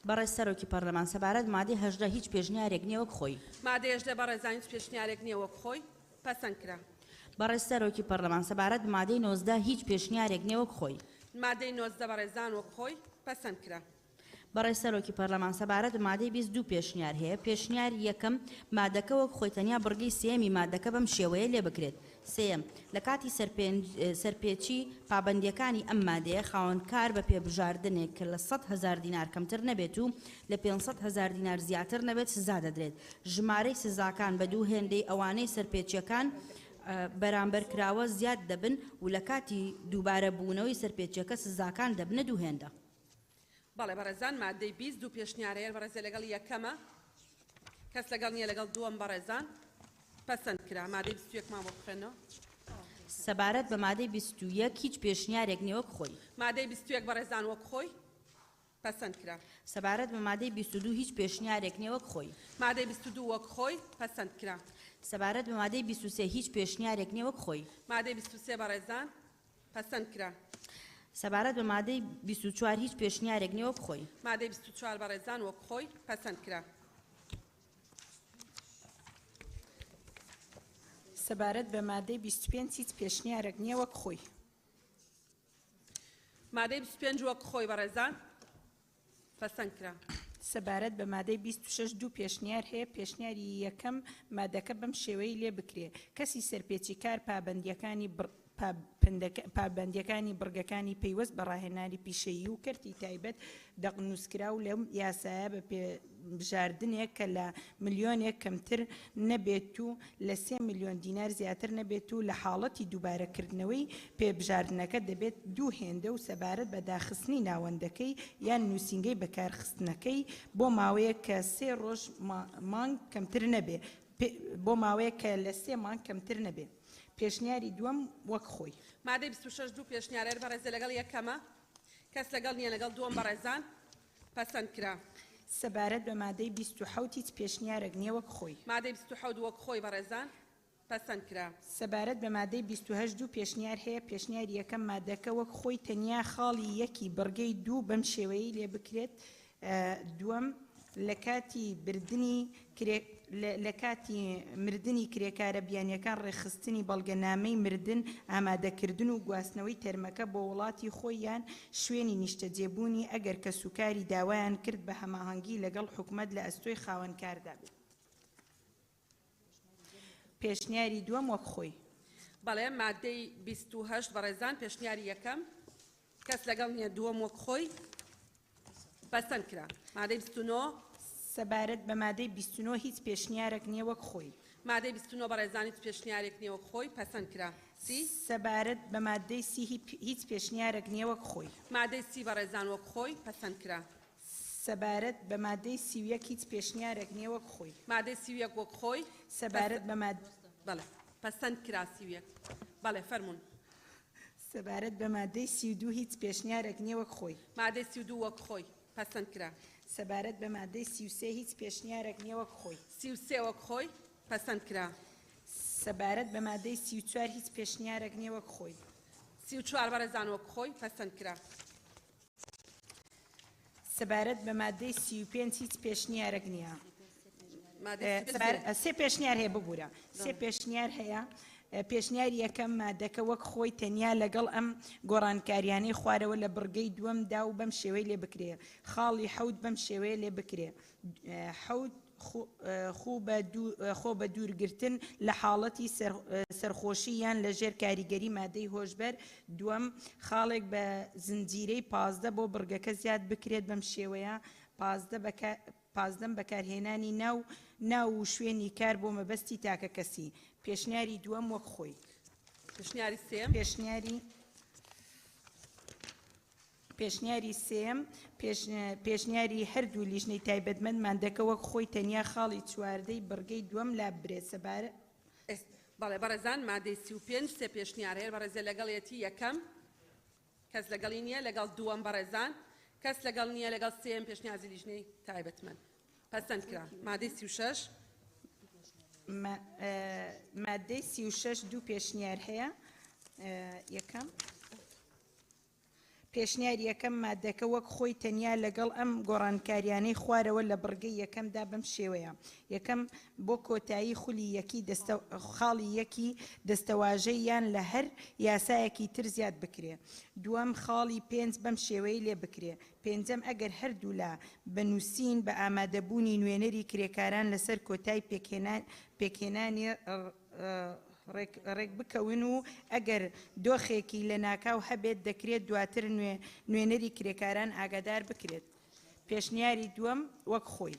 بەڕێز سەرۆکی پەرلەمان سەبارەت مادەی 18 هیچ پێشنیارێک نییە وەک خۆی. مادەی 18 بەڕێزان هیچ پێشنیارێک نییە وەک خۆی پەسەند کرا. بەڕێز سەرۆکی پەرلەمان سەبارەت مادەی 19 هیچ پێشنیارێک نییە وەک خۆی. مادەی 19 بەڕێزان وەک خۆی پەسەند کرا. بەڕێز سەرۆکی پەرلەمان سەبارەت مادەی 22 پێشنیار هەیە. پێشنیار یەکەم مادەکە وەک خۆی تەنیا بڕگەی سێمی مادەکە بەم شێوەیە لێ بکرێت. سێم لە کاتی سەرپێچی پابەندیەکانی ئەم مادەیە خاوەنکار بە پێبژاردنێک کە لە 100,000 دینار کەمتر نەبێت و لە 500,000 دینار زیاتر نەبێت سزا دەدرێت. ژمارەی سزاکان بە دوو هێندەی ئەوانەی سەرپێچیەکان بەرامبەر کراوە زیاد دەبن و لە کاتی دووبارە بوونەوەی سەرپێچیەکە سزاکان دەبنە دوو هێندە. بەڵێ بەڕێزان مادەی 20 دوو پێشنیارەیە بەڕێزە لەگەڵ یەکەمە کەس لەگەڵ نییە لەگەڵ دووەم بەڕێزان پەسەند کرا. مادەی 21 مان بۆ بخوێنەوە. سەبارەت بە مادەی 21 هیچ پێشنیارێک نییە وەک خۆی. مادەی 21 بەڕێزان وەک خۆی پەسەند کرا. سەبارەت بە مادەی 22 هیچ پێشنیارێک نییە وەک خۆی. مادەی 22 وەک خۆی پەسەند کرا. سەبارەت بە مادەی 23 هیچ پێشنیارێک نییە وەک خۆی. مادەی 23 بەڕێزان پەسەند کرا. سەبارەت بە مادەی 24 هیچ پێشنیارێک نییە وەک خۆی. مادەی 24 بەڕێزان وەک خۆی پەسەند کرا. سەبارەت بە مادەی 25 هیچ پێشنیارێک نییە وەک خۆی. مادەی 25 وەک خۆی بەڕێزان پەسەند کرا. سەبارەت بە مادەی 26 دوو پێشنیار هەیە. پێشنیاری یەکەم مادەکە بەم شێوەی لێ بکرێ. کەسی سەرپێچی کار پابەندیەکانی بڕگەکانی پەیوەست بە ڕاهێنانی پیشەیی و کەرتی تایبەت دەقنووسکرا و لەم یاسایە بە پێبژاردنێک کە لە ملیۆنێک کەمتر نەبێت و لە 3 ملیۆن دینار زیاتر نەبێت و لە حاڵەتی دووبارەکردنەوەی پێبژاردنەکە دەبێت دوو هێندە و سەبارەت بە داخستنی ناوەندەکەی یان نووسینگەی بەکارخستنەکەی بۆ ماوەیە کە 3 ڕۆژ مانگ کەمتر نەبێ بۆ ماوەیە کە لە 3 مانگ کەمتر نەبێ. پێشنیاری دووەم وەک خۆی. مادەی 26 دوو پێشنیارەیە بەڕێزە لەگەڵ یەکەمە کەس لەگەڵ نییە لەگەڵ دووەم بەڕێزان پەسەند کرا. سەبارەت بە مادەی 27 هیچ پێشنیارێک نییە وەک خۆی. مادەی 27 وەک خۆی بەڕێزان پەسەند کرا. سەبارەت بە مادەی 28 دوو پێشنیار هەیە. پێشنیاری یەکەم مادەکە وەک خۆی تەنیا خاڵی یەکی بڕگەی دوو بەم شێوەیە لێ بکرێت. دووەم لە کاتی مردنی کرێکارە بیانیەکان ڕێخستنی بەڵگەنامەی مردن ئامادەکردن و گواستنەوەی تەرمەکە بۆ وڵاتی خۆیان شوێنی نیشتەجێبوونی ئەگەر کە سوکاری داوایان کرد بە هەماهەنگی لەگەڵ حکومەت لە ئەستۆی خاوەنکاردا بێت. پێشنیاری دووەم وەک خۆی. بەڵێ مادەی 28 بەڕێزان پێشنیاری یەکەم کەس لەگەڵ نییە دووەم وەک خۆی پەسەند کرا. مادەی 29 سەبارەت بە مادەی 29 هیچ پێشنیارێک نییە وەک خۆی. مادەی 29 بەڕێزان هیچ پێشنیارێک نییە وەک خۆی پەسەند کرا. سەبارەت بە مادەی 30 هیچ پێشنیارێک نییە وەک خۆی. مادەی 30 بەڕێزان وەک خۆی پەسەند کرا. سەبارەت بە مادەی 31 هیچ پێشنیارێک نییە وەک خۆی. مادەی 31 وەک خۆی سەبارەت بە بەڵێ پەسەند کرا. 31 بەڵێ فەرموون. سەبارەت بە مادەی 32 هیچ پێشنیارێک نییە وەک خۆی. مادەی 32 وەک خۆی پەسەند کرا. سەبارەت بە مادەی 33 هیچ پێشنیارێک نییە وەک خۆی. 33 وەک خۆی پەسەند کرا. سەبارەت بە مادەی 34 هیچ پێشنیارێک نییە وەک خۆی. 34 بەڕێزان وەک خۆی پەسەند کرا. سەبارەت بە مادەی 35 هیچ پێشنیارێک نییە. سێ پێشنیار هەیە ببوورە. سێ پێشنیار هەیە. پێشنیاری یەکەم مادەکە وەک خۆی تەنیا لەگەڵ ئەم گۆڕانکاریانەی خوارەوە لە بڕگەی دووەمدا و بەم شێوەی لێ بکرێ خاڵی حەوت بەم شێوەیە لێ بکرێ حەوت خۆ بە دوورگرتن لە حاڵەتی سەرخۆشی یان لەژێر کاریگەری مادەی هۆشبەر دووەم خاڵێک بە زنجیرەی 15 بۆ بڕگەکە زیاد بکرێت بەم شێوەیە 15 بەکارهێنانی ناو و شوێنی کار بۆ مەبەستی تاکە کەسی پێشنیاری دووەم وەک خۆی پێشنیاری سێم پێشنیاری سێم پێشنیاری هەردوو لیژنەی تایبەتمەند مادەکە وەک خۆی تەنیا خاڵی چواردەی بڕگەی دووەم لا برێت سەبارەت بەڵێ بەڕێزان مادەی 35 سێ پێشنیار هەیە بەڕێزێ لەگەڵیەتی یەکەم کەس لەگەڵی نییە لەگەڵ دووەم بەڕێزان کەس لەگەڵ نییە لەگەڵ سێم پێشنیازی لیژنەی تایبەتمەند پەسەند کرا مادەی 36 مادەی 36 دوو پێشنیار هەیە یەکەم پێشنیاری یەکەم مادەکە وەک خۆی تەنیا لەگەڵ ئەم گۆڕانکاریانەی خوارەوە لە بڕگەی یەکەمدا بەم شێوەیە یەکەم بۆ کۆتایی خولی خاڵی یەکی دەستەواژەی یان لە هەر یاسایەکی تر زیاد بکرێ دووەم خاڵی 5 بەم شێوەیە لێ بکرێ پێنجەم ئەگەر هەردوو لا بنووسین بە ئامادەبوونی نوێنەری کرێکاران لەسەر کۆتای پێکهێنانی ڕێک بکەون و ئەگەر دۆخێکی لە ناکاو هەبێت دەکرێت دواتر نوێنەری کرێکاران ئاگادار بکرێت پێشنیاری دووەم وەک خۆی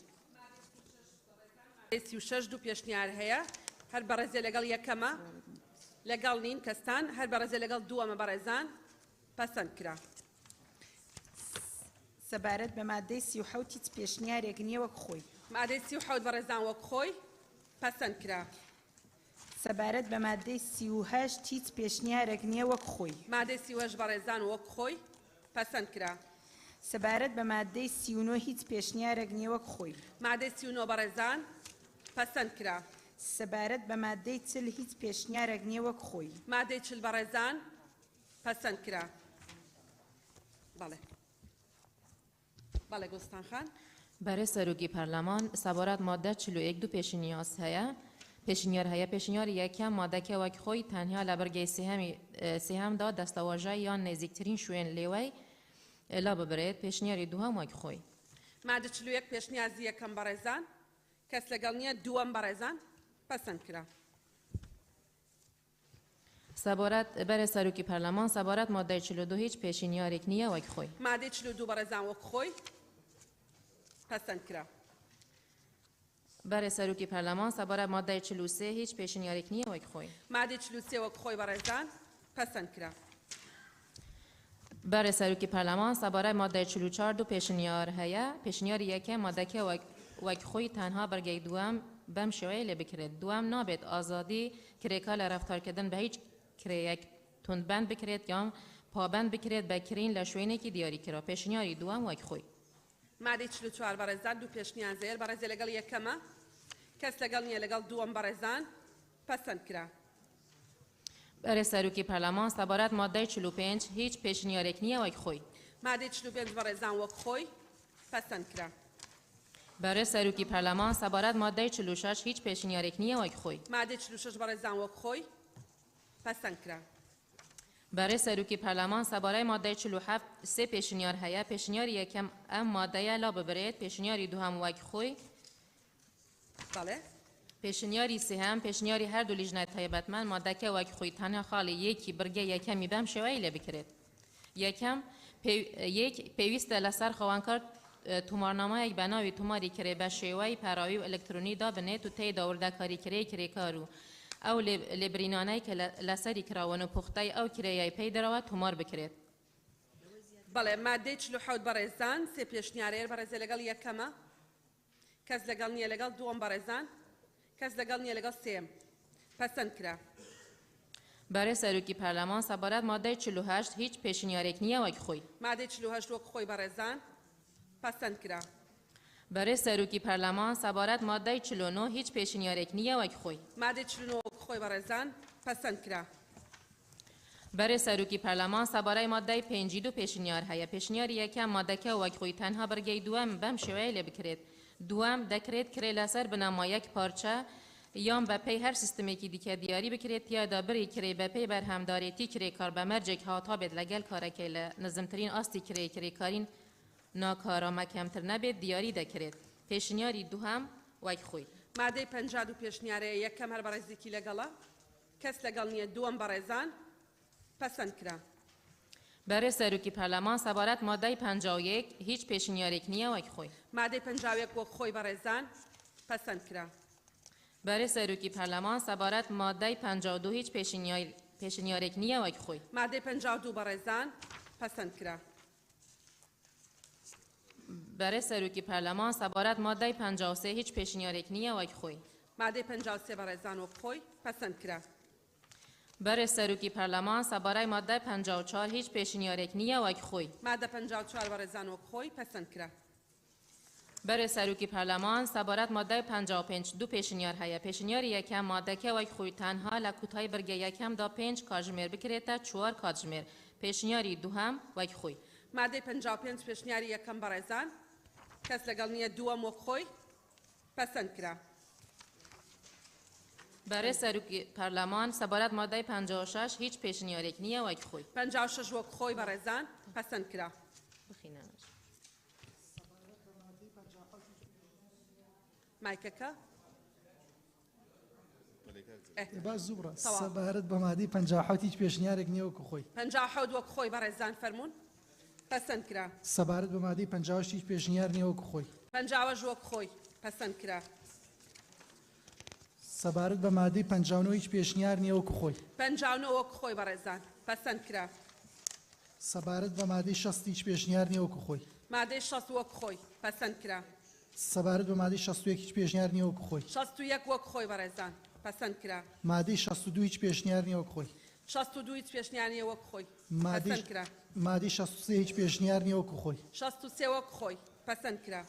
36 دوو پێشنیار هەیە هەر بەڕێزێ لەگەڵ یەکەمە لەگەڵ نین کەستان هەر بەڕێزێ لەگەڵ دووەمە بەڕێزان پەسەند کرا سەبارەت بە مادەی 37 هیچ پێشنیارێک نییە وەک خۆی مادەی 37 بەڕێزان وەک خۆی پەسەند کرا سەبارەت بە مادەی 38 هیچ پێشنیارێک نییە وەک خۆی مادەی 38 بەڕێزان وەک خۆی پەسەند کرا سەبارەت بە مادەی 39 هیچ پێشنیارێک نییە وەک خۆی مادەی 39 بەڕێزان پەسەند کرا سەبارەت بە مادەی 40 هیچ پێشنیارێک نییە وەک خۆی مادەی 40 بەڕێزان پەسەند کرا بەڵێ گۆستان خان برای سەرۆکی پەرلەمان سەبارەت مادە 41 دوو پێشنیار هەیە پێشنیاری یەکەم مادەکە وەک خۆی تەنها لە بەرگەی سێهەمدا دەستەواژە یان نزیکترین شوێن لێوەی لا ببرێت پێشنیاری دووەم وەک خۆی مادە 41 پێشنیازی یەکەم بەڕێزان کەس لەگەڵ نییە دووەم بەڕێزان پەسەند کرا سەبارەت بەرە سەرۆکی پەرلەمان سەبارەت مادەی 42 هیچ پێشنیارێک نییە وەک خۆی مادەی 42 بەڕێزان وەک خۆی پەسەند کرا برای سەرۆکی پەرلەمان سەبارەت مادەی 43 هیچ پێشنیارێک نییە وەک خۆی مادەی 43 وەک خۆی بەڕێزان پەسەند کرا برای سەرۆکی پەرلەمان سەبارەت مادەی 44 دوو پێشنیار هەیە پێشنیاری یەکەم مادەکە وەک خۆی تەنها بەرگەی دووەم بەم شێوەیە لێ بکرێت دووەم نابێت ئازادی کرێکا لە ڕەفتارکردن بە هیچ کرێیەک توندبەند بکرێت یان پابەند بکرێت بە کرین لە شوێنێکی دیاریکرا پێشنیاری دووەم وەک خۆی مادەی 44 بەڕێزان دوو پێشنیار زێر بەڕێزێ لەگەڵ یەکەمە کەس لەگەڵ نییە لەگەڵ دووەم بەڕێزان پەسەند کرا برای سەرۆکی پەرلەمان سەبارەت مادەی 45 هیچ پێشنیارێک نییە وەک خۆی مادەی 45 بەڕێزان وەک خۆی پەسەند کرا برای سەرۆکی پەرلەمان سەبارەت مادەی 46 هیچ پێشنیارێک نییە وەک خۆی مادەی 46 بەڕێزان وەک خۆی پەسەند کرا برای سەرۆکی پەرلەمان سەبارەی مادەی 47 سێ پێشنیار هەیە پێشنیاری یەکەم ئەم مادەیە لا ببرێت پێشنیاری دووهەم وەک خۆی بەڵێ پێشنیاری سێهەم پێشنیاری هەردوو لیژنەی تایبەتمەند مادەکە وەک خۆی تەنها خاڵی یەکی بڕگەی یەکەمی بەم شێوەیە لێ بکرێت یەکەم پێویستە لەسەر خەوانکار تومارنامەیەک بە ناوی توماری کرێ بە شێوەی پەراوی و ئەلکترۆنی دابنێت و تێیدا وردەکاریکردەی کرێکار و ئەو لێبرینانەی کە لەسەری کراون و پوختەی ئەو کرێیای پێی دەرەوە تومار بکرێت بەڵێ مادەی 47 بەڕێزان سێ پێشنیارەیە بەڕێزێ لەگەڵ یەکەمە کەس لەگەڵ نییە لەگەڵ دووەم بەڕێزان کەس لەگەڵ نییە لەگەڵ سێم پەسەند کرا برای سەرۆکی پەرلەمان سەبارەت مادەی 48 هیچ پێشنیارێک نییە وەک خۆی مادەی 48 وەک خۆی بەڕێزان پەسەند کرا برای سەرۆکی پەرلەمان سەبارەت مادەی 49 هیچ پێشنیارێک نییە وەک خۆی مادەی 49 وەک خۆی بەڕێزان پەسەند کرا برای سەرۆکی پەرلەمان سەبارەی مادەی 52 پێشنیار هەیە پێشنیاری یەکەم مادەکە وەک خۆی تەنها بەرگەی دووەم بەم شێوەیە لێ بکرێت دووەم دەکرێت کرێ لەسەر بنەما یەک پارچە یان بە پێی هەر سیستمێکی دیکە دیاری بکرێت یادا بری کرێ بە پێی بەرهەمدارێتی کرێکار بە مەرجێک هاتا بێت لەگەل کارەکەی لە نزمترین ئاستی کرێکارین ناکارامە کەمتر نەبێت دیاری دەکرێت پێشنیاری دووهەم وەک خۆی مادەی 52 پێشنیارەیە یەکەم هەر بەڕێزێکی لەگەڵە کەس لەگەڵ نییە دووەم بەڕێزان پەسەند کرا برای سەرۆکی پەرلەمان سەبارەت مادەی 51 هیچ پێشنیارێک نییە وەک خۆی مادەی 51 وەک خۆی بەڕێزان پەسەند کرا برای سەرۆکی پەرلەمان سەبارەت مادەی 52 هیچ پێشنیارێک نییە وەک خۆی مادەی 52 بەڕێزان پەسەند کرا برای سەرۆکی پەرلەمان سەبارەت مادەی 53 هیچ پێشنیارێک نییە وەک خۆی مادەی 53 بەڕێزان وەک خۆی پەسەند کرا برای سەرۆکی پەرلەمان سەبارەی مادەی 54 هیچ پێشنیارێک نییە وەک خۆی مادە 54 بەڕێزان وەک خۆی پەسەند کرا برای سەرۆکی پەرلەمان سەبارەت مادەی 55 دوو پێشنیار هەیە پێشنیاری یەکەم مادەکە وەک خۆی تەنها لە کوتای بەرگە یەکەمدا 5 کاتژمێر بکرێتە 4 کاتژمێر پێشنیاری دووهەم وەک خۆی مادەی 55 پێشنیاری یەکەم بەڕێزان کەس لەگەڵ نییە دووەم وەک خۆی پەسەند کرا برای سەرۆکی پەرلەمان سەبارەت مادەی 56 هیچ پێشنیارێک نییە وەک خۆی 56 وەک خۆی بەڕێزان پەسەند کرا مایکەکە باش زوبڕە سەبارەت بە مادەی 57 هیچ پێشنیارێک نییە وەکو خۆی 57 وەک خۆی بەڕێزان فەرموون پەسەند کرا سەبارەت بە مادەی 56 هیچ پێشنیار نییە وەکو خۆی 50 وەک خۆی پەسەند کرا سەبارەت بە مادەی 59 هیچ پێشنیار نییە وەکو خۆی 59 وەک خۆی بەڕێزان پەسەند کرا سەبارەت بە مادەی 60 هیچ پێشنیار نییە وەکو خۆی مادەی 60 وەک خۆی پەسەند کرا سەبارەت بە مادەی 61 هیچ پێشنیار نییە وەکو خۆی 61 وەک خۆی بەڕێزان پەسەند کرا مادەی 62 هیچ پێشنیار نییە وەکو خۆی 62 هیچ پێشنیار نییە وەک خۆی مادەی پەسەند کرا مادەی 63 هیچ پێشنیار نییە وەکو خۆی 63 وەک خۆی پەسەند کرا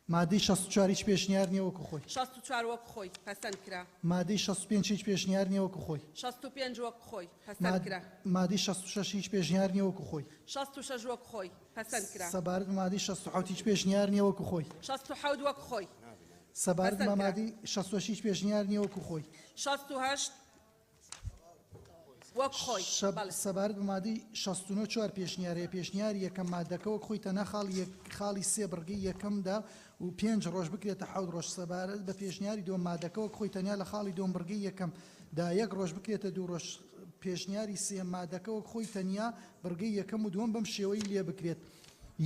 مادەی 64 هیچ پێشنیار نییە وەکو خۆی 64 وەک خۆی پەسەند کرا مادەی 65 هیچ پێشنیار نییە وەکو خۆی 65 وەک خۆی پەسەند کرا مادەی 66 هیچ پێشنیار نییە وەکو خۆی 66 وەک خۆی پەسەند کرا سەبارەت بە مادەی 67 هیچ پێشنیار نییە وەکو خۆی 67 وەک خۆی سەبارەت بە مادەی 66 هیچ پێشنیار نییە وەکو خۆی 68 وەک خۆی سەبارەت بە مادەی 69 4 پێشنیارەیە پێشنیاری یەکەم مادەکە وەک خۆی تەنها خاڵی سێ بڕگەی یەکەمدا و 5 ڕۆژ بکرێتە 7 ڕۆژ سەبارەت بە پێشنیاری دووەم مادەکە وەک خۆی تەنیا لە خاڵی دووەم بڕگەی یەکەمدا 1 ڕۆژ بکرێتە 2 ڕۆژ پێشنیاری سێم مادەکە وەک خۆی تەنیا بڕگەی یەکەم و دووەم بەم شێوەی لێ بکرێت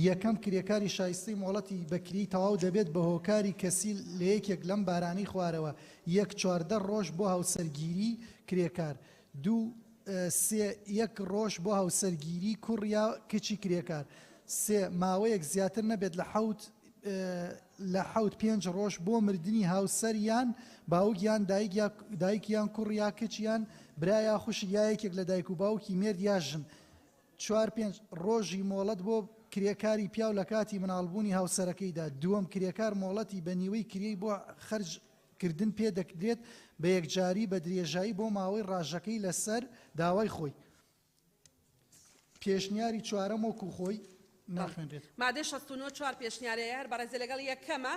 یەکەم کرێکاری شایستەی مۆڵەتی بەکری تەواو دەبێت بە هۆکاری کەسی لە یەکێک لەم بارانەی خوارەوە 1/14 ڕۆژ بۆ هاوسەرگیری کرێکار 2 1 ڕۆژ بۆ هاوسەرگیری کوڕ یا کچی کرێکار 3 ماوەیەک زیاتر نەبێت لە 5 ڕۆژ بۆ مردنی هاوسەریان باوکیان دایکیان کوڕ یا کچیان برایە خوش یایەکێک لە دایک و باوکی مێرد یا ژن 4-5 ڕۆژی مۆڵەت بۆ کرێکاری پیاو لە کاتی مناڵبوونی هاوسەرەکەیدا دووەم کرێکار مۆڵەتی بە نیوەی کری بۆ خەرجکردن پێ دەکرێت بە یەکجاری بە درێژایی بۆ ماوەی ڕاژەکەی لەسەر داوای خۆی پێشنیاری چوارەم وەکو خۆی ناخوێنرێت مادەی 69 4 پێشنیارەیە هەر بەڕێزە لەگەڵ یەکەمە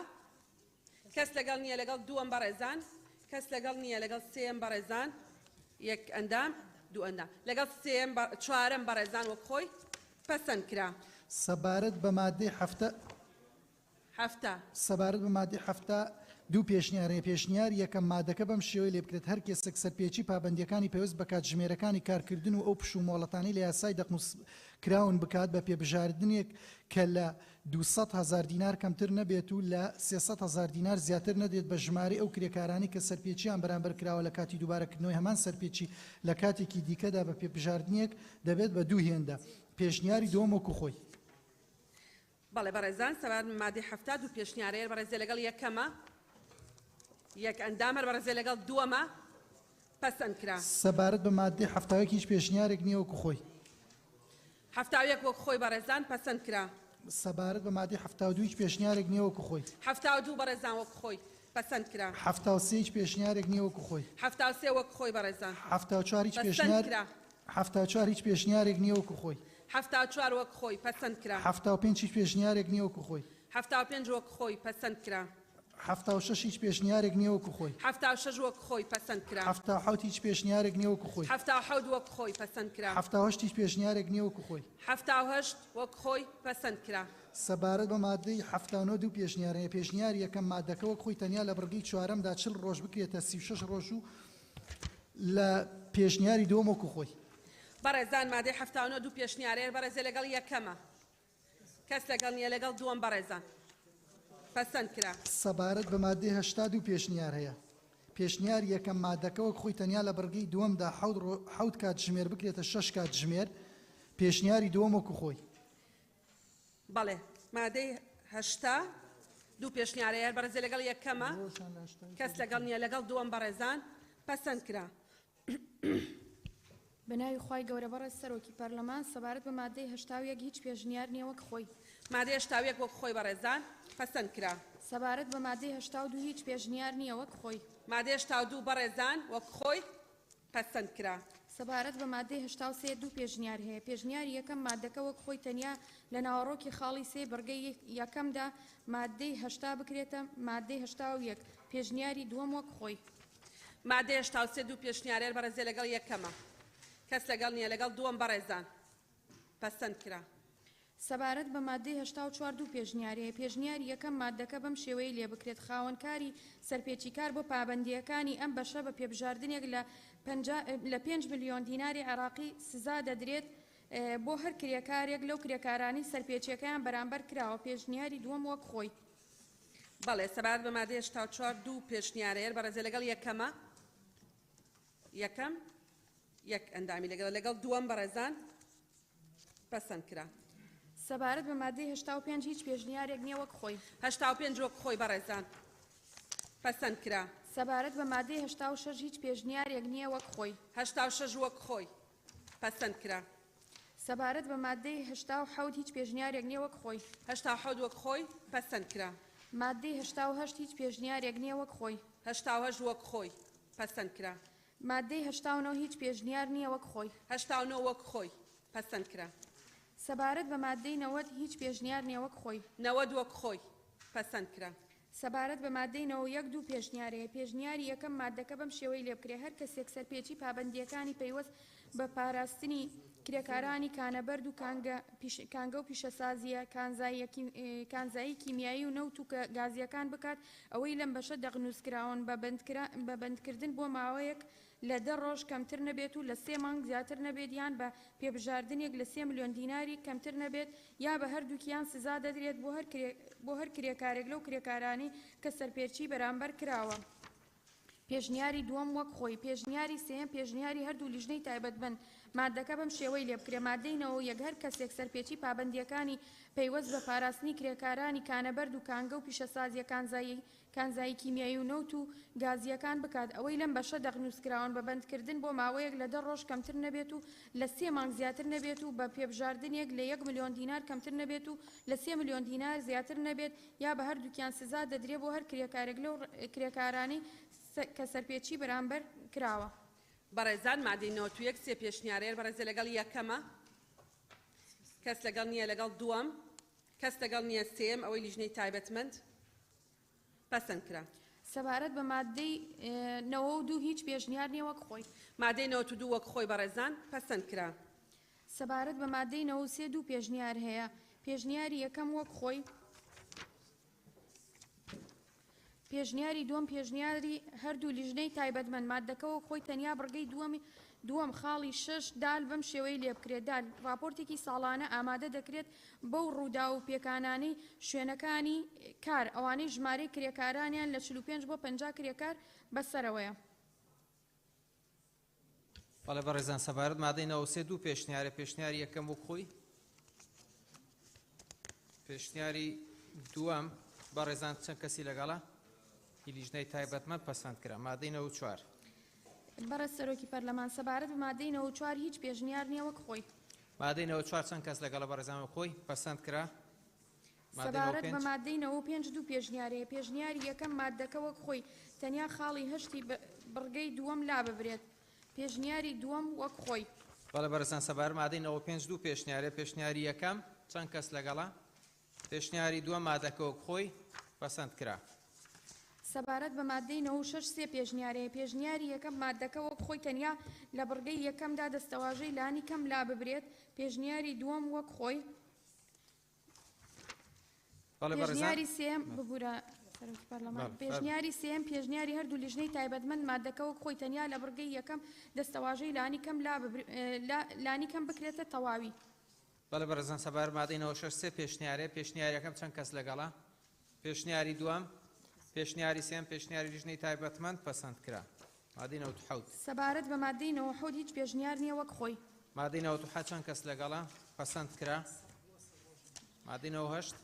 کەس لەگەڵ نییە لەگەڵ دووەم بەڕێزان کەس لەگەڵ نییە لەگەڵ سێم بەڕێزان یەک ئەندام دوو ئەندام لەگەڵ چوارەم بەڕێزان وەک خۆی پەسەند کرا سەبارەت بە مادەی هەفتە سەبارەت بە مادەی هەفتە دوو پێشنیارەیە پێشنیار یەکەم مادەکە بەم شێوەی لێ بکرێت هەر کێسێک سەرپێچی پابەندیەکانی پێویست بە کاتژمێرەکانی کارکردن و ئەو پشومۆڵەتانی لە یاسای دەقنووس کراون بکات بە پێبژاردنێک کە لە 200,000 دینار کەمتر نەبێت و لە 300,000 دینار زیاتر نەدێت بە ژمارە ئەو کرێکارانی کە سەرپێچیان بەرامبەر کراوە لە کاتی دووبارەکردنەوەی هەمان سەرپێچی لە کاتێکی دیکەدا بە پێبژاردنێک دەبێت بە دوو هێندە پێشنیاری دووەم وەکو خۆی بەڵێ بەڕێزان سەبارەت بە مادەی 70 دوو پێشنیارەیە بەڕێزە لەگەڵ یەکەمە یەک ئەندام هەر بەڕێزە لەگەڵ دووەمە پەسەند کرا سەبارەت بە مادەی 70 هیچ پێشنیارێک نییە وەکو خۆی 71 وەک خۆی بەڕێزان پەسەند کرا سەبارەت بە مادەی 72 هیچ پێشنیارێک نییە وەکو خۆی 72 بەڕێزان وەک خۆی پەسەند کرا 73 هیچ پێشنیارێک نییە وەکو خۆی 73 وەک خۆی بەڕێزان 74 هیچ پێشنیار 74 هیچ پێشنیارێک نییە وەکو خۆی 74 وەک خۆی پەسەند کرا 75 هیچ پێشنیارێک نییە وەکو خۆی 75 وەک خۆی پەسەند کرا 76 هیچ پێشنیارێک نییە وەکو خۆی 76 وەک خۆی پەسەند کرا 77 هیچ پێشنیارێک نییە وەکو خۆی 77 وەک خۆی پەسەند کرا 78 هیچ پێشنیارێک نییە وەکو خۆی 78 وەک خۆی پەسەند کرا سەبارەت بە مادەی 79 پێشنیارەیە پێشنیار یەکەم مادەکە وەک خۆی تەنیا لە بڕگەی چوارەمدا 40 ڕۆژ بکرێتە 36 ڕۆژ و لە پێشنیاری دووەم وەکو خۆی بەڕێزان مادەی 79 پێشنیارەیە بەڕێزە لەگەڵ یەکەمە کەس لەگەڵ نییە لەگەڵ دووەم بەڕێزان پەسەند کرا سەبارەت بە مادەی 82 پێشنیار هەیە پێشنیار یەکەم مادەکە وەک خۆی تەنیا لە بڕگەی دووەمدا حەوت کات ژمێر بکرێتە 6 کات ژمێر پێشنیاری دووەم وەکو خۆی بەڵێ مادەی 80 دوو پێشنیارەیە بەڕێزە لەگەڵ یەکەمە کەس لەگەڵ نییە لەگەڵ دووەم بەڕێزان پەسەند کرا بەناوی خی گەورە بەڕێز سەرۆکی پەرلەمان سەبارەت بە مادەی 81 هیچ پێشنیار نییە وەک خۆی مادەی 81 وەک خۆی بەڕێزان پەسەند کرا سەبارەت بە مادەی 82 هیچ پێشنیار نییە وەک خۆی مادەی 82 بەڕێزان وەک خۆی پەسەند کرا سەبارەت بە مادەی 83 دوو پێشنیار هەیە پێشنیار یەکەم مادەکە وەک خۆی تەنیا لە ناوەڕۆکی خاڵی سێ بڕگەی یەکەمدا مادەی 80 بکرێتە مادەی 81 پێشنیاری دووەم وەک خۆی مادەی 83 دوو پێشنیارێر بەڕێزە لەگەڵ یەکەمە کەس لەگەڵ نییە لەگەڵ دووەم بەڕێزان پەسەند کرا سەبارەت بە مادەی 84 دوو پێشنیارەیە پێشنیاری یەکەم مادەکە بەم شێوەیە لێ بکرێت خاوەنکاری سەرپێچیکار بۆ پابەندیەکانی ئەم بەشە بە پێبژاردنێک لە 5 ملیۆن دیناری عراقی سزا دەدرێت بۆ هەر کرێکارێک لەو کرێکارانی سەرپێچیەکەیان بەرامبەر کراوە پێشنیاری دووەم وەک خۆی بەڵێ سەبارەت بە مادەی 84 دوو پێشنیارەیە بەڕێزە لەگەڵ یەکەمە یەکەم یەک ئەندامی لەگەڵ دووەم بەڕێزان پەسەند کرا سەبارەت بە مادەی 85 هیچ پێشنیارێک نییە وەک خۆی 85 وەک خۆی بەڕێزان پەسەند کرا سەبارەت بە مادەی 86 هیچ پێشنیارێک نییە وەک خۆی 86 وەک خۆی پەسەند کرا سەبارەت بە مادەی 87 هیچ پێشنیارێک نییە وەک خۆی 87 وەک خۆی پەسەند کرا مادەی 88 هیچ پێشنیارێک نییە وەک خۆی 88 وەک خۆی پەسەند کرا مادەی 89 هیچ پێشنیار نییە وەک خۆی 89 وەک خۆی پەسەند کرا سەبارەت بە مادەی 90 هیچ پێشنیار نییە وەک خۆی 90 وەک خۆی پەسەند کرا سەبارەت بە مادەی 91 دوو پێشنیارەیە پێشنیاری یەکەم مادەکە بەم شێوەی لێ بکرێ هەر کەسێک سەرپێچی پابەندیەکانی پەیوەست بە پاراستنی کرێکارانی کانەبەرد و کانگە و پیشەسازیە کانزایی کیمیایی و نەوت و گازیەکان بکات ئەوەی لەم بەشە دەغنووسکراون بە بەندکردن بۆ ماوەیەک لە 10 ڕۆژ کەمتر نەبێت و لە 3 مانگ زیاتر نەبێت یان بە پێبژاردنێک لە 3 ملیۆن دیناری کەمتر نەبێت یا بە هەردووکیان سزا دەدرێت بۆ هەر کرێکارێک لەو کرێکارانی کە سەرپێچی بەرامبەر کراوە پێشنیاری دووەم وەک خۆی پێشنیاری سێم پێشنیاری هەردوو لیژنەی تایبەتمەند مادەکە بەم شێوەی لێ بکرێ مادەینەوە یەک هەر کەسێک سەرپێچی پابەندیەکانی پەیوەست بە پاراستنی کرێکارانی کانەبەرد و کانگە و پیشەسازیە کانزایی کیمیایی و نەوت و گازیەکان بکات ئەوەی لەم بەشە دەغنووسکراون بە بەندکردن بۆ ماوەیەک لە 10 ڕۆژ کەمتر نەبێت و لە 3 مانگ زیاتر نەبێت و بە پێبژاردنێک لە 1 ملیۆن دینار کەمتر نەبێت و لە 3 ملیۆن دینار زیاتر نەبێت یا بە هەردووکیان سزا دەدرێت بۆ هەر کرێکارێک لەو کرێکارانی کە سەرپێچی بەرامبەر کراوە بەڕێزان مادەی 91 سێ پێشنیارەیە بەڕێزە لەگەڵ یەکەمە کەس لەگەڵ نییە لەگەڵ دووەم کەس لەگەڵ نییە سێم ئەوەی لیژنەی تایبەتمەند پەسەند کرا سەبارەت بە مادەی 92 هیچ پێشنیار نییە وەک خۆی مادەی 92 وەک خۆی بەڕێزان پەسەند کرا سەبارەت بە مادەی 93 دوو پێشنیار هەیە پێشنیاری یەکەم وەک خۆی پێشنیاری دووەم پێشنیاری هەردوو لیژنەی تایبەتمەند مادەکەەوە خۆی تەنیا بڕگەی دووەم خاڵی 6 دال بەم شێوەی لێ بکرێت دال راپۆرتێکی ساڵانە ئامادە دەکرێت بەو ڕوودا و پێکانانی شوێنەکانی کار ئەوانەی ژمارەی کرێکارانیان لە 45 بۆ 50 کرێکار بەسەرەوەیە بەڵێ بەڕێزان سەبارەت مادەی 93 دوو پێشنیارە پێشنیاری یەکەم وەک خۆی پێشنیاری دووەم بەڕێزان چەند کەسی لەگەڵە لیژنەی تایبەتمەند پەسەند کرا مادەی 94 بەڕێز سەرۆکی پەرلەمان سەبارەت بە مادەی 94 هیچ پێشنیار نییە وەک خۆی مادەی 94 چەند کەس لەگەڵە بەڕێزان خۆی پەسەند کرا سەبارەت بە مادەی 95 دوو پێشنیارەیە پێشنیاری یەکەم مادەکە وەک خۆی تەنیا خاڵی هەشتی بڕگەی دووەم لا ببرێت پێشنیاری دووەم وەک خۆی بەڵێ بەڕێزان سەبارەت مادەی 95 دوو پێشنیارە پێشنیاری یەکەم چەند کەس لەگەڵە پێشنیاری دووەم مادەکە وەک خۆی پەسەند کرا سەبارەت بە مادەی 96 سێ پێشنیارەیە پێشنیاری یەکەم مادەکە وەک خۆی تەنیا لە بڕگەی یەکەمدا دەستەواژەی لانی کەم لا ببرێت پێشنیاری دووەم وەک خۆی پێشنیاری سێم ببوورە سەرۆکی پەرلەمان پێشنیاری سێم پێشنیاری هەردوو لیژنەی تایبەتمەند مادەکە وەک خۆی تەنیا لە بڕگەی یەکەم دەستەواژەی لانی کەم لانی کەم بکرێتە تەواوی بەڵێ بەڕێزان سەبار مادەی 96 سێ پێشنیارێ پێشنیاریەکەم چەند کەس لەگەڵا پێشنیاری دووەم پێشنیاری سێم پێشنیاری لیژنەی تایبەتمەند پەسەند کرا مادەی 97 سەبارەت بە مادەی 97 هیچ پێشنیار نییە وەک خۆی مادەی 97 چەند کەس لەگەڵا پەسەند کرا مادەی 98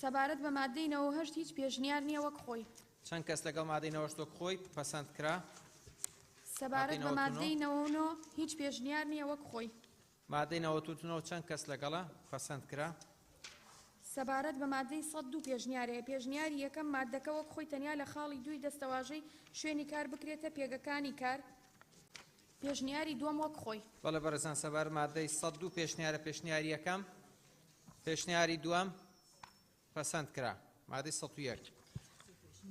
سەبارەت بە مادەی 98 هیچ پێشنیار نییە وەک خۆی چەند کەس لەگەڵ مادەی 98 وەک خۆی پەسەند کرا سەبارەت بە مادەی 99 هیچ پێشنیار نییە وەک خۆی مادەی 99 چەند کەس لەگەڵا پەسەند کرا سەبارەت بە مادەی 102 پێشنیارەیە پێشنیاری یەکەم مادەکە وەک خۆی تەنیا لە خاڵی دووی دەستەواژەی شوێنی کار بکرێتە پێگەکانی کار پێشنیاری دووەم وەک خۆی بەڵێ بەڕێزان سەبار مادەی 102 پێشنیارە پێشنیاری یەکەم پێشنیاری دووەم پەسەند کرا مادەی 101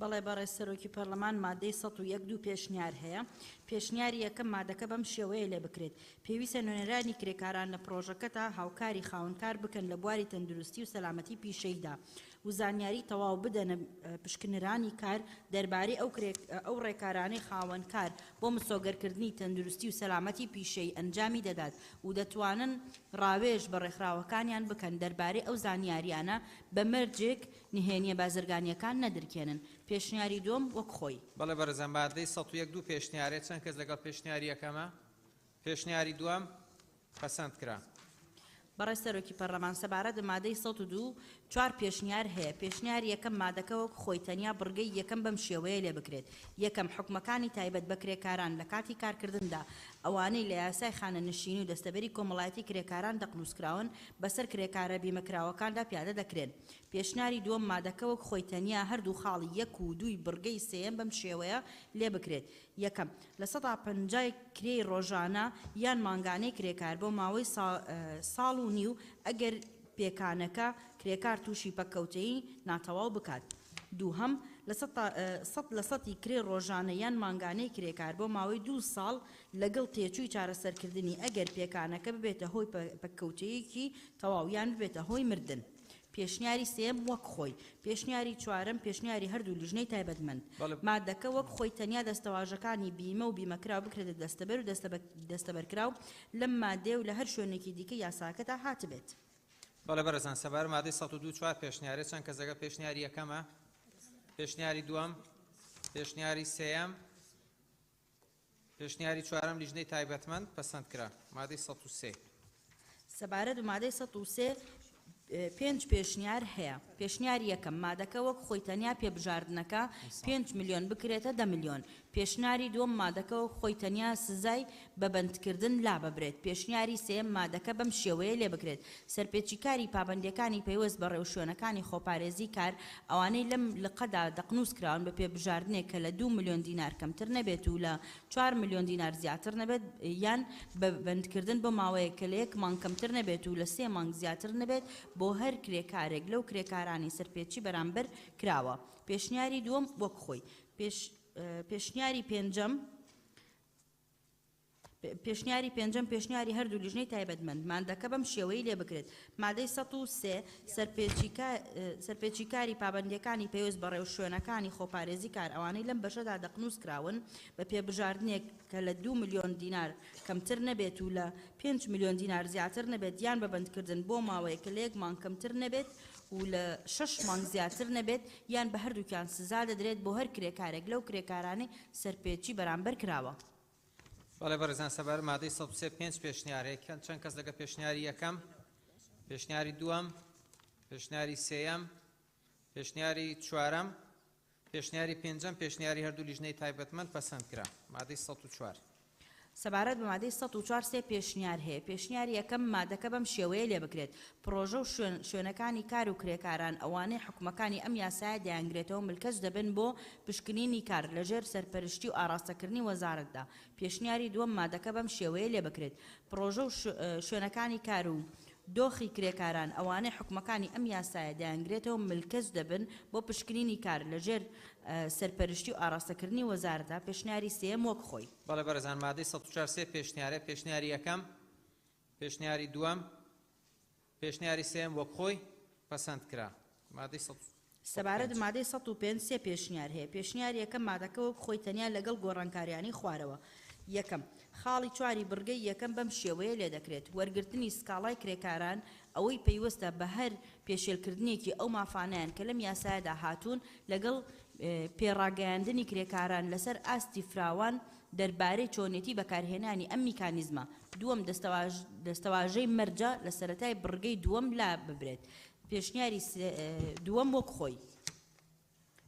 بەڵێ بەڕێز سەرۆکی پەرلەمان مادەی 101 دوو پێشنیار هەیە پێشنیاری یەکەم مادەکە بەم شێوەیە لێ بکرێت پێویستە نوێنەرانی کرێکاران لە پرۆژەکە تا هاوکاری خاوەنکار بکەن لە بواری تەندروستی و سەلامەتی پیشەیدا و زانیاری تەواو بدەنە پشکنرانی کار دەربارەی ئەو ڕێکارانەی خاوەنکار بۆ مسۆگەرکردنی تەندروستی و سەلامەتی پیشەی ئەنجامی دەدات و دەتوانن ڕاوێژ بە ڕێکخراوەکانیان بکەن دەربارەی ئەو زانیاریانە بە مەرجێک نهێنیە بازرگانیەکان نەدرکێنن پێشنیاری دووەم وەک خۆی بەڵێ بەڕێزان مادەی 101 دوو پێشنیارێت چەند کەس لەگەڵ پێشنیاری یەکەمە پێشنیاری دووەم پەسەند کرا بەڕێز سەرۆکی پەرلەمان سەبارەت بە مادەی 102 چوار پێشنیار هەیە پێشنیاری یەکەم مادەکە وەک خۆی تەنیا بڕگەی یەکەم بەم شێوەیە لێ بکرێت یەکەم حکومەکانی تایبەت بە کرێکاران لە کاتی کارکردندا ئەوانەی لە یاسای خانەنشینی و دەستەبەری کۆمەڵایەتی کرێکاران دەقنووسکراون بەسەر کرێکارە بیمەکراوەکاندا پیادە دەکرێن پێشنیاری دووەم مادەکە وەک خۆی تەنیا هەردوو خاڵی یەک و دووی بڕگەی سێیەم بەم شێوەیە لێ بکرێت یەکەم لە 150 کرێی ڕۆژانە یان مانگانەی کرێکار بۆ ماوەی ساڵ و نیو ئەگەر پێکانەکە کرێکار تووشی پەکەوتەیی ناتەواو بکات دووهەم لە سەتی کرێ ڕۆژانە یان مانگانەی کرێکار بۆ ماوەی 2 ساڵ لەگەڵ تێچووی چارەسەرکردنی ئەگەر پێکانەکە ببێتە هۆی پەکەوتەیەکی تەواو یان ببێتە هۆی مردن پێشنیاری سێم وەک خۆی پێشنیاری چوارم پێشنیاری هەردوو لیژنەی تایبەتمەند مادەکە وەک خۆی تەنیا دەستەواژەکانی بیمە و بیمەکراو بکرێتە دەستەبەر و دەستەبەرکراو لەم مادێ و لە هەر شوێنێکی دیکە یاساکەدا هاتبێت بەڵێ بەڕێزان سەبار مادەی 102 چوار پێشنیارێت چەند کەس لەگەڵ پێشنیاری یەکەمە پێشنیاری دووەم پێشنیاری سێیەم پێشنیاری چوارەم لیژنەی تایبەتمەند پەسەند کرا مادەی 103 سەبارەت بە مادەی 103 پێنج پێشنیار هەیە پێشنیاری یەکەم مادەکە وەک خۆی تەنیا پێبژاردنەکە 5 میلیۆن بکرێتە 10 میلیۆن پێشنیاری دووەم مادەکە وەک خۆی تەنیا سزای بەبەندکردن لا ببرێت پێشنیاری سێم مادەکە بەم شێوەیە لێ بکرێت سەرپێچیکاری پابەندیەکانی پەیوەست بە ڕێوشوێنەکانی خۆپارێزی کار ئەوانەی لەم لقەدا دەقنووس کراون بە پێبژاردنێک کە لە 2 میلیۆن دینار کەمتر نەبێت و لە 4 میلیۆن دینار زیاتر نەبێت یان بەبەندکردن بۆ ماوەیە کە لە 1 مانگ کەمتر نەبێت و لە 3 مانگ زیاتر نەبێت بۆ هەر کرێکارێک لەو کرێکارانی سەرپێچی بەرامبەر کراوە پێشنیاری دووەم وەک خۆی پێشنیاری پێنجەم پێشنیاری هەردوو لیژنەی تایبەتمەند مادەکە بەم شێوەی لێ بکرێت مادەی 103 سەرپێچیکاری پابەندیەکانی پێویست بە ڕێوشوێنەکانی خۆپارێزی کار ئەوانەی لەم بەشەدا دەقنووس کراون بە پێبژاردنێک کە لە 2 میلیۆن دینار کەمتر نەبێت و لە 5 میلیۆن دینار زیاتر نەبێت یان بەبەندکردن بۆ ماوەیە کە لە 1 مانگ کەمتر نەبێت و لە 6 مانگ زیاتر نەبێت یان بە هەردووکیان سزا دەدرێت بۆ هەر کرێکارێک لەو کرێکارانی سەرپێچی بەرامبەر کراوە بەڵێ بەڕێزان سەبار مادەی 103 5 پێشنیارێک چەند کەس لەگە پێشنیاری یەکەم پێشنیاری دووەم پێشنیاری سێیەم پێشنیاری چوارەم پێشنیاری پێنجەم پێشنیاری هەردوو لیژنەی تایبەتمەند پەسەند کرا مادەی 104 سەبارەت بە مادەی 104 سێ پێشنیار هەیە پێشنیاری یەکەم مادەکە بەم شێوەیە لێ بکرێت پرۆژە و شوێنەکانی کار و کرێکاران ئەوانەی حکومەکانی ئەم یاسایە دەیانگرێتەوە ملکەچ دەبن بۆ پشکنینی کار لەژێر سەرپەرشتی و ئاراستەکردنی وەزارەتدا پێشنیاری دووەم مادەکە بەم شێوەیە لێ بکرێت پرۆژە و شوێنەکانی کار و دۆخی کرێکاران ئەوانەی حکومەکانی ئەم یاسایە دەیانگرێتەوە ملکەز دەبن بۆ پشکنینی کار لەژێر سەرپەرشتی و ئاراستەکردنی وەزارەتە پێشنیاری سێم وەک خۆی. بەڵێ بەرزان مادەی 143 پێشنیارە پێشنیاری یەکەم پێشنیاری دووەم پێشنیاری سێم وەک خۆی پەسەند کرا. مادەی سەبارەت مادەی 105 سێ پێشنیار هەیە. پێشنیار یەکەم مادەکە وەک خۆی تەنیا لەگەڵ گۆڕانکاریانی خوارەوە. یەکەم خاڵی چواری بڕگەی یەکەم بەم شێوەیە لێ دەکرێت وەرگرتنی سکاڵای کرێکاران ئەوەی پێیوەستە بە هەر پێشێلکردنێکی ئەو مافانیان کە لەم یاسایەدا هاتوون لەگەڵ پێڕاگەیاندنی کرێکاران لەسەر ئاستی فراوان دەربارەی چۆنێتی بەکارهێنانی ئەم میکانیزمە. دووەم دەستەواژەی مەرجە لە سەرەتای بڕگەی دووەم لا ببرێت. پێشنیاری دووەم وەک خۆی.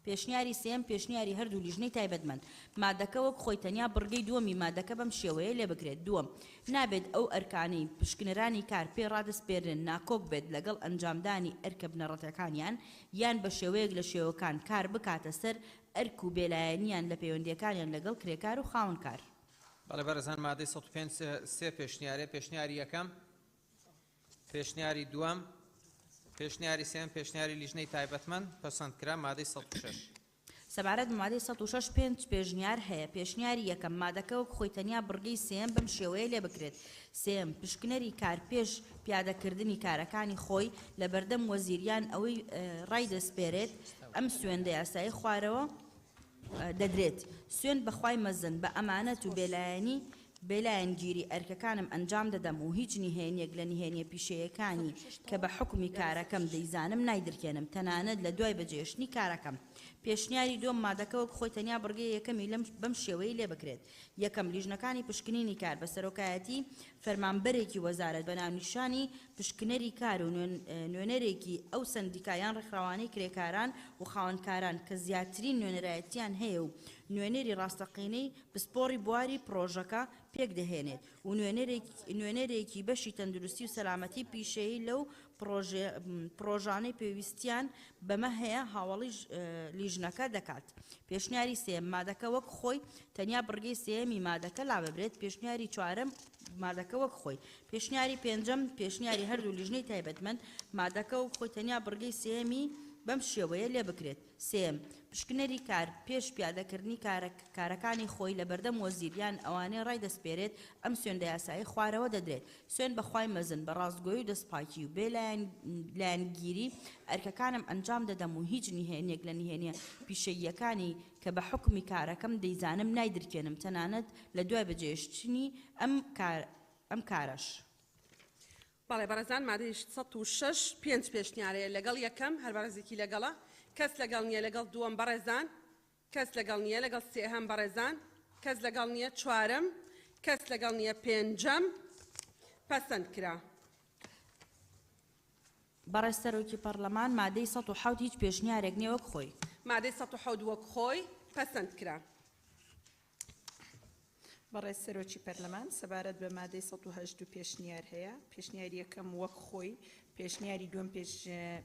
پێشنیاری سێم پێشنیاری هەردوو لیژنەی تایبەتمەند مادەکە وەک خۆی تەنیا بڕگەی دووەمی مادەکە بەم شێوەیە لێ بکرێت. دووەم نابێت ئەو ئەرکانەی پشکنەرانی کار پێ ڕادەسپێرن ناکۆک بێت لەگەڵ ئەنجامدانی ئەرکە بنەڕەتەکانیان یان بە شێوەیەک لە شێوەکان کار بکاتە سەر ئەرک و بێلایەنیان لە پەیوەندیەکانیان لەگەڵ کرێکار و خاوەن کار. بەڵێ بەرزان مادەی 105 سێ پێشنیارێ پێشنیاری یەکەم پێشنیاری دووەم پێشنیاری سێم پێشنیاری لیژنەی تایبەتمەند پەسەند کرا. مادەی 106 سەبارەت مادەی 106 پێنج پێشنیار هەیە. پێشنیاری یەکەم مادەکە وەک خۆی تەنیا بڕگەی سێم بەم شێوەیە لێ بکرێت. سێم پشکنەری کار پێش پیادەکردنی کارەکانی خۆی لە بەردەم وەزیریان ئەوەی ڕای دەسپێرێت ئەم سوێندە یاسایی خوارەوە دەدرێت. سوێن بەخوای مەزن بە ئەمانەت و بێلایەنگیری ئەرکەکانم ئەنجام دەدەم و هیچ نهێنیەک لە نهێنیە پیشەیەکانی کە بە حکومی کارەکەم دەیزانم نایدرکێنم تەنانەت لە دوای بەجێشتنی کارەکەم. پێشنیاری دووەم مادەکە وەک خۆی تەنیا بڕگەی یەکەمی بەم شێوەی لێ بکرێت. یەکەم لیژنەکانی پشکنینی کار بە سەرۆکایەتی فەرمانبەرێکی وەزارەت بە ناونیشانی پشکنەری کار و نوێنەرێکی ئەو سەندیکایان ڕێکخراوانەی کرێکاران و خاوەنکاران کە زیاترین نوێنەرایەتیان هەیە و نوێنەری ڕاستەقینەی پسپۆڕی بواری پرۆژەکە پێک دەهێنێت و نوێنەرێکی بەشی تەندروستی و سەلامەتی پیشەیی لەو پرۆژانەی پێویستیان بەمە هەیە هاوڵی لیژنەکە دەکات. پێشنیاری سێم مادەکە وەک خۆی تەنیا بڕگەی سێمی مادەکە لا ببرێت. پێشنیاری چوارەم مادەکە وەک خۆی. پێشنیاری پێنجەم پێشنیاری هەردوو لیژنەی تایبەتمەند مادەکە وەک خۆی تەنیا بڕگەی سێمی بەم شێوەیە لێ بکرێت. سێم پشکنەری کار پێش پیادەکردنی کارەکانی خۆی لە بەردەم وەزیریان ئەوانەی ڕای دەسپێرێت ئەم سوێندە یاسایی خوارەوە دەدرێت. سوێن بەخوای مەزن بە ڕاستگۆیی و دەستپاکی و بێلایەنگیری ئەرکەکانم ئەنجام دەدەم و هیچ نهێنیەک لە نهێنیە پیشەیەکانی کە بە حکمی کارەکەم دەیزانم نایدرکێنم تەنانەت لە دوای بەجێشتنی ئەم کارەش. بەڵێ بەرەزان مادەی 106 پێنج پێشنیارەیە لەگەڵ یەکەم هەر بەرەزێکی لەگەڵە کەس لەگەڵ نییە لەگەڵ دووەم بەڕێزان کەس لەگەڵ نییە لەگەڵ سێهەم بەڕێزان کەس لەگەڵ نییە چوارەم کەس لەگەڵ نییە پێنجەم پەسەند کرا. بەڕێستەرۆکی پەرلەمان مادەی 107 هیچ پێشنیارێک نییە وەک خۆی. مادەی 107 وەک خۆی پەسەند کرا. بەڕێز سەرۆکی پەرلەمان سەبارەت بە مادەی 108 پێشنیار هەیە. پێشنیاری یەکەم وەک خۆی. پێشنیاری دووەم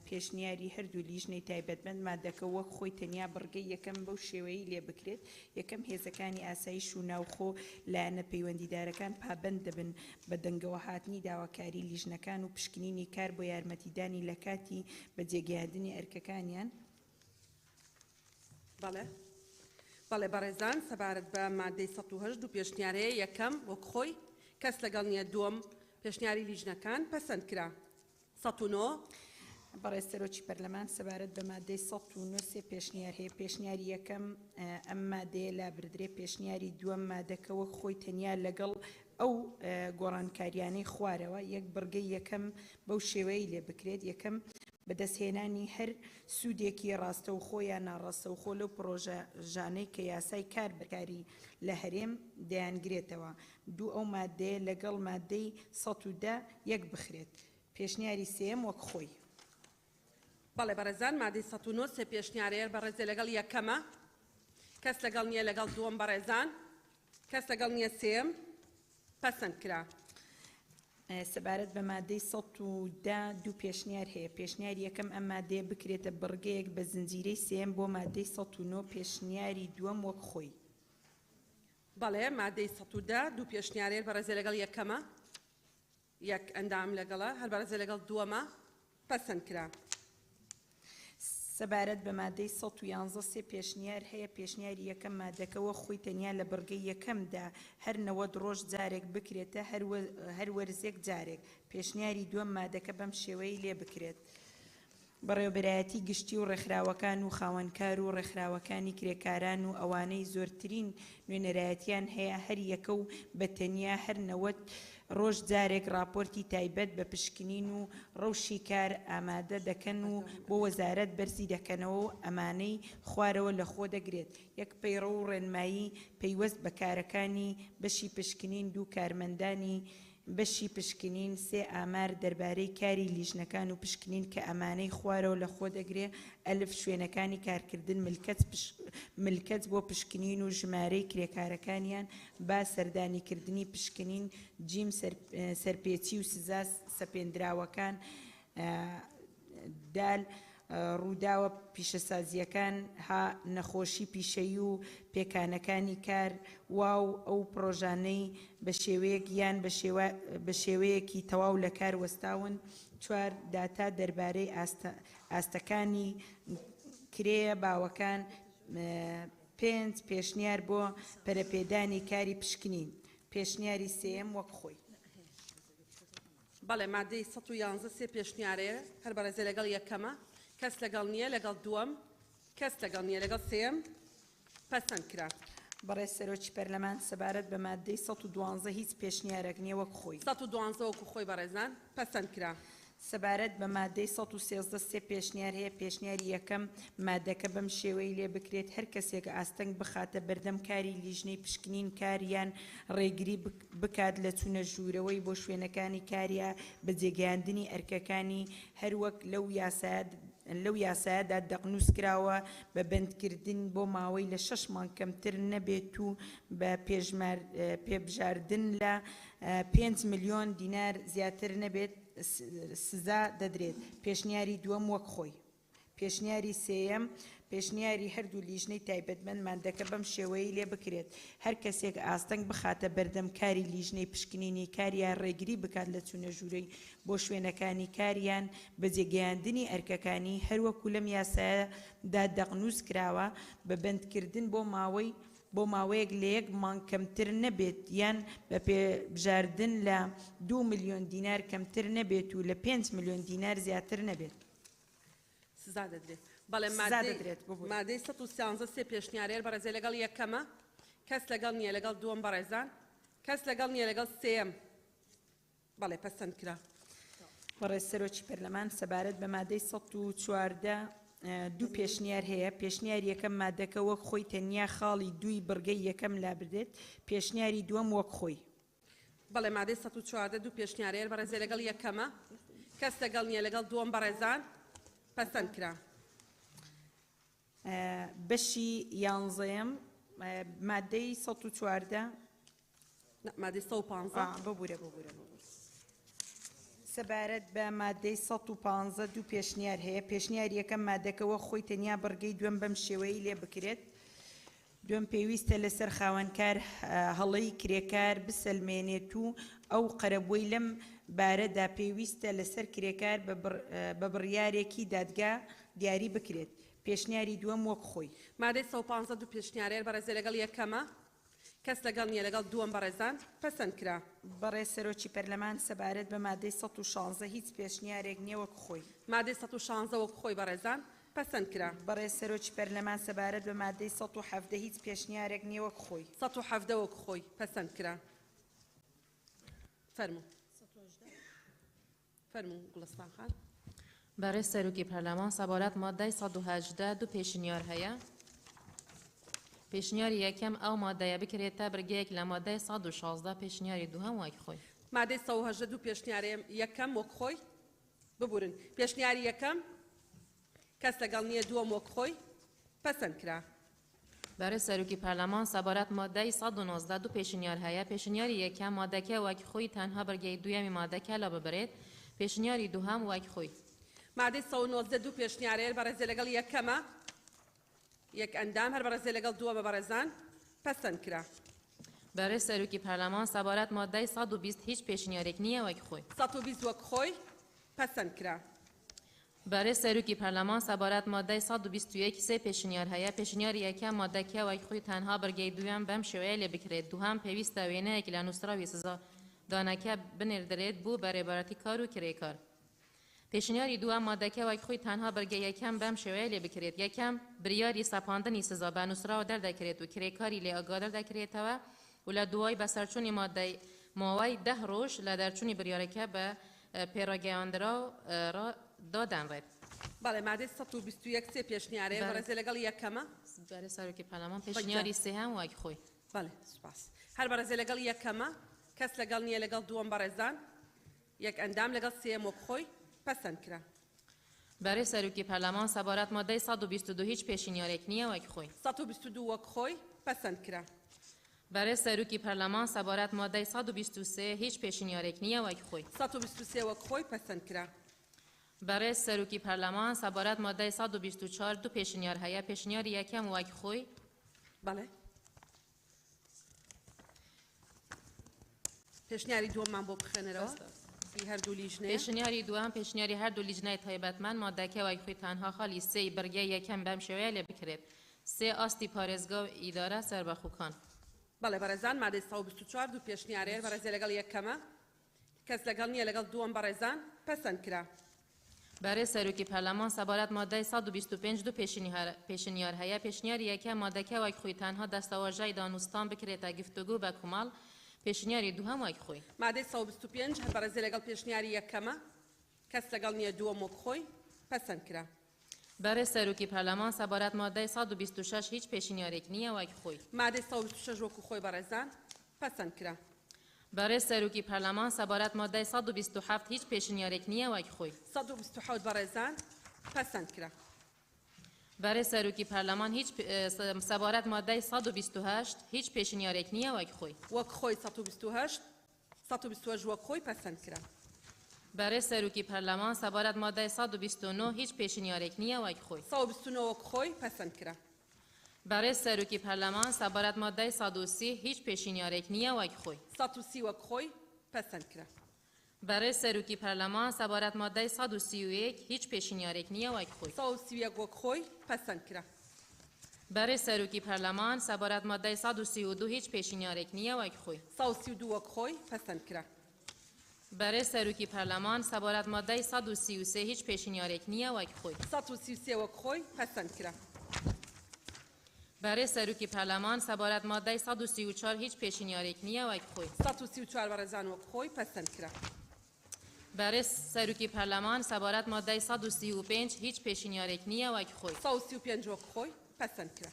پێشنیاری هەردوو لیژنەی تایبەتمەند مادەکە وەک خۆی تەنیا بڕگەی یەکەم بەو شێوەیە لێ بکرێت. یەکەم هێزەکانی ئاسایش و ناوخۆ لایەنە پەیوەندیدارەکان پابەند دەبن بە دەنگەوە هاتنی داواکاری لیژنەکان و پشکنینی کار بۆ یارمەتیدانی لە کاتی بەجێگەیاندنی ئەرکەکانیان. بەڵێ بەڕێزان سەبارەت بە مادەی 108 پێشنیارەیە یەکەم وەک خۆی کەس لەگەڵ نییە دووەم پێشنیاری لیژنەکان پەسەند کرا. 109 بەڕێز سەرۆکی پەرلەمان سەبارەت بە مادەی 109 سێ پێشنیار هەیە. پێشنیاری یەکەم ئەم مادەیە لا بردرێ. پێشنیاری دووەم مادەکە وەک خۆی تەنیا لەگەڵ ئەو گۆڕانکاریانەی خوارەوە یەک بڕگەی یەکەم بەو شێوەیە لێ بکرێت. یەکەم بەدەستهێنانی هەر سوودێکی ڕاستە و خۆیان ناڕاستە و خۆ لەو پرۆژانەی کە یاسای کار بەکاری لە هەرێم دەیانگرێتەوە. دوو ئەو مادەیە لەگەڵ مادەی 110 یەک بخرێت. پێشنیاری سێم وەک خۆی. بەڵێ بەڕێزان مادەی 109 سێ پێشنیارەیە بەڕێزێ لەگەڵ یەکەمە کەس لەگەڵ نییە لەگەڵ دووەم بەڕێزان کەس لەگەڵ نییە سێم پەسەند کرا. سەبارەت بە مادەی 110 دوو پێشنیار هەیە. پێشنیاری یەکەم ئەم مادەیە بکرێتە بڕگەیەک بە زنجیرەی سێم بۆ مادەی 109 پێشنیاری دووەم وەک خۆی. بەڵێ مادەی 110 دوو پێشنیارەیە بەڕێزێ لەگەڵ یەکەمە یەک ئەندام لەگەڵە هەر بەڕێزە لەگەڵ دووەمە پەسەند کرا. سەبارەت بە مادەی 111 سێ پێشنیار هەیە. پێشنیاری یەکەم مادەکەوە خۆی تەنیا لە بڕگەی یەکەمدا هەر 90 ڕۆژ جارێک بکرێتە هەر وەرزێک جارێک. پێشنیاری دووەم مادەکە بەم شێوەیە لێ بکرێت. بەڕێوەبەرایەتی گشتی و ڕێکخراوەکان و خاوەنکار و ڕێکخراوەکانی کرێکاران و ئەوانەی زۆرترین نوێنەرایەتیان هەیە هەر یەکە و بەتەنیا هەر 90 ڕۆژ جارێک راپۆرتی تایبەت بە پشکنین و ڕەوشی کار ئامادە دەکەن و بۆ وەزارەت بەرزی دەکەنەوە و ئەمانەی خوارەوە لە خۆ دەگرێت. یەک پەیڕە و ڕێنمایی پەیوەست بە کارەکانی بەشی پشکنین، دوو کارمەندانی بەشی پشکنین، سێ ئامار دەربارەی کاری لیژنەکان و پشکنین کە ئەمانەی خوارەوە لە خۆ دەگرێت. ئەلف شوێنەکانی کارکردن ملکەت بۆ پشکنین و ژمارەی کرێکارەکانیان، با سەردانیکردنی پشکنین، جیم سەرپێچی و سزا سەپێنراوەکان، دال ڕووداوە پیشەسازیەکان، ها نەخۆشی پیشەیی و پێکانەکانی کار، واو ئەو پرۆژانەی بە شێوەیەک یان بە شێوەیەکی تەواو لە کار وەستاون. 4 داتا دەربارەی ئاستەکانی کرێە باوەکان. 5 پێشنیار بۆ پەرەپێدانی کاری پشکنین. پێشنیاری سێم وەک خۆی. بەڵێ مادەی 111 سێ پێشنیارەیە هەر بەڕێزە لەگەڵ یەکەمە کەس لەگەڵ نییە، لەگەڵ دووەم کەس لەگەڵ نییە، لەگەڵ سێم پەسەند کرا. بەڕێز سەرۆکی پەرلەمان سەبارەت بە مادەی 112 هیچ پێشنیارێک نییە وەک خۆی. 112 وەکو خۆی بەڕێزان پەسەند کرا. سەبارەت بە مادەی 113 سێ پێشنیار هەیە. پێشنیاری یەکەم مادەکە بەم شێوەی لێ بکرێت هەر کەسێک ئاستەنگ بخاتە بەردەم کاری لیژنەی پشکنین کاریان ڕێگری بکات لە چوونە ژوورەوەی بۆ شوێنەکانی کاریە بە جێگەیاندنی ئەرکەکانی هەروەک لەو یاسایەدا دەقنووس کراوە بە بەندکردن بۆ ماوەی لە 6 مانگ کەمتر نەبێت و بە پێبژاردن لە 5 ملیۆن دینار زیاتر نەبێت سزا دەدرێت. پێشنیاری دووەم وەک خۆی. پێشنیاری سێیەم پێشنیاری هەردوو لیژنەی تایبەتمەند مادەکە بەم شێوەیە لێ بکرێت هەر کەسێک ئاستەنگ بخاتە بەردەم کاری لیژنەی پشکنینی کاریان ڕێگری بکات لە چوونە ژوورەی بۆ شوێنەکانی کاریان بە جێگەیاندنی ئەرکەکانی هەروەکو لەم یاسایەدا دەقنووس کراوە بە بەندکردن بۆ ماوەیەک لە 1 مانگ کەمتر نەبێت یان بە پێبژاردن لە 2 ملیۆن دینار کەمتر نەبێت و لە 5 ملیۆن دینار زیاتر نەبێت. سزا دەدرێت. بەڵێ مادەی 113 سێ پێشنیارەیە بەڕێزە لەگەڵ یەکەمە کەس لەگەڵ نییە، لەگەڵ دووەم بەڕێزان کەس لەگەڵ نییە، لەگەڵ سێم بەڵێ پەسەند کرا. بەڕێز سەرۆکی پەرلەمان سەبارەت بە مادەی 114 دوو پێشنیار هەیە. پێشنیار یەکەم مادەکە وەک خۆی تەنیا خاڵی دووی بڕگەی یەکەم لا بدرێت. پێشنیاری دووەم وەک خۆی. بەڵێ مادەی 114 دوو پێشنیارەیە بەڕێزە لەگەڵ یەکەمە کەس لەگەڵ نییە، لەگەڵ دووەم بەڕێزان پەسەند کرا. بەشی 11 مادەی 114 مادەی 115 ببوورە سەبارەت بە مادەی 115 دوو پێشنیار هەیە. پێشنیار یەکەم مادەکەوە خۆی تەنیا بڕگەی دووەم بەم شێوەیە لێ بکرێت. دوم پێویستە لەسەر خاوەنکار هەڵەی کرێکار بسەلمێنێت و ئەو قەرەبووی لەم بارەدا پێویستە لەسەر کرێکار بە بڕیارێکی دادگا دیاری بکرێت. پێشنیاری دووەم وەک خۆی. مادەی 115 دوو پێشنیارەیە بەڕێزە لەگەڵ یەکەمە کەس لەگەڵ نییە، لەگەڵ دووەم بەڕێزان پەسەند کرا. بەڕێز سەرۆکی پەرلەمان سەبارەت بە مادەی 116 هیچ پێشنیارێک نییە وەک خۆی. مادەی 116 وەک خۆی بەڕێزان پەسەند کرا. بەڕێز سەرۆکی پەرلەمان سەبارەت بە مادەی 117 هیچ پێشنیارێک نییە وەک خۆی. 117 وەک خۆی پەسەند کرا. فەرموو گوڵستان خان. بەڕێز سەرۆکی پەرلەمان سەبارەت مادەی 118 دوو پێشنیار هەیە. پێشنیاری یەکەم ئەو مادەیە بکرێتە بڕگەیەک لە مادەی 116 پێشنیاری دووهەم وەک خۆی. مادەی 118 دوو پێشنیارەیە یەکەم وەک خۆی ببورن. پێشنیاری یەکەم کەس لەگەڵ نییە، دووەم وەک خۆی پەسەند کرا. بەڕێز سەرۆکی پەرلەمان سەبارەت مادەی 119 دوو پێشنیار هەیە. پێشنیاری یەکەم مادەکە وەک خۆی تەنها بڕگەی دووەمی مادەکە لە ببرێت. پێشنیاری دووهەم وەک خۆی. مادەی 119 دوو پێشنیارەیە بەڕێزە لەگەڵ یەکەمە یەک ئەندام هەر بەڕێزە لەگەڵ دووەمە بەڕێزان پەسەند کرا. برای سەرۆکی پەرلەمان سەبارەت مادەی 120 هیچ پێشنیارێک نییە وەک خۆی. 120 وەک خۆی پەسەند کرا. برای سەرۆکی پەرلەمان سەبارەت مادەی 121 سێ پێشنیار هەیە. پێشنیاری یەکەم مادەکە وەک خۆی تەنها بەرگەی دویان بەم شێوەیە لێ بکرێت. دووهەم پێویستە وێنەیەک لە نووسراوی سزادانەکە بنێردرێت بۆ بەڕێبەرەتی کار و کرێکار. پێشنیاری دووەم مادەکە وەک خۆی تەنها بەرگەی یەکەم بەم شێوەیە لێ بکرێت. یەکەم بریاری سەپاندنی سزا بە نووسراوە دەردەکرێت و کرێکاری لێ ئاگادار دەکرێتەوە و لە دوای بەسەرچوونی مادەی ماوەی 10 ڕۆژ لە دەرچوونی بریارەکە بە پێڕاگەیاندراو دادەنرێت. بەڵێ مادەی 121 سێ پێشنیارەیە بەڕێزێ لەگەڵ یەکەمە. برای سەرۆکی پەرلەمان پێشنیاری سێهەم وەک خۆی. بەڵێ سوپاس. هەر بەڕێزێ لەگەڵ یەکەمە کەس لەگەڵ نییە لەگەڵ دووەم بەڕێزان یەک ئەندام لەگەڵ سێم وەک خۆی پەسەند کرا. برای سەرۆکی پەرلەمان سەبارەت مادەی 122 هیچ پێشنیارێک نییە وەک خۆی. 122 وەک خۆی پەسەند کرا. برای سەرۆکی پەرلەمان سەبارەت مادەی 123 هیچ پێشنیارێک نییە وەک خۆی. 123 وەک خۆی پەسەند کرا. برای سەرۆکی پەرلەمان سەبارەت مادەی 124 دوو پێشنیار هەیە. پێشنیاری یەکەم وەک خۆی. بەڵێ. پێشنیاری دووەممان بۆ بخێنەرەوە. هەردوو لیژنەیە. پێشنیاری دووەم پێشنیاری هەردوو لیژنەی تایبەتمەند مادەکە وەک خۆی تەنها خاڵی سێی بەرگەی یەکەم بەم شێوەیە لێ بکرێت. سێ ئاستی پارێزگا و ئیدارە سەربەخۆکان. بەڵێ بەڕێزان مادەی 124 دوو پێشنیارەیە بەڕێزێ لەگەڵ یەکەمە کەس لەگەڵ نییە لەگەڵ دووەم بەڕێزان پەسەند کرا. برای سەرۆکی پەرلەمان سەبارەت مادەی 125 دوو پێشنیار هەیە. پێشنیاری یەکەم مادەکە وەک خۆی تەنها دەستەواژەی دانوستان بکرێتە گفتوگۆ بە کوماڵ. پێشنیاری دووهەم وەک خۆی. مادەی 125 هەر بەڕێزێ لەگەڵ پێشنیاری یەکەمە کەس لەگەڵ نییە دووەم وەک خۆی پەسەند کرا. برای سەرۆکی پەرلەمان سەبارەت مادەی 126 هیچ پێشنیارێک نییە وەک خۆی. مادەی 126 وەکو خۆی بەڕێزان پەسەند کرا. برای سەرۆکی پەرلەمان سەبارەت مادەی 127 هیچ پێشنیارێک نییە وەک خۆی. 127 بەڕێزان پەسەند کرا. برای سەرۆکی پەرلەمان هیچ سەبارەت مادەی 128 هیچ پێشنیارێک نییە وەک خۆی. وەک خۆی 128 وەک خۆی پەسەند کرا. برای سەرۆکی پەرلەمان سەبارەت مادەی 129 هیچ پێشنیارێک نییە وەک خۆی. 129 وەک خۆی پەسەند کرا. برای سەرۆکی پەرلەمان سەبارەت مادەی 130 هیچ پێشنیارێک نییە وەک خۆی. 130 وەک خۆی پەسەند کرا. برای سەرۆکی پەرلەمان سەبارەت مادەی 131 هیچ پێشنیارێک نییە وەک خۆی. 131 وەک خۆی پەسەند کرا. برای سەرۆکی پەرلەمان سەبارەت مادەی 132 هیچ پێشنیارێک نییە وەک خۆی. 132 وەک خۆی پەسەند کرا. برای سەرۆکی پەرلەمان سەبارەت مادەی 133 هیچ پێشنیارێک نییە وەک خۆی. 133 وەک خۆی پەسەند کرا. برای سەرۆکی پەرلەمان سەبارەت مادەی 134 هیچ پێشنیارێک نییە وەک خۆی. 134 بەڕێزان وەک خۆی پەسەند کرا. برای سەرۆکی پەرلەمان سەبارەت مادەی 135 هیچ پێشنیارێک نییە وەک خۆی. 135 وەک خۆی پەسەند کرا.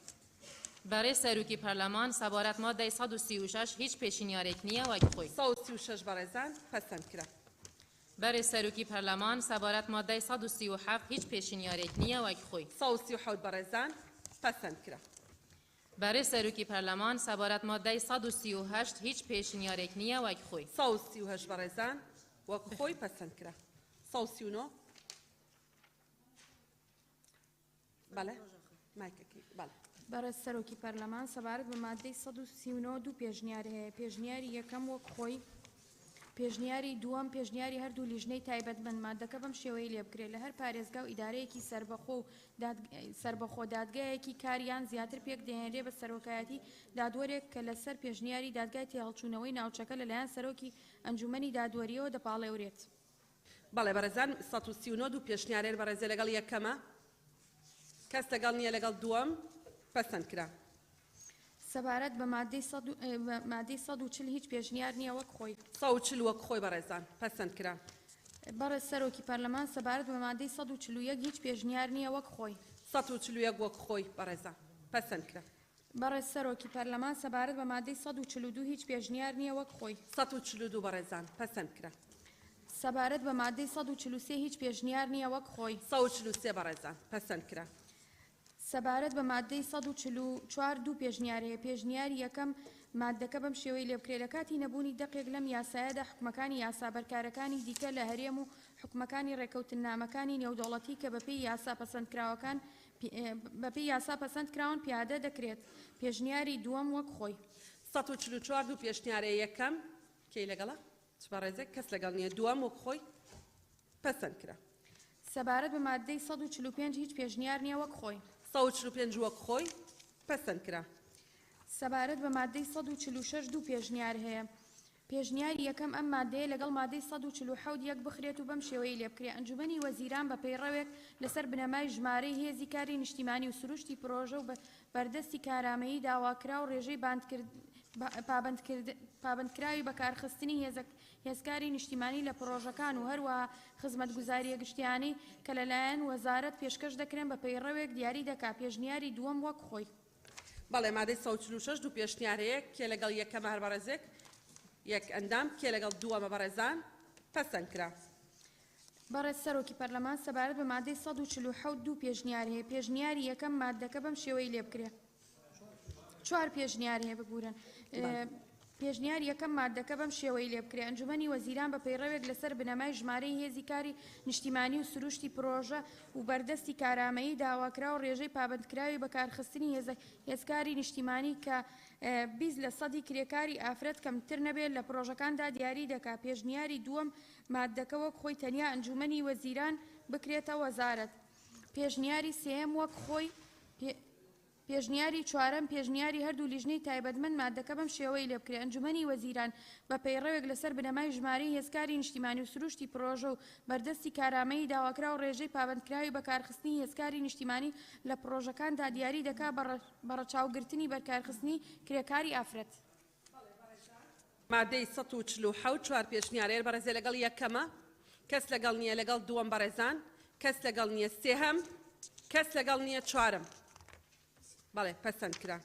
برای سەرۆکی پەرلەمان سەبارەت مادەی 136 هیچ پێشنیارێک نییە وەک خۆی. 136 بەڕێزان پەسەند کرا. برای سەرۆکی پەرلەمان سەبارەت مادەی 137 هیچ پێشنیارێک نییە وەک خۆی. 137 بەڕێزان پەسەند کرا. برای سەرۆکی پەرلەمان سەبارەت مادەی 138 هیچ پێشنیارێک نییە وەک خۆی. 138 بەڕێزان وەک خۆی پەسەند کرا. 139 بەڵێ مایکەکی بەڵێ. بەڕێز سەرۆکی پەرلەمان سەبارەت بە مادەی 139 دوو پێشنیار هەیە. پێشنیاری یەکەم وەک خۆی. پێشنیاری دووەم پێشنیاری هەردوو لیژنەی تایبەتمەند مادەکە بەم شێوەیە لێ بکرێت لە هەر پارێزگا و ئیدارەیەکی سربەخۆ دادگایەکی کاریان زیاتر پێک دێنرێ بە سەرۆکایەتی دادوەرێک کە لەسەر پێشنیاری دادگای تێهەڵچوونەوەی ناوچەکە لەلایەن سەرۆکی ئەنجومەنی دادوەریەوە دەپاڵێورێت. بەڵێ بەڕێزان 139 دوو پێشنیارێر بەڕێزێ لەگەڵ یەکەمە کەس لەگەڵ نییە لەگەڵ دووەم پەسەند کرا. سەبارەت بە مادەی 140 هیچ پێشنیار نییە وەک خۆی. 140 وەک خۆی بەڕێزان پەسەند کرا. بەڕێز سەرۆکی پەرلەمان سەبارەت بە مادەی 141 هیچ پێشنیار نییە وەک خۆی. 141 وەک خۆی بەڕێزان پەسەند کرا. بەڕێز سەرۆکی پەرلەمان سەبارەت بە مادەی 142 هیچ پێشنیار نییە وەک خۆی. 142 بەڕێزان پەسەند کرا. سەبارەت بە مادەی 143 هیچ پێشنیار نییە وەک خۆی. 143 بەڕێزان پەسەند کرا. سەبارەت بە مادەی 144 دوو پێشنیارەیە. پێشنیاری یەکەم مادەکە بەم شێوەی لێ بکرێت لە کاتی نەبوونی دەقێک لەم یاسایەدا حکومەکانی یاسابەرکارەکانی دیکە لە هەرێم و حکومەکانی ڕێکەوتنامەکانی نێودەوڵەتی کە بەپێی یاسا پەسەندکراوەکان بەپێی یاسا پەسەند کراون پیادە دەکرێت. پێشنیاری دووەم وەک خۆی. 144 دوو پێشنیارەیە یەکەم کەی لەگەڵە چبارێزێک کەس لەگەڵ نییە دووەم وەک خۆی پەسەند کرا. سەبارەت بە مادەی 145 هیچ پێشنیار نییە وەک خۆی. 145 وەک خۆی پەسەند کرا. سەبارەت بە مادەی 146 دوو پێشنیار هەیە. پێشنیاری یەکەم ئەم مادەیە لەگەڵ مادەی 147 یەک بخرێت و بەم شێوەی لێ بکرێ. ئەنجومەنی وەزیران بە پەیڕەوێک لەسەر بنەمای ژمارەی هێزی کاری نیشتیمانی و سروشتی پرۆژە و بەردەستی کارامەیی داواکرا و ڕێژەی پابندکراوی بەکارخستنی هێزکاری نیشتیمانی لە پرۆژەکان و هەروەها خزمەتگوزاریە گشتیانەی کە لەلایەن وەزارەت پێشکەش دەکرێن بە پەیڕەوێک دیاری دەکا. پێشنیاری دووەم وەک خۆی. بەڵێ مادەی 146 دوو پێشنیارەیە کێ لەگەڵ یەکەمە هەر بەڕێزێک یەک ئەندام کێ لەگەڵ دووەمە بەڕێزان پەسەند کرا. بەڕێز سەرۆکی پەرلەمان سەبارەت بە مادەی 147 دوو پێشنیار هەیە. پێشنیاری یەکەم مادەکە بەم شێوەی لێ بکرێ. 4 پێشنیار هەیە ببورن. پێشنیار یەکەم مادەکە بەم شێوەی لێ بکرێ. ئەنجومەنی وەزیران بە پەیڕەوێک لەسەر بنەمای ژمارەی هێزی کاری نیشتیمانی و سروشتی پرۆژە و بەردەستی کارامەیی داواکرا و ڕێژەی پابندکراوی بەکارخستنی هێزکاری نیشتیمانی کە 20% کرێکاری ئافرەت کەمتر نەبێت لە پرۆژەکاندا دیاری دەکا. پێشنیاری دووەم مادەکە وەک خۆی تەنیا ئەنجومەنی وەزیران بکرێتە وەزارەت. پێشنیاری سێم وەک خۆی پێشنیاری چوارەم پێشنیاری هەردوو لیژنەی تایبەتمەند مادەکە بەم شێوەی لێ بکرێ. ئەنجومەنی وەزیران بە پەیڕەوێک لەسەر بنەمای ژمارەی هێزکاری نیشتیمانی و سروشتی پرۆژە و بەردەستی کارامەیی داواکرا و ڕێژەی پابندکراوی بەکارخستنی هێزکاری نیشتیمانی لە پرۆژەکاندا دیاری دەکا بەڕەچاوگرتنی بەرکارخستنی کرێکاری ئافرەت. مادەی 147 چوار پێشنیارەیە بەڕێزێ لەگەڵ یەکەمە کەس لەگەڵ نییە لەگەڵ دووەم بەڕێزان کەس لەگەڵ نییە سێهەم کەس لەگەڵ نییە چوارم. بەڵێ پەسەند کرا.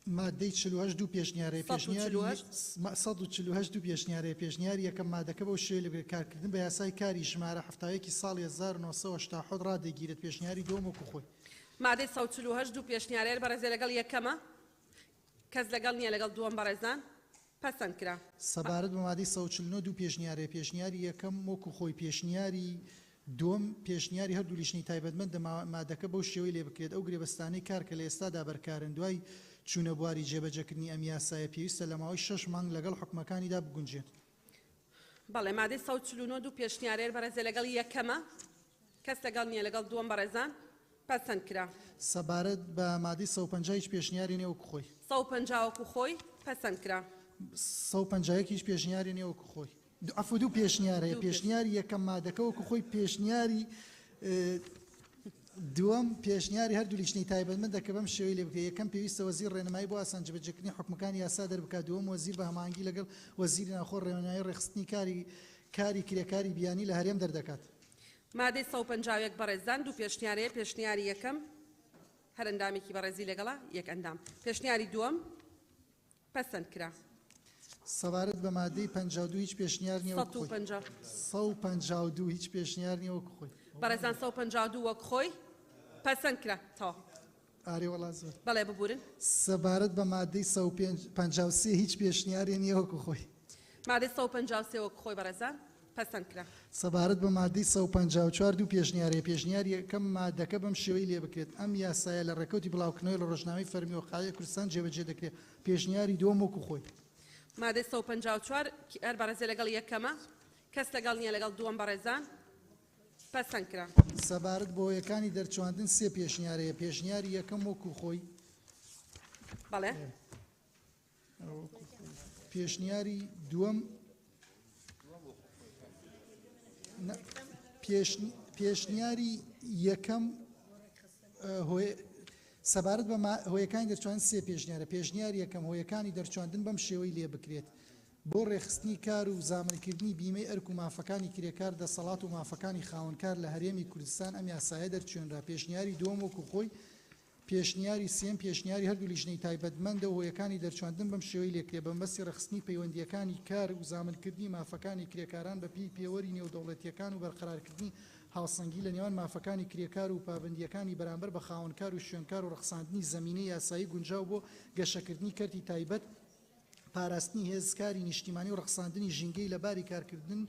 مادەی 48 دوو پێشنیارەیە. پێشنیاری 148 دوو پێشنیارەیە. پێشنیاری یەکەم مادەکە بەو شێوەیە لە کارکردن بە یاسای کاری ژمارە هەفتاوەیەکی ساڵی 1970 ڕادەگیرێت. پێشنیاری دووەم وەکو خۆی. مادەی 148 دوو پێشنیارەیە بەڕێزێ لەگەڵ یەکەمە کەس لەگەڵ نییە لەگەڵ دووەم بەڕێزان پەسەند کرا. سەبارەت بە مادەی 149 دوو پێشنیارەیە. پێشنیاری یەکەم وەکو خۆی. پێشنیاری دووەم پێشنیاری هەردوو لیژنەی تایبەتمەند مادەکە بەو شێوەی لێ بکرێت. ئەو گرێبەستانەی کار کە لە ئێستادا بەرکارن دوای چوونە بواری جێبەجەکردنی ئەم یاسایە پێویستە لە ماوەی 6 مانگ لەگەڵ حکومەکانیدا بگونجێت. بەڵێ مادەی 149 دوو پێشنیارەیە بەڕێزێ لەگەڵ یەکەمە کەس لەگەڵ نییە لەگەڵ دووەم بەڕێزان پەسەند کرا. سەبارەت بە مادەی 150 هیچ پێشنیاری نییە وەکو خۆی. 150 وەکو خۆی پەسەند کرا. 150 هیچ پێشنیاری نییە وەکو خۆی. ئەفو دوو پێشنیارەیە. پێشنیاری یەکەم مادەکە وەکو خۆی. پێشنیاری دووەم پێشنیاری هەردوو لیژنەی تایبەتمەندە کە بەم شێوەی لێ بکرێت. یەکەم پێویستە وەزیر ڕێنمایی بۆ ئاسان جێبەجێکردنی حکومەکانی یاسا دەربکات. دووەم وەزیر بە هەماهەنگی لەگەڵ وەزیری ناوخۆ ڕێنمایی ڕێخستنی کاری کرێکاری بیانی لە هەرێم دەردەکات. مادەی 151 بەڕێزان دوو پێشنیارەیە. پێشنیاری یەکەم هەر ئەندامێکی بەڕێزی لەگەڵا یەک ئەندام. پێشنیاری دووەم پەسەند کرا. سەبارەت بە مادەی 52 هیچ پێشنیار نییە وەکو خۆی. 152 هیچ پێشنیار نییە وەکو خۆی. بەڕێزان 152 وەک خۆی پەسەند کرا. تا ئارێ وەڵا زۆر. بەڵێ ببورن. سەبارەت بە مادەی 153 هیچ پێشنیاری نییە وەکو خۆی. مادەی 153 وەک خۆی بەڕێزان پەسەند کرا. سەبارەت بە مادەی 154 دوو پێشنیارەیە. پێشنیاری یەکەم مادەکە بەم شێوەی لێ بکرێت. ئەم یاسایە لە ڕێکەوتی بڵاوکردنەوەی لە ڕۆژنامەی فەرمی وەقایە کوردستان جێبەجێ دەکرێت. پێشنیاری دووەم وەکو خۆی. مادەی 154 هەر بەڕێزێ لەگەڵ یەکەمە کەس لەگەڵ نییە لەگەڵ دووەم بەڕێزان پەسەند کرا. سەبارەت بە هۆیەکانی دەرچواندن سێ پێشنیارەیە. پێشنیاری یەکەم وەکو خۆی. بەڵێ. پێشنیاری دووەم پێشنیاری یەکەم سەبارەت بە هۆیەکانی دەرچوان سێ پێشنیارە. پێشنیاری یەکەم هۆیەکانی دەرچواندن بەم شێوەی لێ بکرێت بۆ ڕێخستنی کار و زامنکردنی بیمەی ئەرک و مافەکانی کرێکار دەسەڵات و مافەکانی خاوەنکار لە هەرێمی کوردستان ئەم یاسایە دەرچوێنرا. پێشنیاری دووەم وەکو خۆی. پێشنیاری سێم پێشنیاری هەردوو لیژنەی تایبەتمەندە و هۆیەکانی دەرچواندن بەم شێوەی لێکرێ بە مەبەستی ڕێخستنی پەیوەندیەکانی کار و زامنکردنی مافەکانی کرێکاران بە پێوەری نێودەوڵەتیەکان و بەرقەرارکردنی هاوسەنگی لە نێوان مافەکانی کرێکار و پابندیەکانی بەرامبەر بە خاوەنکار و شوێنکار و ڕەخساندنی زەمینەی یاسایی گونجاو بۆ گەشەکردنی کەرتی تایبەت پاراستنی هێزکاری نیشتیمانی و ڕەخساندنی ژینگەی لە باری کارکردن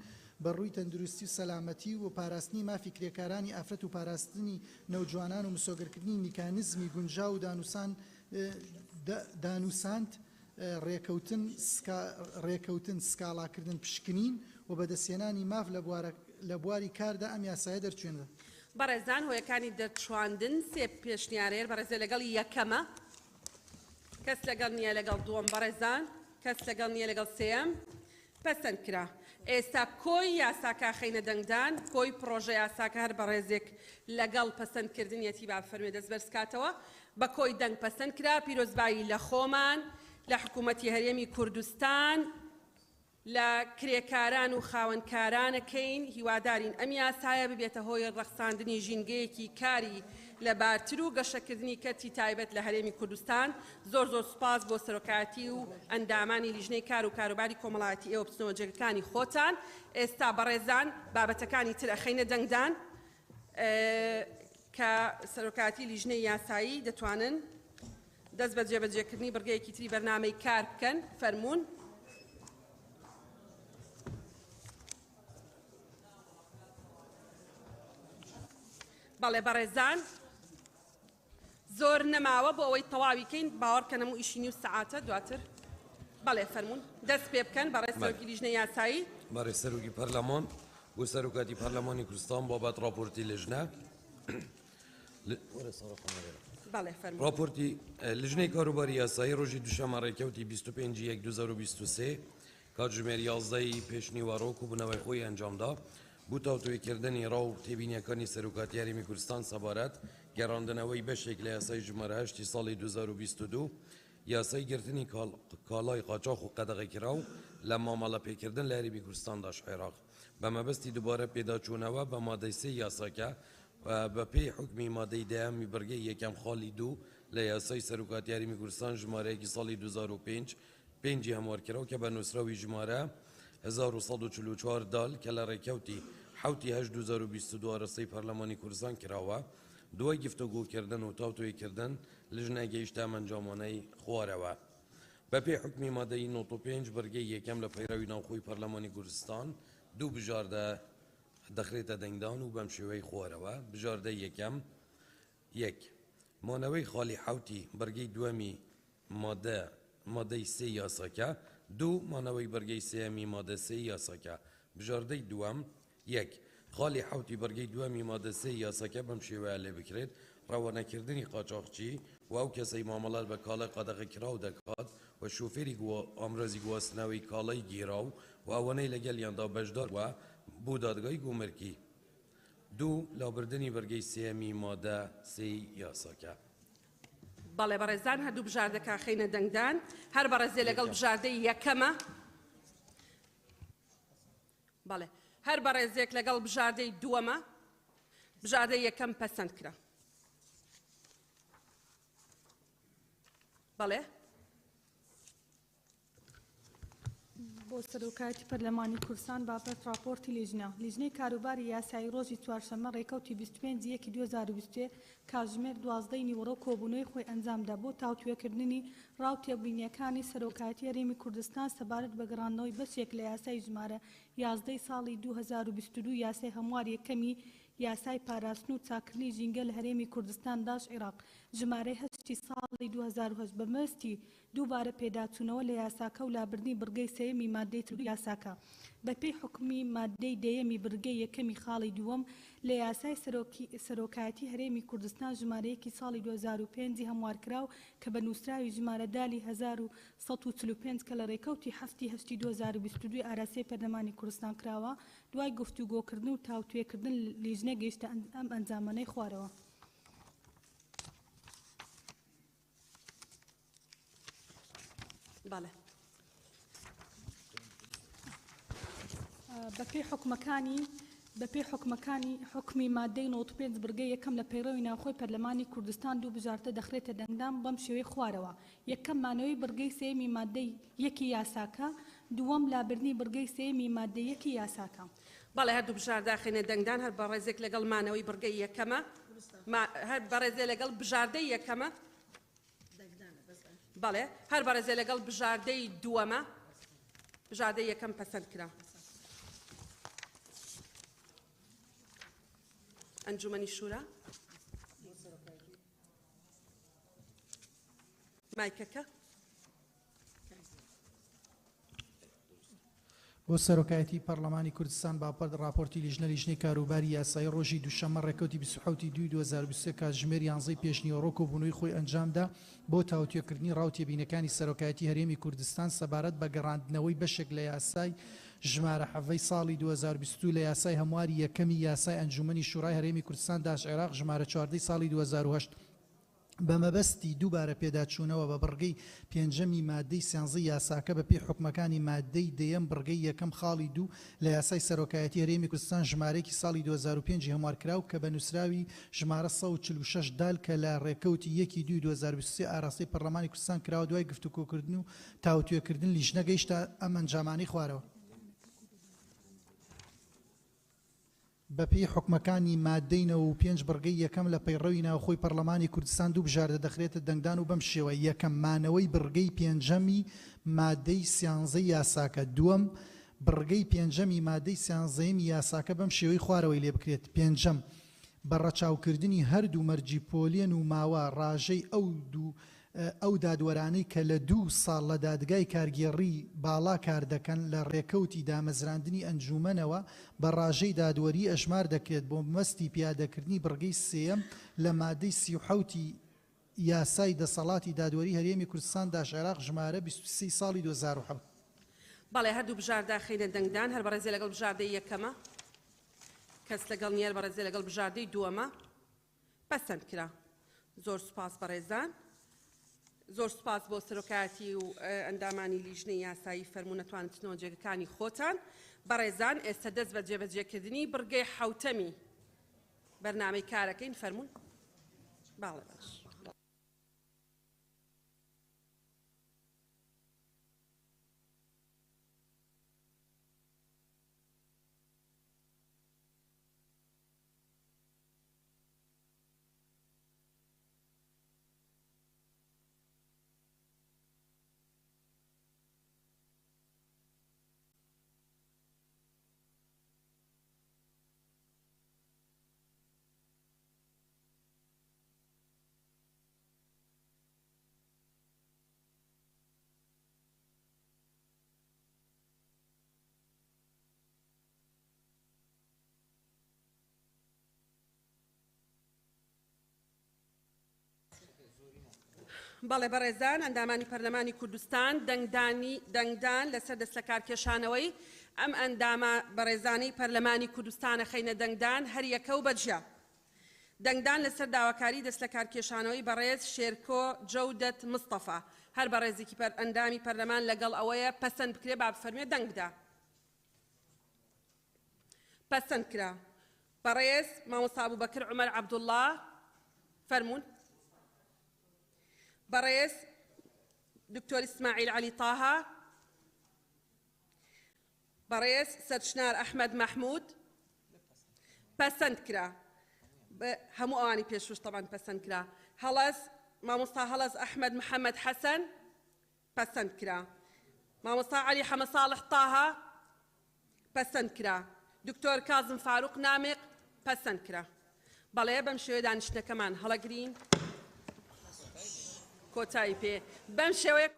بەڕووی تەندروستی و سەلامەتی و پاراستنی مافی کرێکارانی ئافرەت و پاراستنی نەوجوانان و مسۆگرکردنی میکانیزمی گونجاو و دانوسان دانوساند ڕێکەوتن سکاڵاکردن پشکنین و بەدەستێنانی ماف لە بواری کاردا ئەم یاسایە دەرچێنە. بەڕێزان هۆیەکانی دەرچواندن سێ پێشنیارێر بەڕێزە لەگەڵ یەکەمە کەس لەگەڵ نییە لەگەڵ دووەم بەڕێزان کەس لەگەڵ نییە لەگەڵ سێم پەسەند کرا. ئێستا کۆی یاساکە خەینە دەنگدان کۆی پرۆژە یاساکە هەر بەڕێزێک لەگەڵ پەسەندکردنیەتی با فەرمێ دەست بەرزکاتەوە بە کۆی دەنگ پەسەند کرا پیرۆزبایی لە خۆمان لە حکوومەتی هەرێمی کوردستان لە کرێکاران و خاوەنکارانەکەین هیوادارین ئەم یاسایە ببێتە هۆی ڕەخساندنی ژینگەیەکی کاری لە بارتر و گەشەکردنی کەرتی تایبەت لە هەرێمی کوردستان. زۆر زۆر سوپاس بۆ سەرۆکایەتی و ئەندامانی لیژنەی کار و کاروباری کۆمەڵایەتی ئێوە بچنەوە جێگەکانی خۆتان. ئێستا بەڕێزان بابەتەکانی تر ئەخەینە دەنگدان کە سەرۆکایەتی لیژنەی یاسایی دەتوانن دەست بە جێبەجێکردنی بڕگەیەکی تری بەرنامەی کار بکەن. فەرموون. بەڵێ بەڕێزان زۆر نەماوە بۆ ئەوەی تەواوی کەین باوەڕکەن هەموو ئیشی نیو سەعاتە دواتر. بەڵێ فەرموون دەست پێ بکەن بەڕێز سەرۆکی لیژنەی یاسایی. بەڕێز سەرۆکی پەرلەمان بۆ سەرۆکاتی پەرلەمانی کوردستان بابەت راپۆرتی لیژنە بەڵێ فەرموون. راپۆرتی لیژنەی کاروباری یاسایی ڕۆژی دووشەمە ڕێکەوتی 25/1/2023 کاتژمێر 11 پێشنیوەڕۆک و بنەوەی خۆی ئەنجامدا بوو تاوتوێکردنی ڕاو تێبینیەکانی سەرۆکاتی هەرێمی کوردستان سەبارەت گەڕاندنەوەی بەشێک لە یاسای ژمارە 8 ساڵی 2022 یاسای گرتنی کاڵای قاچاق و قەدەغەکراو لە مامەڵە پێکردن لە هەرێمی کوردستاندا عێراق بە مەبەستی دووبارە پێداچوونەوە بە مادەی سێ یاساکە بە پێی حکمی مادەی دەیەمی بەرگەی یەکەم خاڵی 2 لە یاسای سەرۆکاتی هەرێمی کوردستان ژمارەیەکی ساڵی 2005 پێنجی هەموارکراو کە بە نووسراوی ژمارە 1144 دال کە لە ڕێکەوتی 7/8/2022 ڕستەی پەرلەمانی کوردستان کراوە دوای گفتوگۆکردن و تاوتوێکردن لیژنە گەیشتە ئەنجامانەی خوارەوە بە پێی حکمی مادەی 95 بەرگەی یەکەم لە پەیڕەوی ناوخۆی پەرلەمانی کوردستان دوو بژاردە دەخرێتە دەنگدان و بەم شێوەی خوارەوە. بژاردە یەکەم 1 مانەوەی خاڵی حوتی بەرگەی دووەمی مادەی سێ یاساکە 2 مانەوەی بەرگەی سێمی مادە سێ یاساکە. بژاردەی دووەم 1 خاڵی حوتی بەرگەی دووەمی مادە سێ یاساکە بەم شێوەیە لێ بکرێت ڕەوانەکردنی قاچاقچی و ئەو کەسەی مامەڵات بە کاڵای قەدەغەکراو دەکات و شوفێری ئامرۆزی گواستنەوەی کاڵای گیراو و ئەوەنەی لەگەڵیاندا بەشدار وە بۆ دادگای گومرکی. 2 لابردنی بەرگەی سێمی مادە سێ یاساکە. بەڵێ بەڕێزان هەردوو بژاردەکە خەینە دەنگدان هەر بەڕێزێ لەگەڵ بژاردەی یەکەمە. بەڵێ هەر بەڕێزێک لەگەڵ بژاردەی دووەمە بژاردەی یەکەم پەسەند کرا. بەڵێ بۆ سەرۆکایەتی پەرلەمانی کوردستان بابەت راپۆرتی لیژنەی کاروباری یاسایی ڕۆژی چوارشەممە ڕێکەوتی 25/1/2023 کاتژمێر 12 نیوەڕۆ کۆبوونەوەی خۆی ئەنجامدا بۆ تاوتوێکردنی ڕاو تێبینیەکانی سەرۆکایەتی هەرێمی کوردستان سەبارەت بە گەڕاندنەوەی بەشێک لە یاسای ژمارە 11 ساڵی 2022 یاسای هەموار یەکەمی یاسای پاراستن و چاکردنی ژینگە لە هەرێمی کوردستان داش عێراق ژمارەی 8 ساڵی 2008 بەمەستی دووبارە پێداچوونەوە لە یاساکە و لابردنی بڕگەی سێیەمی مادەی تر یاساکە بە پێی حکمی مادەی دەیەمی بڕگەی یەکەمی خاڵی دووەم لە یاسای سەرۆکایەتی هەرێمی کوردستان ژمارەیەکی ساڵی 2005 هەموارکراو کە بە نووسراوی ژمارەدالی 1145 کە لە ڕێکەوتی 7/8/2022 ئاراسی پەرلەمانی کوردستان کراوە دوای گفتوگۆکردن و تاوتوێکردن لیژنە گەیشتە ئەم ئەنجامانەی خوارەوە. بەڵێ بەپێی حکومەکانی حکمی مادەی 95 بڕگەی یەکەم لە پەیڕەوی ناوخۆی پەرلەمانی کوردستان دوو بژاردە دەخرێتە دەنگدان بەم شێوەی خوارەوە. یەکەم مانەوەی بڕگەی سێمی مادەی یەکی یاساکە دووەم لابردنی بڕگەی سێمی مادەی یەکی یاساکە. بەڵێ هەردوو بژاردە خێنە دەنگدان هەر بەڕێزێک لەگەڵ مانەوەی بڕگەی یەکەمە هەر بەڕێزێ لەگەڵ بژاردەی یەکەمە. بەڵێ هەر بەڕێزێ لەگەڵ بژاردەی دووەمە بژاردەی یەکەم پەسەند کرا. ئەنجومەنی شورا مایکەکە بۆ سەرۆکایەتی پەرلەمانی کوردستان باپەر راپۆرتی لیژنەی کاروباری یاسایی ڕۆژی دووشەممە ڕێکەوتی 27/2/2023 کاتژمێر 11 پێشنیوەڕۆ کۆبوونەوەی خۆی ئەنجامدا بۆ تاوتوێکردنی ڕاوتێبینەکانی سەرۆکایەتی هەرێمی کوردستان سەبارەت بە گەڕاندنەوەی بەشێک لە یاسای ژمارە 7 ساڵی 2022 لە یاسای هەمواری یەکەمی یاسای ئەنجومەنی شورای هەرێمی کوردستان داش عێراق ژمارە 14 ساڵی 2008 بەمەبەستی دووبارە پێداچوونەوە بە بڕگەی پێنجەمی مادەی سیانزەی یاساکە بە پێی حکومەکانی مادەی دەیەم بڕگەی یەکەم خاڵی 2 لە یاسای سەرۆکایەتی هەرێمی کوردستان ژمارەیەکی ساڵی 2005 هەموارکراو کە بە نووسراوی ژمارە 146 دال کە لە ڕێکەوتی 1/2/2023 ئاراستەی پەرلەمانی کوردستان کراوە دوای گفتوگۆکردن و تاوتوێکردن لیژنە گەیشتە ئەم ئەنجامانەی خوارەوە. بەپێی حکومەکانی مادەی 95 بڕگەی یەکەم لە پەیڕەوی ناوخۆی پەرلەمانی کوردستان دوو بژاردە دەخرێتە دەنگدان و بەم شێوە یەکەم مانەوەی بڕگەی پێنجەمی مادەی سیانزەی یاساکە، دووەم بڕگەی پێنجەمی مادەی سیانزەیەمی یاساکە بەم شێوەی خوارەوەی لێ بکرێت. پێنجەم بەڕەچاوکردنی هەردوو مەرجی پۆلێن و ماوە ڕاژەی ئەو دادوەرانەی کە لە 2 ساڵ لە دادگای کارگێڕی باڵا کار دەکەن لە ڕێکەوتی دامەزراندنی ئەنجومەنەوە بە ڕاژەی دادوەری ئەژمار دەکرێت بۆ مەستی پیادەکردنی بڕگەی سێەم لە مادەی 37 یاسای دەسەڵاتی دادوەری هەرێمی کوردستان داش عێراق ژمارە 23 ساڵی 2007. بەڵێ هەردوو بژاردا خینە دەنگدان هەر بەڕێزی لەگەڵ بژاردەی یەکەمە کەس لەگەڵ نیەر بەڕێزی لەگەڵ بژاردەی دووەمە پەسەند کرا. زۆر سوپاس بەڕێزان. زۆر سوپاس بۆ سەرۆکایەتی و ئەندامانی لیژنەی یاسایی فەرموو نەتوانێتنەوە جێگەکانی خۆتان. بەڕێزان ئێستا دەست بە جێبەجێکردنی بڕگەی حوتەمی بەرنامەی کارەکەین فەرموون. باڵێ باش. بەڵێ بەڕێزان ئەندامانی پەرلەمانی کوردستان دەنگدان لەسەر دەست لە کارکێشانەوەی ئەم ئەندامە بەڕێزانەی پەرلەمانی کوردستانە خەینە دەنگدان هەر یەکە و بەجیا. دەنگدان لەسەر داواکاری دەست لە کارکێشانەوەی بەڕێز شێرکۆ جەودەت مستەفا هەر بەڕێزێکی ئەندامی پەرلەمان لەگەڵ ئەوەیە پەسەند بکرێ با بفەرمێ دەنگ بدا. پەسەند کرا. بەڕێز مامۆستا ئەبوبەکر عومەر عەبدوڵڵا فەرموون. بەڕێز دکتۆر ئیسماعیل عەلی تاها، بەڕێز سەرچنار ئەحمەد مەحموود پەسەند کرا. هەموو ئەوانی پێشوش طبعاً پەسەند کرا. هەڵەس مامۆستا هەڵەس ئەحمەد محەممەد حەسەن پەسەند کرا. مامۆستا عەلی حەمە ساڵح تاها پەسەند کرا. دکتۆر کازم فاروق نامق پەسەند کرا. بەڵێ بەم شێوەیە دانیشتنەکەمان هەڵەگرین کۆتایی پێ بەم شێوەیە